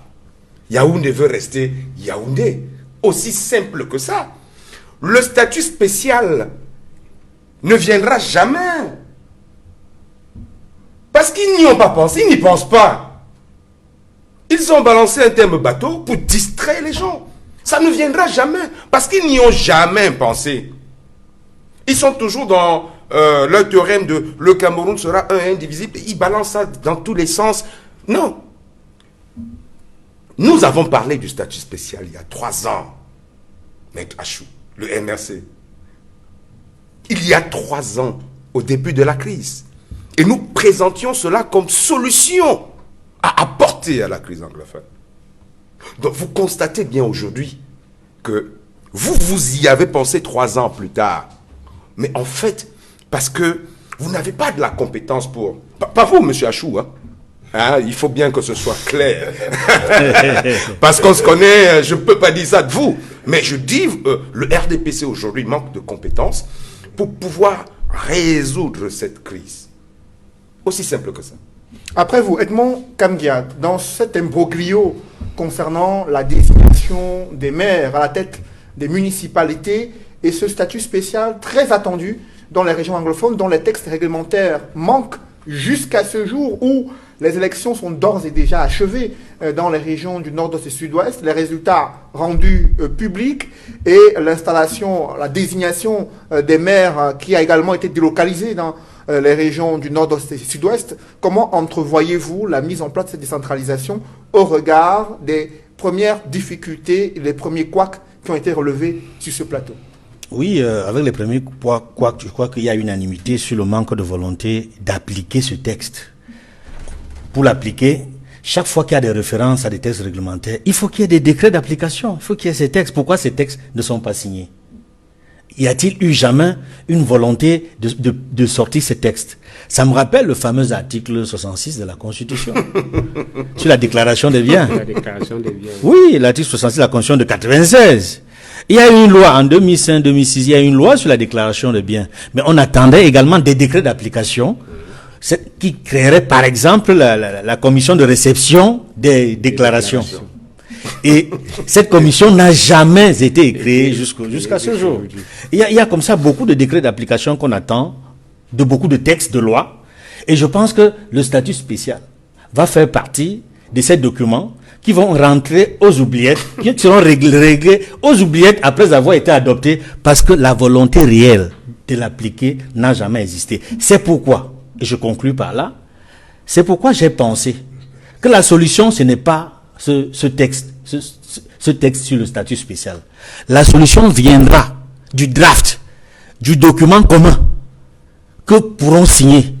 Yaoundé veut rester Yaoundé. Aussi simple que ça. Le statut spécial ne viendra jamais. Parce qu'ils n'y ont pas pensé, ils n'y pensent pas. Ils ont balancé un terme bateau pour distraire les gens. Ça ne viendra jamais, parce qu'ils n'y ont jamais pensé. Ils sont toujours dans leur théorème de le Cameroun sera un indivisible. Ils balancent ça dans tous les sens. Non. Nous avons parlé du statut spécial il y a 3 ans. Maître Achou, le MRC. Il y a 3 ans, au début de la crise. Et nous présentions cela comme solution à apporter à la crise anglophone. Donc vous constatez bien aujourd'hui que vous y avez pensé 3 ans plus tard. Mais en fait, parce que vous n'avez pas de la compétence pour... Pas vous, monsieur Achou, hein, il faut bien que ce soit clair. Parce qu'on se connaît, je ne peux pas dire ça de vous. Mais je dis, le RDPC aujourd'hui manque de compétences pour pouvoir résoudre cette crise. Aussi simple que ça. Après vous, Edmond Kamgia, dans cet imbroglio concernant la désignation des maires à la tête des municipalités et ce statut spécial très attendu dans les régions anglophones, dont les textes réglementaires manquent jusqu'à ce jour où les élections sont d'ores et déjà achevées dans les régions du Nord et du Sud-Ouest, les résultats rendus publics et l'installation, la désignation des maires qui a également été délocalisée dans les régions du Nord et du Sud-Ouest. Comment entrevoyez-vous la mise en place de cette décentralisation au regard des premières difficultés et les premiers couacs qui ont été relevés sur ce plateau? Oui, avec les premiers couacs, je crois qu'il y a unanimité sur le manque de volonté d'appliquer ce texte. Pour l'appliquer, chaque fois qu'il y a des références à des textes réglementaires, il faut qu'il y ait des décrets d'application, il faut qu'il y ait ces textes. Pourquoi ces textes ne sont pas signés? Y a-t-il eu jamais une volonté de sortir ces textes? Ça me rappelle le fameux article 66 de la Constitution sur la déclaration des biens. La déclaration des biens. Oui, l'article 66 de la Constitution de 96. Il y a eu une loi en 2005-2006, il y a eu une loi sur la déclaration des biens. Mais on attendait également des décrets d'application qui créeraient par exemple la commission de réception des déclarations. Et cette commission n'a jamais été créée jusqu'à ce jour. Il y a comme ça beaucoup de décrets d'application qu'on attend, de beaucoup de textes de loi. Et je pense que le statut spécial va faire partie de ces documents qui vont rentrer aux oubliettes, qui seront réglés aux oubliettes après avoir été adoptés, parce que la volonté réelle de l'appliquer n'a jamais existé. C'est pourquoi, et je conclus par là, c'est pourquoi j'ai pensé que la solution, ce n'est pas ce texte sur le statut spécial. La solution viendra du draft, du document commun que pourront signer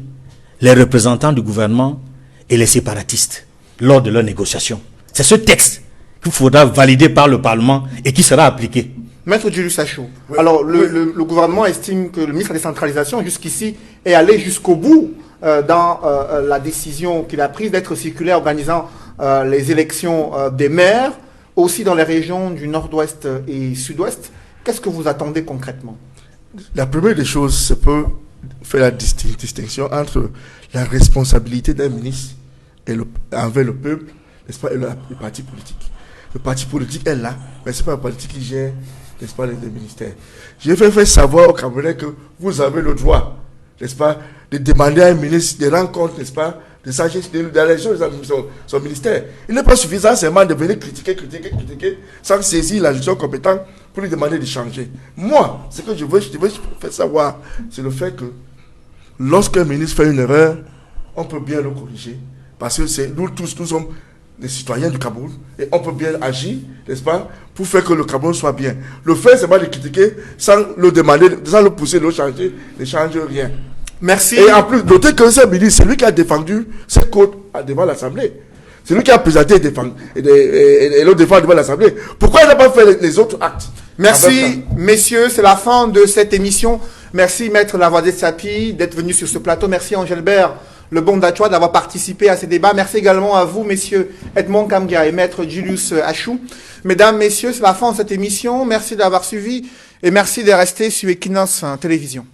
les représentants du gouvernement et les séparatistes lors de leurs négociations. C'est ce texte qu'il faudra valider par le Parlement et qui sera appliqué. Maître Julius Achou, alors le gouvernement estime que le ministre de la décentralisation jusqu'ici est allé jusqu'au bout dans la décision qu'il a prise d'être circulaire organisant les élections des maires, aussi dans les régions du nord-ouest et sud-ouest. Qu'est-ce que vous attendez concrètement? La première des choses, c'est pour faire la distinction entre la responsabilité d'un ministre envers le peuple, n'est-ce pas, et le parti politique. Le parti politique est là, mais ce n'est pas le parti qui gère, n'est-ce pas, les ministères. J'ai fait savoir aux Camerounais que vous avez le droit, n'est-ce pas, de demander à un ministre de rendre compte, n'est-ce pas, de sa gestion, de la gestion de son ministère. Il n'est pas suffisant seulement de venir critiquer, sans saisir la gestion compétente pour lui demander de changer. Moi, ce que je veux faire savoir, c'est le fait que lorsqu'un ministre fait une erreur, on peut bien le corriger. Parce que nous tous, nous sommes des citoyens du Cameroun et on peut bien agir, n'est-ce pas, pour faire que le Cameroun soit bien. Le fait, c'est pas de critiquer sans le demander, sans le pousser, de le changer, ne change rien. Merci. Et en plus, notez que ce ministre, c'est lui qui a défendu ses codes devant l'Assemblée. C'est lui qui a présenté et le défend devant l'Assemblée. Pourquoi il n'a pas fait les autres actes? Merci, messieurs, c'est la fin de cette émission. Merci, Maître Lavoisier Sapi, d'être venu sur ce plateau. Merci, Angelbert Le Bon d'Achua, d'avoir participé à ces débats. Merci également à vous, messieurs Edmond Kamgia et Maître Julius Achou. Mesdames, messieurs, c'est la fin de cette émission. Merci d'avoir suivi et merci de rester sur Equinox Télévision.